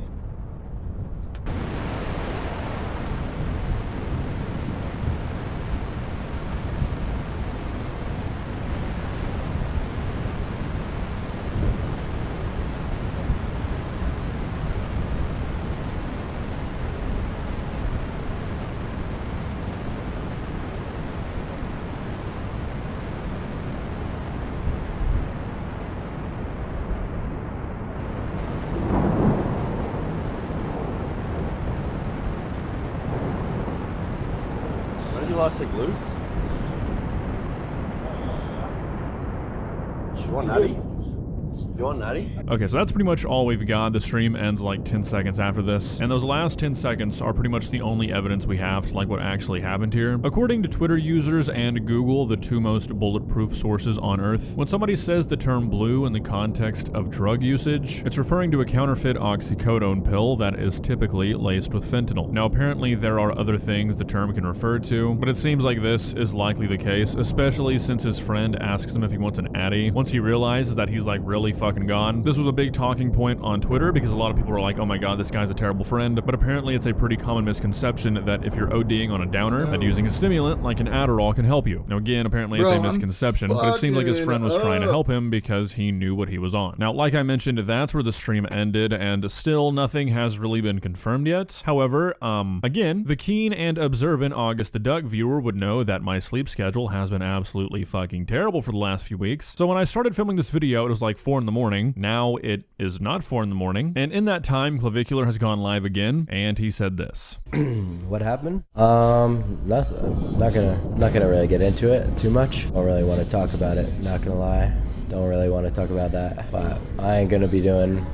When did you last take loose? You want natty? You want natty?
Okay, so that's pretty much all we've got. The stream ends like 10 seconds after this, and those last 10 seconds are pretty much the only evidence we have to like what actually happened here. According to Twitter users and Google, the 2 most bulletproof sources on Earth, when somebody says the term blue in the context of drug usage, it's referring to a counterfeit oxycodone pill that is typically laced with fentanyl. Now, apparently there are other things the term can refer to, but it seems like this is likely the case, especially since his friend asks him if he wants an Addy. Once he realizes that he's like really fucking gone. This was a big talking point on Twitter because a lot of people were like, oh my god, this guy's a terrible friend, but apparently it's a pretty common misconception that if you're ODing on a downer, that using a stimulant like an Adderall can help you. Now again, apparently it's a misconception, but it seemed like his friend was trying to help him because he knew what he was on. Now, like I mentioned, that's where the stream ended, and still nothing has really been confirmed yet. However, again, the keen and observant August the Duck viewer would know that my sleep schedule has been absolutely fucking terrible for the last few weeks. So when I started filming this video, it was like 4 in the morning. Now it is not 4 in the morning. And in that time, Clavicular has gone live again, and he said this.
What happened? Nothing. Not gonna really get into it too much. Don't really want to talk about it, not gonna lie. Don't really want to talk about that. But I ain't gonna be doing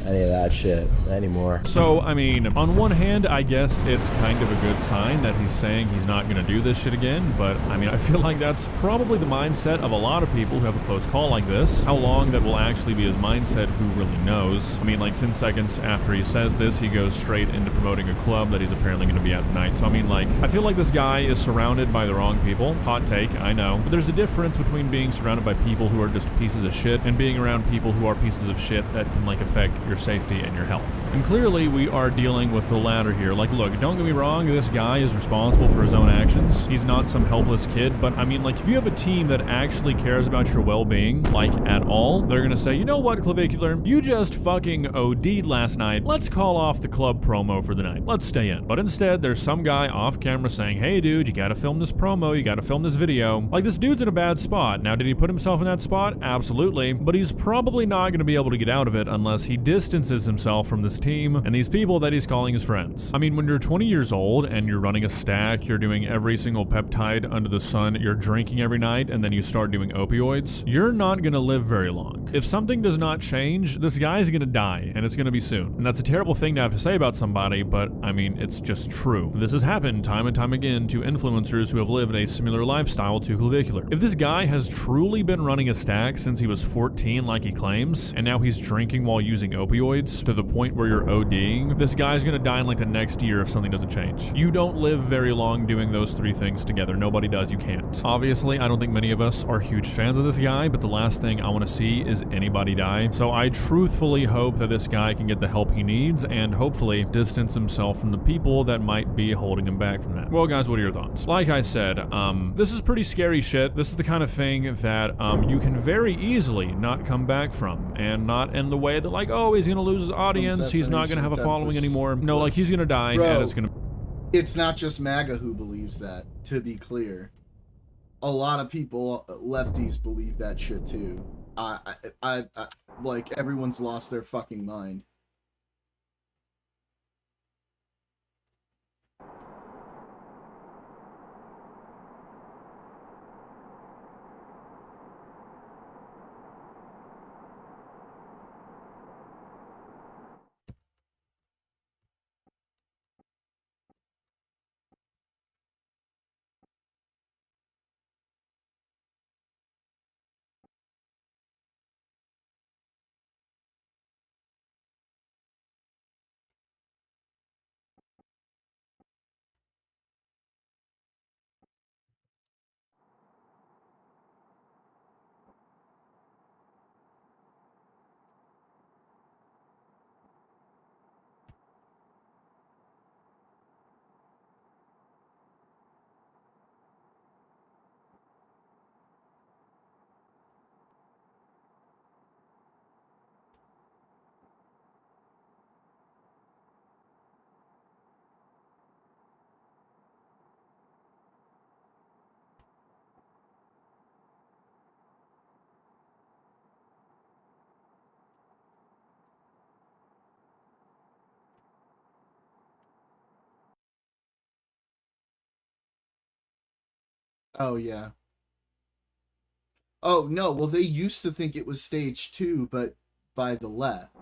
any of that shit anymore.
So, I mean, on one hand, I guess it's kind of a good sign that he's saying he's not gonna do this shit again, but I mean, I feel like that's probably the mindset of a lot of people who have a close call like this. How long that will actually be his mindset, who really knows? I mean, like 10 seconds after he says this, he goes straight into promoting a club that he's apparently gonna be at tonight. So, I mean, like, I feel like this guy is surrounded by the wrong people. Hot take, I know. But there's a difference between being surrounded by people who are just pieces of shit and being around people who are pieces of shit that can, like, affect your safety and your health. And clearly we are dealing with the latter here. Like, look, don't get me wrong, this guy is responsible for his own actions. He's not some helpless kid, but I mean, like, if you have a team that actually cares about your well-being, like, at all, they're gonna say, you know what, Clavicular, you just fucking OD'd last night. Let's call off the club promo for the night. Let's stay in. But instead, there's some guy off camera saying, hey dude, you gotta film this promo, you gotta film this video. Like, this dude's in a bad spot. Now, did he put himself in that spot? Absolutely. But he's probably not gonna be able to get out of it unless he distances himself from this team and these people that he's calling his friends. I mean, when you're 20 years old and you're running a stack, you're doing every single peptide under the sun, you're drinking every night, and then you start doing opioids, you're not gonna live very long. look, if something does not change, this guy's gonna die, and it's gonna be soon. And that's a terrible thing to have to say about somebody, but I mean, it's just true. This has happened time and time again to influencers who have lived a similar lifestyle to Clavicular. If this guy has truly been running a stack since he was 14 like he claims, and now he's drinking while using opioids to the point where you're ODing, this guy's gonna die in like the next year if something doesn't change. You don't live very long doing those three things together. Nobody does, you can't. Obviously, I don't think many of us are huge fans of this guy, but the last thing I want to see is anybody die. So I truthfully hope that this guy can get the help he needs and hopefully distance himself from the people that might be holding him back from that. Well, guys, what are your thoughts? Like I said, this is pretty scary shit. This is the kind of thing that you can very easily not come back from, and not in the way that like, oh, he's gonna lose his audience, he's not gonna have a following anymore. No, like he's gonna die, and it's gonna...
It's not just MAGA who believes that, to be clear. A lot of people, lefties, believe that shit too. I like, everyone's lost their fucking mind. Oh, yeah. Oh, no, well, they used to think it was stage 2, but by the left.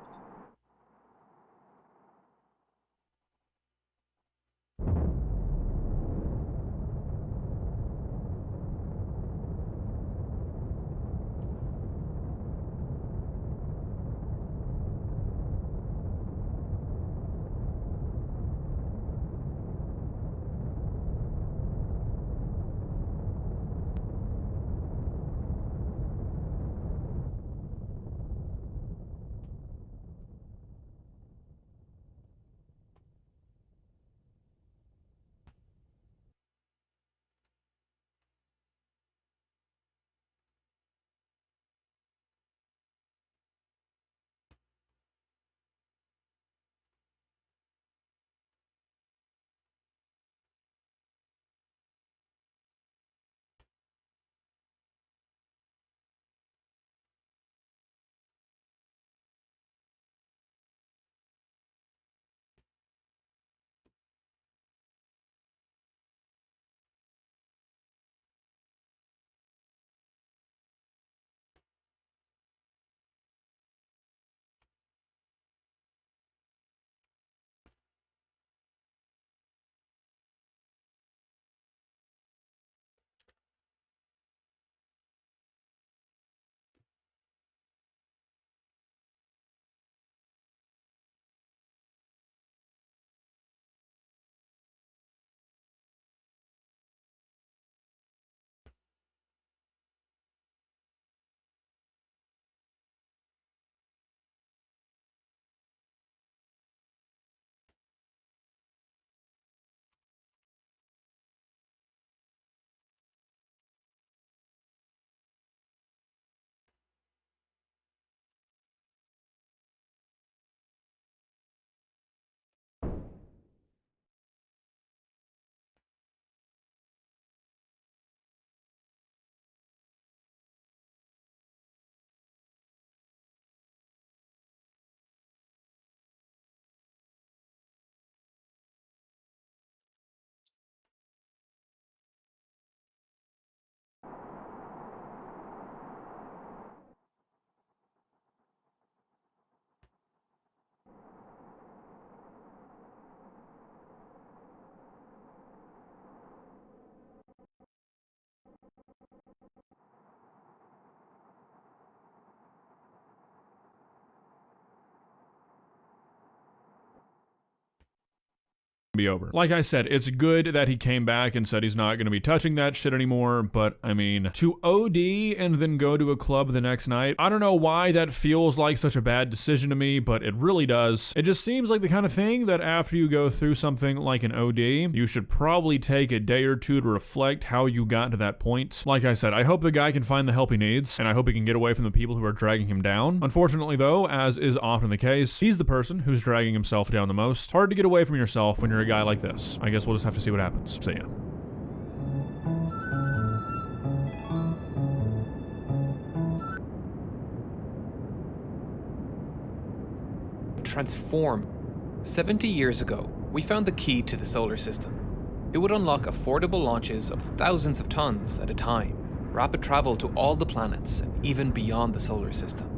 be over. Like I said, it's good that he came back and said he's not going to be touching that shit anymore, but I mean, to OD and then go to a club the next night, I don't know why that feels like such a bad decision to me, but it really does. It just seems like the kind of thing that after you go through something like an OD, you should probably take a day or two to reflect how you got to that point. Like I said, I hope the guy can find the help he needs, and I hope he can get away from the people who are dragging him down. Unfortunately though, as is often the case, he's the person who's dragging himself down the most. Hard to get away from yourself when you're a guy like this. I guess we'll just have to see what happens. See ya.
Transform. 70 years ago, we found the key to the solar system. It would unlock affordable launches of thousands of tons at a time, rapid travel to all the planets, and even beyond the solar system.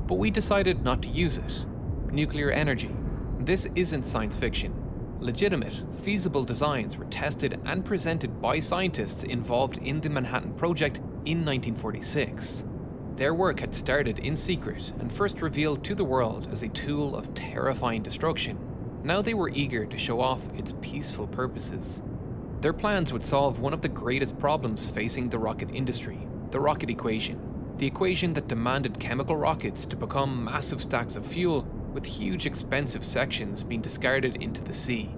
But we decided not to use it. Nuclear energy. This isn't science fiction. Legitimate, feasible designs were tested and presented by scientists involved in the Manhattan Project in 1946. Their work had started in secret and first revealed to the world as a tool of terrifying destruction. Now they were eager to show off its peaceful purposes. Their plans would solve one of the greatest problems facing the rocket industry, the rocket equation. The equation that demanded chemical rockets to become massive stacks of fuel with huge expensive sections being discarded into the sea.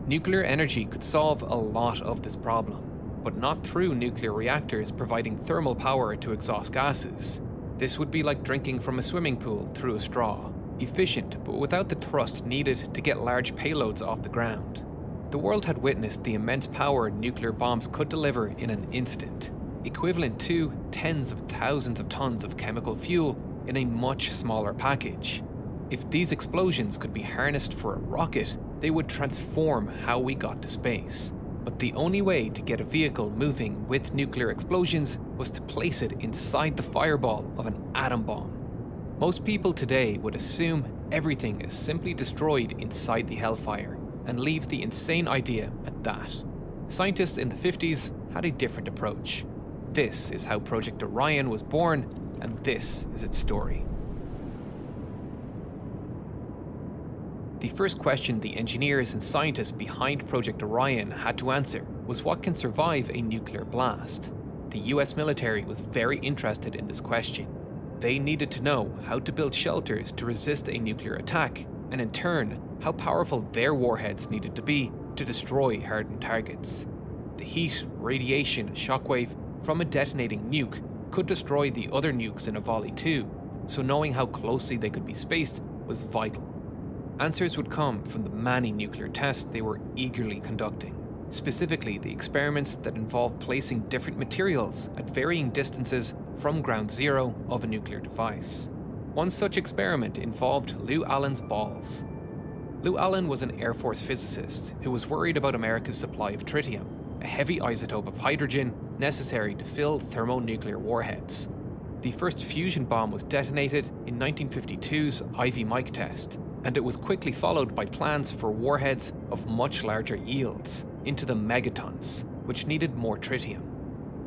Nuclear energy could solve a lot of this problem, but not through nuclear reactors providing thermal power to exhaust gases. This would be like drinking from a swimming pool through a straw, efficient but without the thrust needed to get large payloads off the ground. The world had witnessed the immense power nuclear bombs could deliver in an instant, equivalent to tens of thousands of tons of chemical fuel in a much smaller package. If these explosions could be harnessed for a rocket, they would transform how we got to space. But the only way to get a vehicle moving with nuclear explosions was to place it inside the fireball of an atom bomb. Most people today would assume everything is simply destroyed inside the hellfire and leave the insane idea at that. Scientists in the 50s had a different approach. This is how Project Orion was born, and this is its story. The first question the engineers and scientists behind Project Orion had to answer was what can survive a nuclear blast. The US military was very interested in this question. They needed to know how to build shelters to resist a nuclear attack, and in turn, how powerful their warheads needed to be to destroy hardened targets. The heat, radiation, and shockwave from a detonating nuke could destroy the other nukes in a volley too, so knowing how closely they could be spaced was vital. Answers would come from the many nuclear tests they were eagerly conducting, specifically the experiments that involved placing different materials at varying distances from ground zero of a nuclear device. One such experiment involved Lou Allen's balls. Lou Allen was an Air Force physicist who was worried about America's supply of tritium, a heavy isotope of hydrogen necessary to fill thermonuclear warheads. The first fusion bomb was detonated in 1952's Ivy Mike test, and it was quickly followed by plans for warheads of much larger yields, into the megatons, which needed more tritium.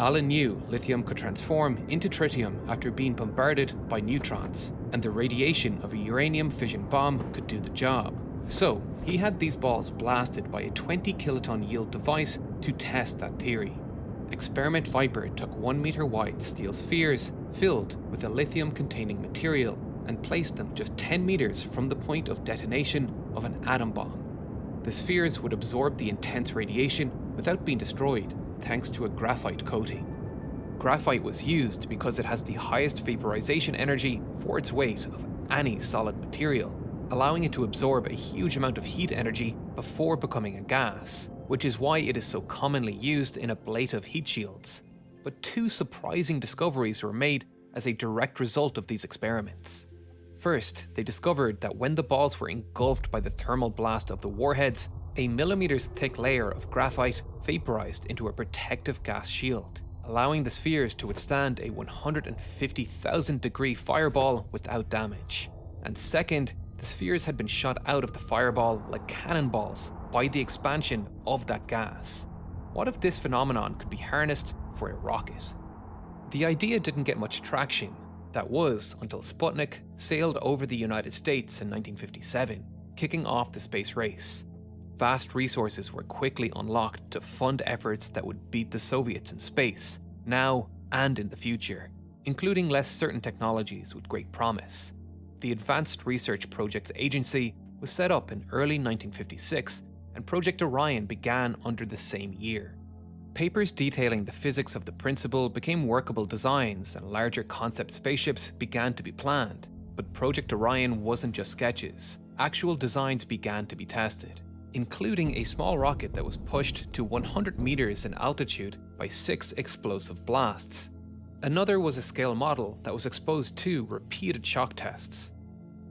Allen knew lithium could transform into tritium after being bombarded by neutrons, and the radiation of a uranium fission bomb could do the job. So, he had these balls blasted by a 20 kiloton yield device to test that theory. Experiment Viper took 1 meter wide steel spheres filled with a lithium-containing material and placed them just 10 meters from the point of detonation of an atom bomb. The spheres would absorb the intense radiation without being destroyed, thanks to a graphite coating. Graphite was used because it has the highest vaporization energy for its weight of any solid material, allowing it to absorb a huge amount of heat energy before becoming a gas, which is why it is so commonly used in ablative heat shields. But two surprising discoveries were made as a direct result of these experiments. First, they discovered that when the balls were engulfed by the thermal blast of the warheads, a millimeters thick layer of graphite vaporized into a protective gas shield, allowing the spheres to withstand a 150,000 degree fireball without damage. And second, the spheres had been shot out of the fireball like cannonballs by the expansion of that gas. What if this phenomenon could be harnessed for a rocket? The idea didn't get much traction. That was until Sputnik sailed over the United States in 1957, kicking off the space race. Vast resources were quickly unlocked to fund efforts that would beat the Soviets in space, now and in the future, including less certain technologies with great promise. The Advanced Research Projects Agency was set up in early 1956, and Project Orion began under the same year. Papers detailing the physics of the principle became workable designs, and larger concept spaceships began to be planned. But Project Orion wasn't just sketches. Actual designs began to be tested, including a small rocket that was pushed to 100 meters in altitude by 6 explosive blasts. Another was a scale model that was exposed to repeated shock tests.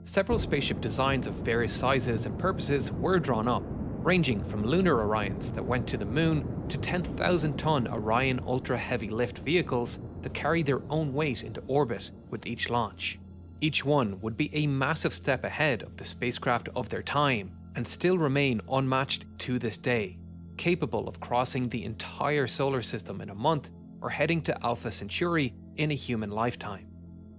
Several spaceship designs of various sizes and purposes were drawn up, ranging from lunar Orions that went to the moon to 10,000-ton Orion ultra-heavy lift vehicles that carry their own weight into orbit with each launch. Each one would be a massive step ahead of the spacecraft of their time and still remain unmatched to this day, capable of crossing the entire solar system in a month or heading to Alpha Centauri in a human lifetime.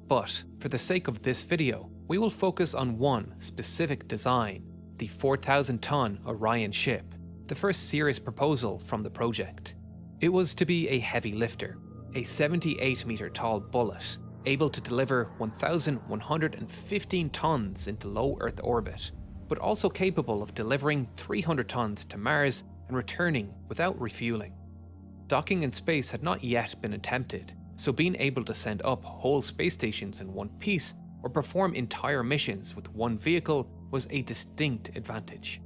But for the sake of this video, we will focus on one specific design, the 4,000-ton Orion ship, the first serious proposal from the project. It was to be a heavy lifter, a 78-meter tall bullet, able to deliver 1,115 tons into low Earth orbit, but also capable of delivering 300 tons to Mars and returning without refueling. Docking in space had not yet been attempted, so being able to send up whole space stations in one piece or perform entire missions with one vehicle was a distinct advantage.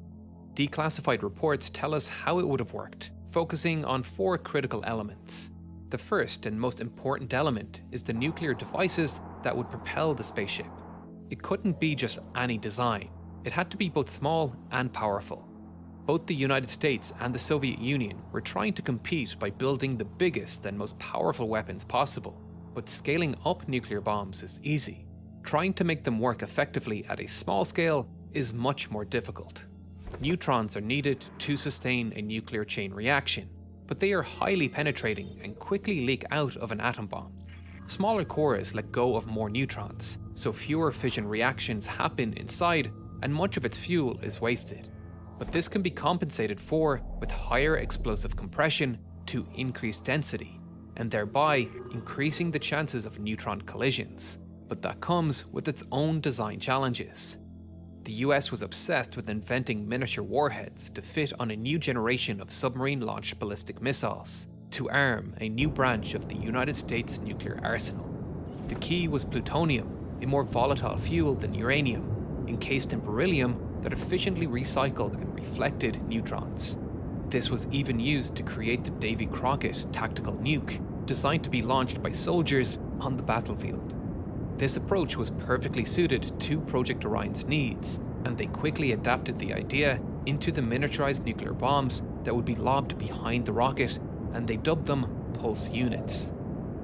Declassified reports tell us how it would have worked, focusing on 4 critical elements. The first and most important element is the nuclear devices that would propel the spaceship. It couldn't be just any design. It had to be both small and powerful. Both the United States and the Soviet Union were trying to compete by building the biggest and most powerful weapons possible, but scaling up nuclear bombs is easy. Trying to make them work effectively at a small scale is much more difficult. Neutrons are needed to sustain a nuclear chain reaction, but they are highly penetrating and quickly leak out of an atom bomb. Smaller cores let go of more neutrons, so fewer fission reactions happen inside and much of its fuel is wasted. But this can be compensated for with higher explosive compression to increase density, and thereby increasing the chances of neutron collisions. But that comes with its own design challenges. The US was obsessed with inventing miniature warheads to fit on a new generation of submarine-launched ballistic missiles, to arm a new branch of the United States nuclear arsenal. The key was plutonium, a more volatile fuel than uranium, encased in beryllium that efficiently recycled and reflected neutrons. This was even used to create the Davy Crockett tactical nuke, designed to be launched by soldiers on the battlefield. This approach was perfectly suited to Project Orion's needs, and they quickly adapted the idea into the miniaturized nuclear bombs that would be lobbed behind the rocket, and they dubbed them pulse units.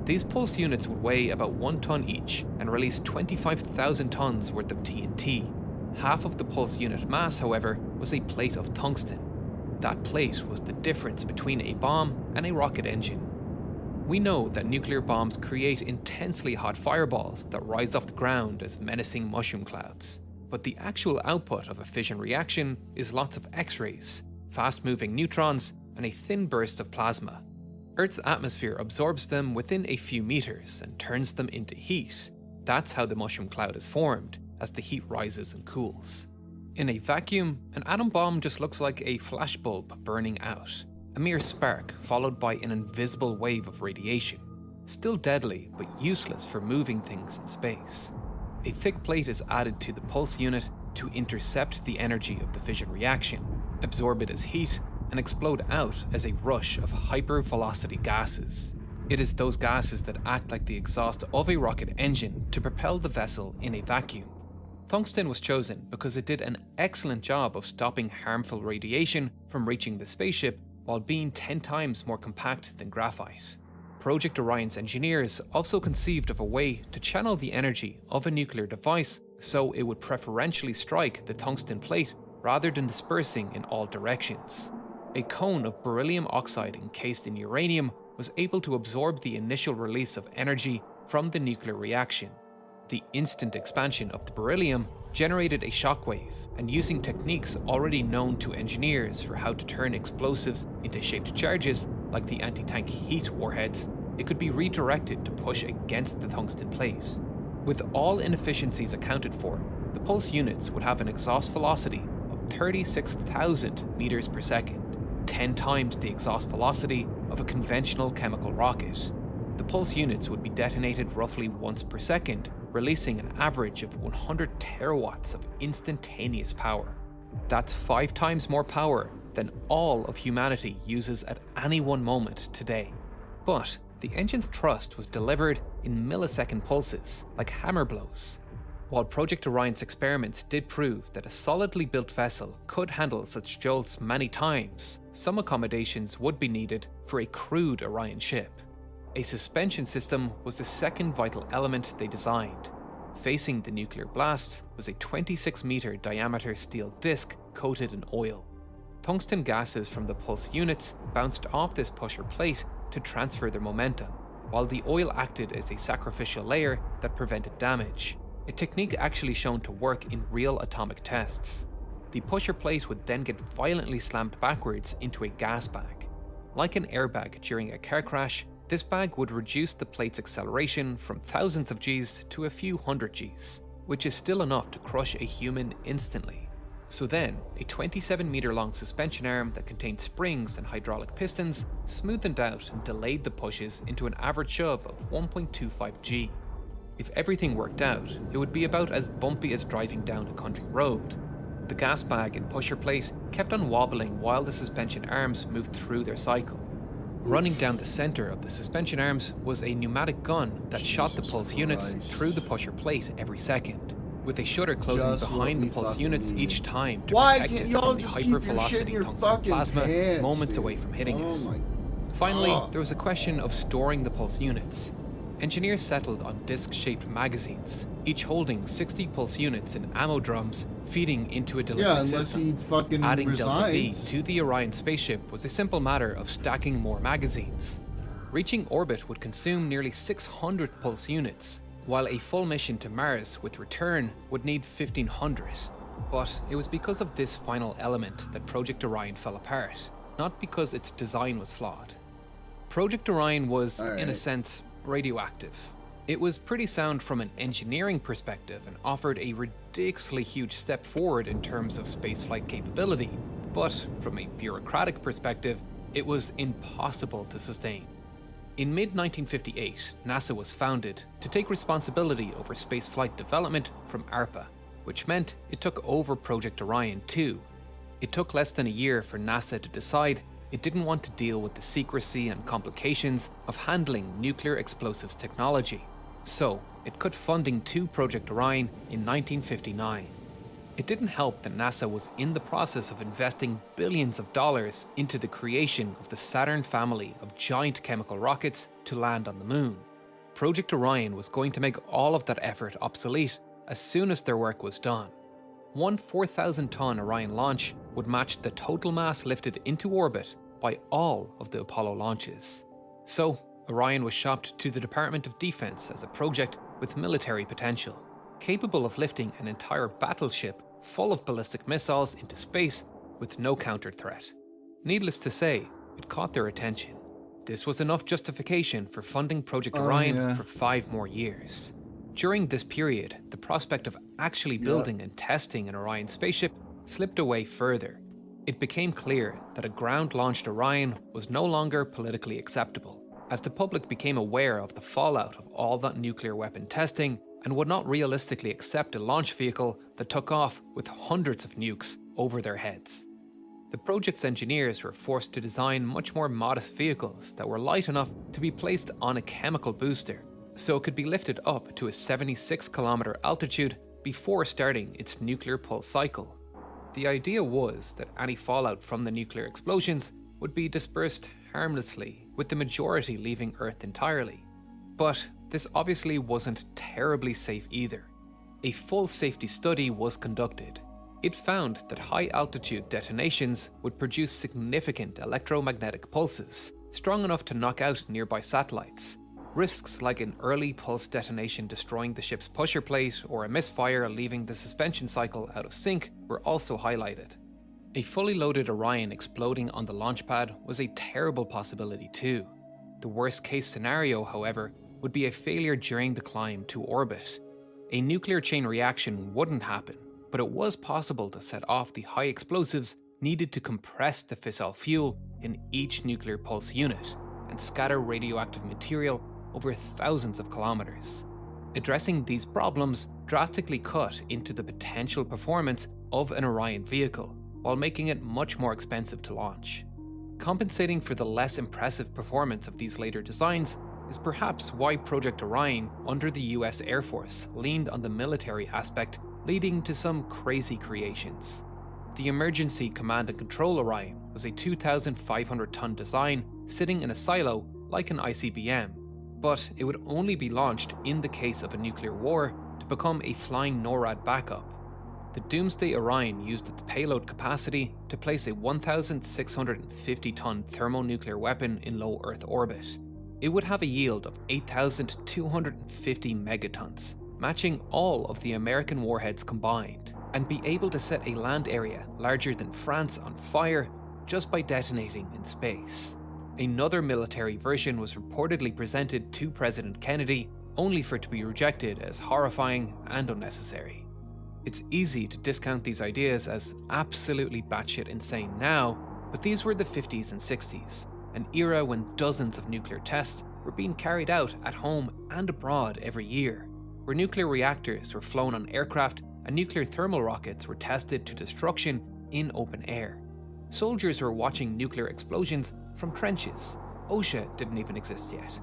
These pulse units would weigh about 1 ton each and release 25,000 tons worth of TNT. Half of the pulse unit mass, however, was a plate of tungsten. That plate was the difference between a bomb and a rocket engine. We know that nuclear bombs create intensely hot fireballs that rise off the ground as menacing mushroom clouds. But the actual output of a fission reaction is lots of X-rays, fast-moving neutrons, and a thin burst of plasma. Earth's atmosphere absorbs them within a few meters and turns them into heat. That's how the mushroom cloud is formed, as the heat rises and cools. In a vacuum, an atom bomb just looks like a flashbulb burning out. A mere spark followed by an invisible wave of radiation. Still deadly, but useless for moving things in space. A thick plate is added to the pulse unit to intercept the energy of the fission reaction, absorb it as heat, and explode out as a rush of hypervelocity gases. It is those gases that act like the exhaust of a rocket engine to propel the vessel in a vacuum. Tungsten was chosen because it did an excellent job of stopping harmful radiation from reaching the spaceship while being 10 times more compact than graphite. Project Orion's engineers also conceived of a way to channel the energy of a nuclear device so it would preferentially strike the tungsten plate rather than dispersing in all directions. A cone of beryllium oxide encased in uranium was able to absorb the initial release of energy from the nuclear reaction. The instant expansion of the beryllium generated a shockwave, and using techniques already known to engineers for how to turn explosives into shaped charges, like the anti-tank heat warheads, it could be redirected to push against the tungsten plate. With all inefficiencies accounted for, the pulse units would have an exhaust velocity of 36,000 meters per second, 10 times the exhaust velocity of a conventional chemical rocket. The pulse units would be detonated roughly once per second, releasing an average of 100 terawatts of instantaneous power. That's 5 times more power than all of humanity uses at any one moment today. But the engine's thrust was delivered in millisecond pulses, like hammer blows. While Project Orion's experiments did prove that a solidly built vessel could handle such jolts many times, some accommodations would be needed for a crewed Orion ship. A suspension system was the second vital element they designed. Facing the nuclear blasts was a 26-meter diameter steel disc coated in oil. Tungsten gases from the pulse units bounced off this pusher plate to transfer their momentum, while the oil acted as a sacrificial layer that prevented damage, a technique actually shown to work in real atomic tests. The pusher plate would then get violently slammed backwards into a gas bag. Like an airbag during a car crash, this bag would reduce the plate's acceleration from thousands of Gs to a few hundred Gs, which is still enough to crush a human instantly. So then, a 27-meter long suspension arm that contained springs and hydraulic pistons smoothed out and delayed the pushes into an average shove of 1.25 G. If everything worked out, it would be about as bumpy as driving down a country road. The gas bag and pusher plate kept on wobbling while the suspension arms moved through their cycle. Running down the center of the suspension arms was a pneumatic gun that shot the pulse units through the pusher plate every second, with a shutter closing behind the pulse units each time to protect it from the hypervelocity tungsten plasma moments away from hitting it. Finally, there was a question of storing the pulse units. Engineers settled on disc-shaped magazines, each holding 60 pulse units in ammo drums feeding into a delivery system. Adding Delta V to the Orion spaceship was a simple matter of stacking more magazines. Reaching orbit would consume nearly 600 pulse units, while a full mission to Mars with return would need 1,500. But it was because of this final element that Project Orion fell apart, not because its design was flawed. Project Orion was, in a sense, radioactive. It was pretty sound from an engineering perspective and offered a ridiculously huge step forward in terms of spaceflight capability, but from a bureaucratic perspective, it was impossible to sustain. In mid-1958, NASA was founded to take responsibility over spaceflight development from ARPA, which meant it took over Project Orion too. It took less than a year for NASA to decide it didn't want to deal with the secrecy and complications of handling nuclear explosives technology, so it cut funding to Project Orion in 1959. It didn't help that NASA was in the process of investing billions of dollars into the creation of the Saturn family of giant chemical rockets to land on the moon. Project Orion was going to make all of that effort obsolete as soon as their work was done. One 4,000-ton Orion launch would match the total mass lifted into orbit by all of the Apollo launches. So, Orion was shopped to the Department of Defense as a project with military potential, capable of lifting an entire battleship full of ballistic missiles into space with no counter threat. Needless to say, it caught their attention. This was enough justification for funding Project Orion for 5 more years. During this period, the prospect of actually building and testing an Orion spaceship slipped away further. It became clear that a ground-launched Orion was no longer politically acceptable, as the public became aware of the fallout of all that nuclear weapon testing and would not realistically accept a launch vehicle that took off with hundreds of nukes over their heads. The project's engineers were forced to design much more modest vehicles that were light enough to be placed on a chemical booster, so it could be lifted up to a 76-kilometer altitude before starting its nuclear pulse cycle. The idea was that any fallout from the nuclear explosions would be dispersed harmlessly, with the majority leaving Earth entirely. But this obviously wasn't terribly safe either. A full safety study was conducted. It found that high-altitude detonations would produce significant electromagnetic pulses, strong enough to knock out nearby satellites. Risks like an early pulse detonation destroying the ship's pusher plate or a misfire leaving the suspension cycle out of sync were also highlighted. A fully loaded Orion exploding on the launch pad was a terrible possibility too. The worst case scenario, however, would be a failure during the climb to orbit. A nuclear chain reaction wouldn't happen, but it was possible to set off the high explosives needed to compress the fissile fuel in each nuclear pulse unit and scatter radioactive material over thousands of kilometers. Addressing these problems drastically cut into the potential performance of an Orion vehicle, while making it much more expensive to launch. Compensating for the less impressive performance of these later designs is perhaps why Project Orion under the US Air Force leaned on the military aspect, leading to some crazy creations. The Emergency Command and Control Orion was a 2,500-ton design sitting in a silo like an ICBM, but it would only be launched in the case of a nuclear war to become a flying NORAD backup. The Doomsday Orion used its payload capacity to place a 1,650-ton thermonuclear weapon in low Earth orbit. It would have a yield of 8,250 megatons, matching all of the American warheads combined, and be able to set a land area larger than France on fire just by detonating in space. Another military version was reportedly presented to President Kennedy, only for it to be rejected as horrifying and unnecessary. It's easy to discount these ideas as absolutely batshit insane now, but these were the 50s and 60s, an era when dozens of nuclear tests were being carried out at home and abroad every year, where nuclear reactors were flown on aircraft and nuclear thermal rockets were tested to destruction in open air. Soldiers were watching nuclear explosions from trenches. OSHA didn't even exist yet.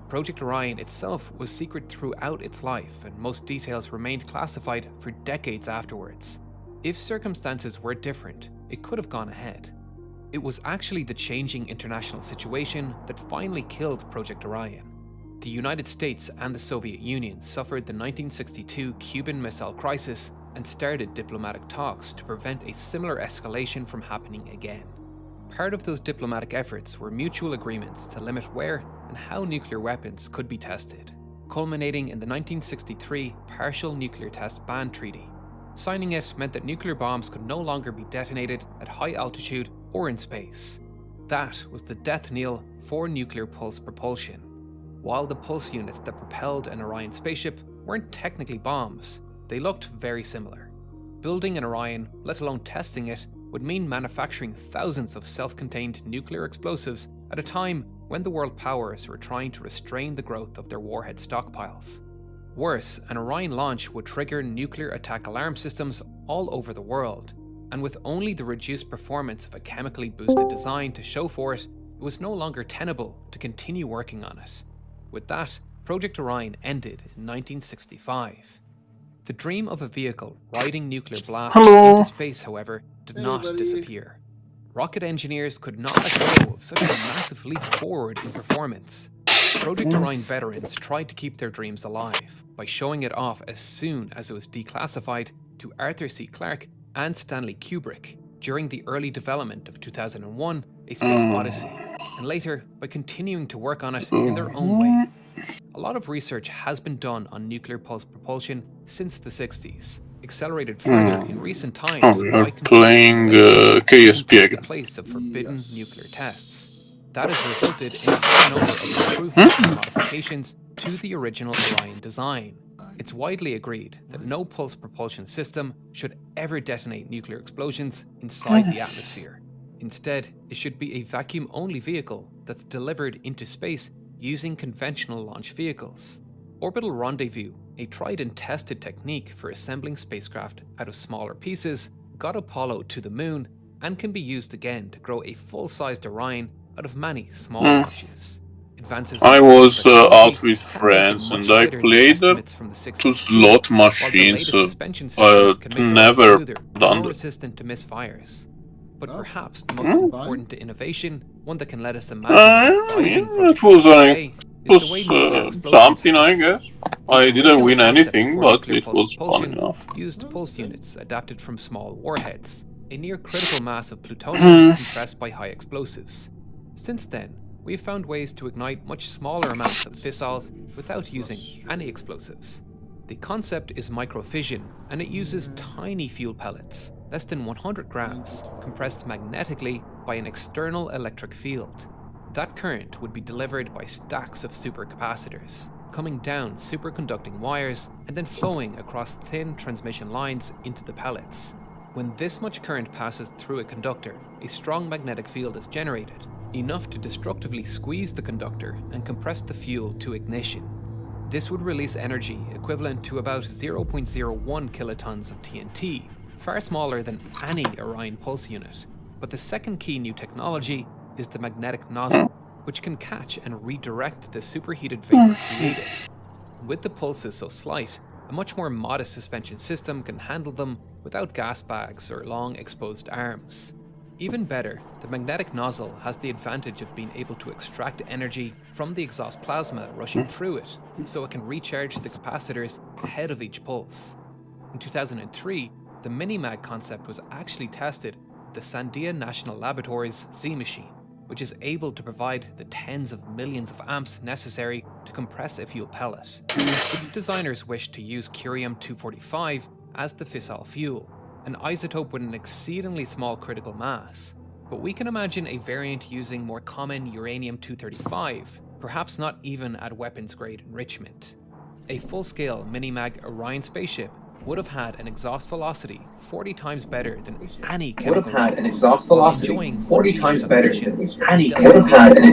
Project Orion itself was secret throughout its life, and most details remained classified for decades afterwards. If circumstances were different, it could have gone ahead. It was actually the changing international situation that finally killed Project Orion. The United States and the Soviet Union suffered the 1962 Cuban Missile Crisis and started diplomatic talks to prevent a similar escalation from happening again. Part of those diplomatic efforts were mutual agreements to limit where and how nuclear weapons could be tested, culminating in the 1963 Partial Nuclear Test Ban Treaty. Signing it meant that nuclear bombs could no longer be detonated at high altitude or in space. That was the death knell for nuclear pulse propulsion. While the pulse units that propelled an Orion spaceship weren't technically bombs, they looked very similar. Building an Orion, let alone testing it, would mean manufacturing thousands of self-contained nuclear explosives at a time when the world powers were trying to restrain the growth of their warhead stockpiles. Worse, an Orion launch would trigger nuclear attack alarm systems all over the world, and with only the reduced performance of a chemically boosted design to show for it, it was no longer tenable to continue working on it. With that, Project Orion ended in 1965. The dream of a vehicle riding nuclear blasts into space, however, did not disappear. Rocket engineers could not let go of such a massive leap forward in performance. Project Orion veterans tried to keep their dreams alive by showing it off as soon as it was declassified to Arthur C. Clarke and Stanley Kubrick during the early development of 2001: A Space Odyssey, and later by continuing to work on it in their own way. A lot of research has been done on nuclear pulse propulsion since the 60s, accelerated further in recent times by
playing KSP again.
The place of forbidden nuclear tests. That has resulted in a fair number of improvements and modifications to the original Orion design. It's widely agreed that no pulse propulsion system should ever detonate nuclear explosions inside the atmosphere. Instead, it should be a vacuum-only vehicle that's delivered into space using conventional launch vehicles. Orbital rendezvous, a tried and tested technique for assembling spacecraft out of smaller pieces, got Apollo to the moon and can be used again to grow a full-sized Orion out of many small launches.
I was out with friends and I played 2 slot machines. I've never done that.
Resistant to misfires. But perhaps the most important innovation, one that can let us imagine
it was something, I guess. I didn't win anything, but it was fun enough.
Used pulse units adapted from small warheads, a near critical mass of plutonium compressed by high explosives. Since then, we have found ways to ignite much smaller amounts of fissiles without using any explosives. The concept is microfission, and it uses tiny fuel pellets, less than 100 grams, compressed magnetically by an external electric field. That current would be delivered by stacks of supercapacitors, coming down superconducting wires and then flowing across thin transmission lines into the pellets. When this much current passes through a conductor, a strong magnetic field is generated, enough to destructively squeeze the conductor and compress the fuel to ignition. This would release energy equivalent to about 0.01 kilotons of TNT, far smaller than any Orion pulse unit. But the second key new technology is the magnetic nozzle, which can catch and redirect the superheated vapor created. With the pulses so slight, a much more modest suspension system can handle them without gas bags or long exposed arms. Even better, the magnetic nozzle has the advantage of being able to extract energy from the exhaust plasma rushing through it, so it can recharge the capacitors ahead of each pulse. In 2003, the Minimag concept was actually tested at the Sandia National Laboratory's Z machine, which is able to provide the tens of millions of amps necessary to compress a fuel pellet. Its designers wished to use curium-245 as the fissile fuel, an isotope with an exceedingly small critical mass. But we can imagine a variant using more common uranium-235, perhaps not even at weapons-grade enrichment. A full-scale Minimag Orion spaceship would have had an exhaust velocity 40 times better than any chemical rocket, enjoying 40 times better than any chemical per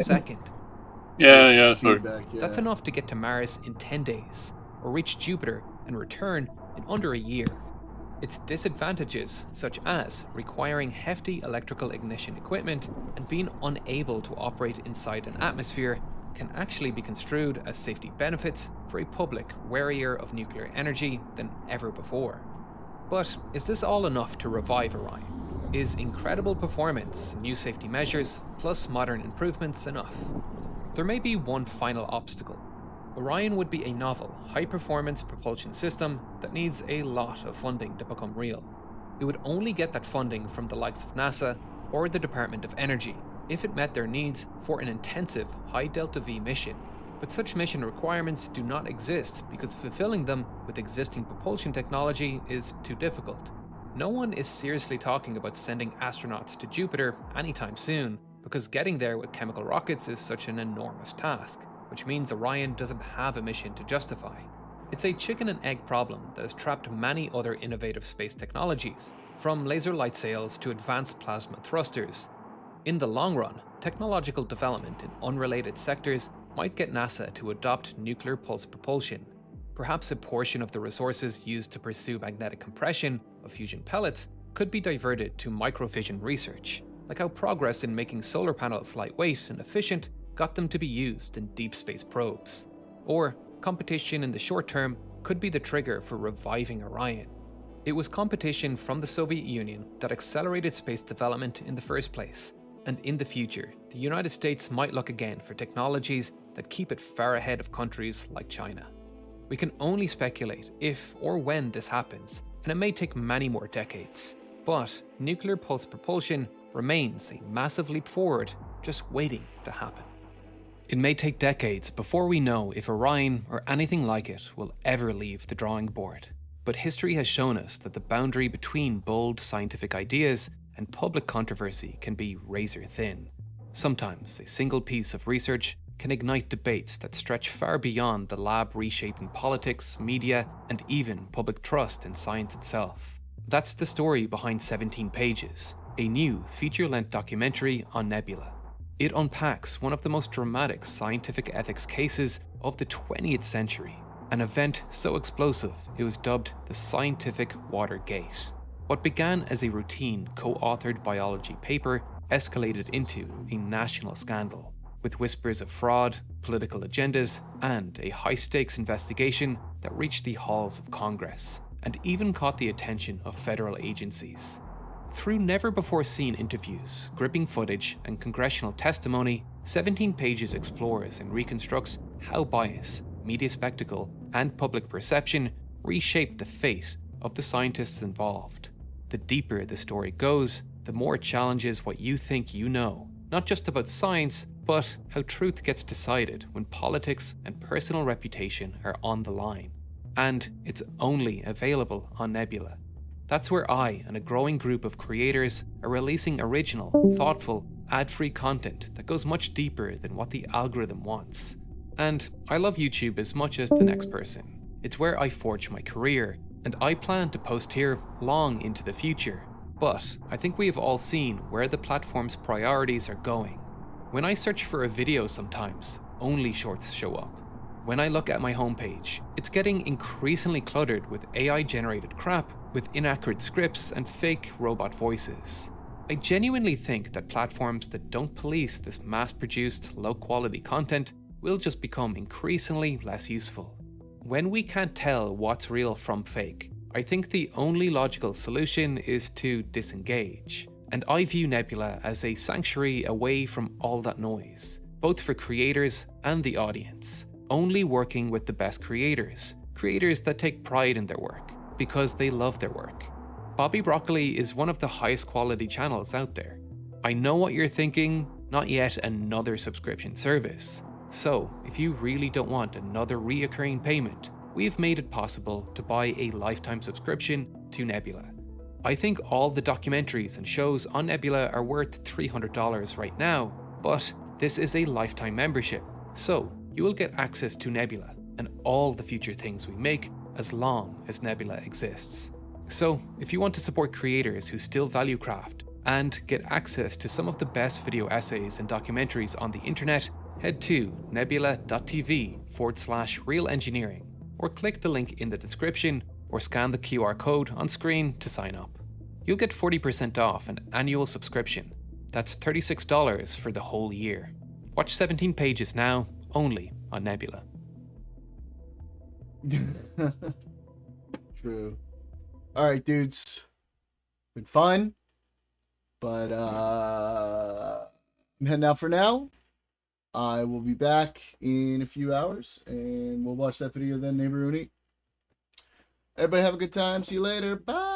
second.
Yeah, sorry.
That's enough to get to Mars in 10 days, or reach Jupiter and return in under a year. Its disadvantages, such as requiring hefty electrical ignition equipment and being unable to operate inside an atmosphere, can actually be construed as safety benefits for a public warier of nuclear energy than ever before. But is this all enough to revive Orion? Is incredible performance, new safety measures, plus modern improvements enough? There may be one final obstacle. Orion would be a novel, high-performance propulsion system that needs a lot of funding to become real. It would only get that funding from the likes of NASA or the Department of Energy if it met their needs for an intensive high delta-V mission. But such mission requirements do not exist because fulfilling them with existing propulsion technology is too difficult. No one is seriously talking about sending astronauts to Jupiter anytime soon because getting there with chemical rockets is such an enormous task, which means Orion doesn't have a mission to justify. It's a chicken and egg problem that has trapped many other innovative space technologies, from laser light sails to advanced plasma thrusters. In the long run, technological development in unrelated sectors might get NASA to adopt nuclear pulse propulsion. Perhaps a portion of the resources used to pursue magnetic compression of fusion pellets could be diverted to microfission research, like how progress in making solar panels lightweight and efficient got them to be used in deep space probes. Or competition in the short term could be the trigger for reviving Orion. It was competition from the Soviet Union that accelerated space development in the first place. And in the future, the United States might look again for technologies that keep it far ahead of countries like China. We can only speculate if or when this happens, and it may take many more decades. But nuclear pulse propulsion remains a massive leap forward, just waiting to happen. It may take decades before we know if Orion or anything like it will ever leave the drawing board. But history has shown us that the boundary between bold scientific ideas and public controversy can be razor thin. Sometimes a single piece of research can ignite debates that stretch far beyond the lab reshaping politics, media, and even public trust in science itself. That's the story behind 17 Pages, a new feature-length documentary on Nebula. It unpacks one of the most dramatic scientific ethics cases of the 20th century, an event so explosive it was dubbed the Scientific Watergate. What began as a routine co-authored biology paper escalated into a national scandal, with whispers of fraud, political agendas, and a high-stakes investigation that reached the halls of Congress, and even caught the attention of federal agencies. Through never-before-seen interviews, gripping footage, and congressional testimony, 17 Pages explores and reconstructs how bias, media spectacle, and public perception reshaped the fate of the scientists involved. The deeper the story goes, the more it challenges what you think you know, not just about science, but how truth gets decided when politics and personal reputation are on the line. And it's only available on Nebula. That's where I and a growing group of creators are releasing original, thoughtful, ad-free content that goes much deeper than what the algorithm wants. And I love YouTube as much as the next person. It's where I forge my career, and I plan to post here long into the future. But I think we have all seen where the platform's priorities are going. When I search for a video sometimes, only shorts show up. When I look at my homepage, it's getting increasingly cluttered with AI-generated crap, with inaccurate scripts and fake robot voices. I genuinely think that platforms that don't police this mass-produced, low-quality content will just become increasingly less useful. When we can't tell what's real from fake, I think the only logical solution is to disengage. And I view Nebula as a sanctuary away from all that noise, both for creators and the audience. Only working with the best creators that take pride in their work, because they love their work. Bobby Broccoli is one of the highest quality channels out there. I know what you're thinking, not yet another subscription service. So, if you really don't want another reoccurring payment, we've made it possible to buy a lifetime subscription to Nebula. I think all the documentaries and shows on Nebula are worth $300 right now, but this is a lifetime membership, so you will get access to Nebula and all the future things we make as long as Nebula exists. So, if you want to support creators who still value craft and get access to some of the best video essays and documentaries on the internet, head to nebula.tv/real-engineering or click the link in the description or scan the QR code on screen to sign up. You'll get 40% off an annual subscription. That's $36 for the whole year. Watch 17 pages now, only on Nebula.
True. Alright, dudes. Been fun. But I'm heading out for now. I will be back in a few hours and we'll watch that video then, neighbor Uni. Everybody have a good time. See you later. Bye.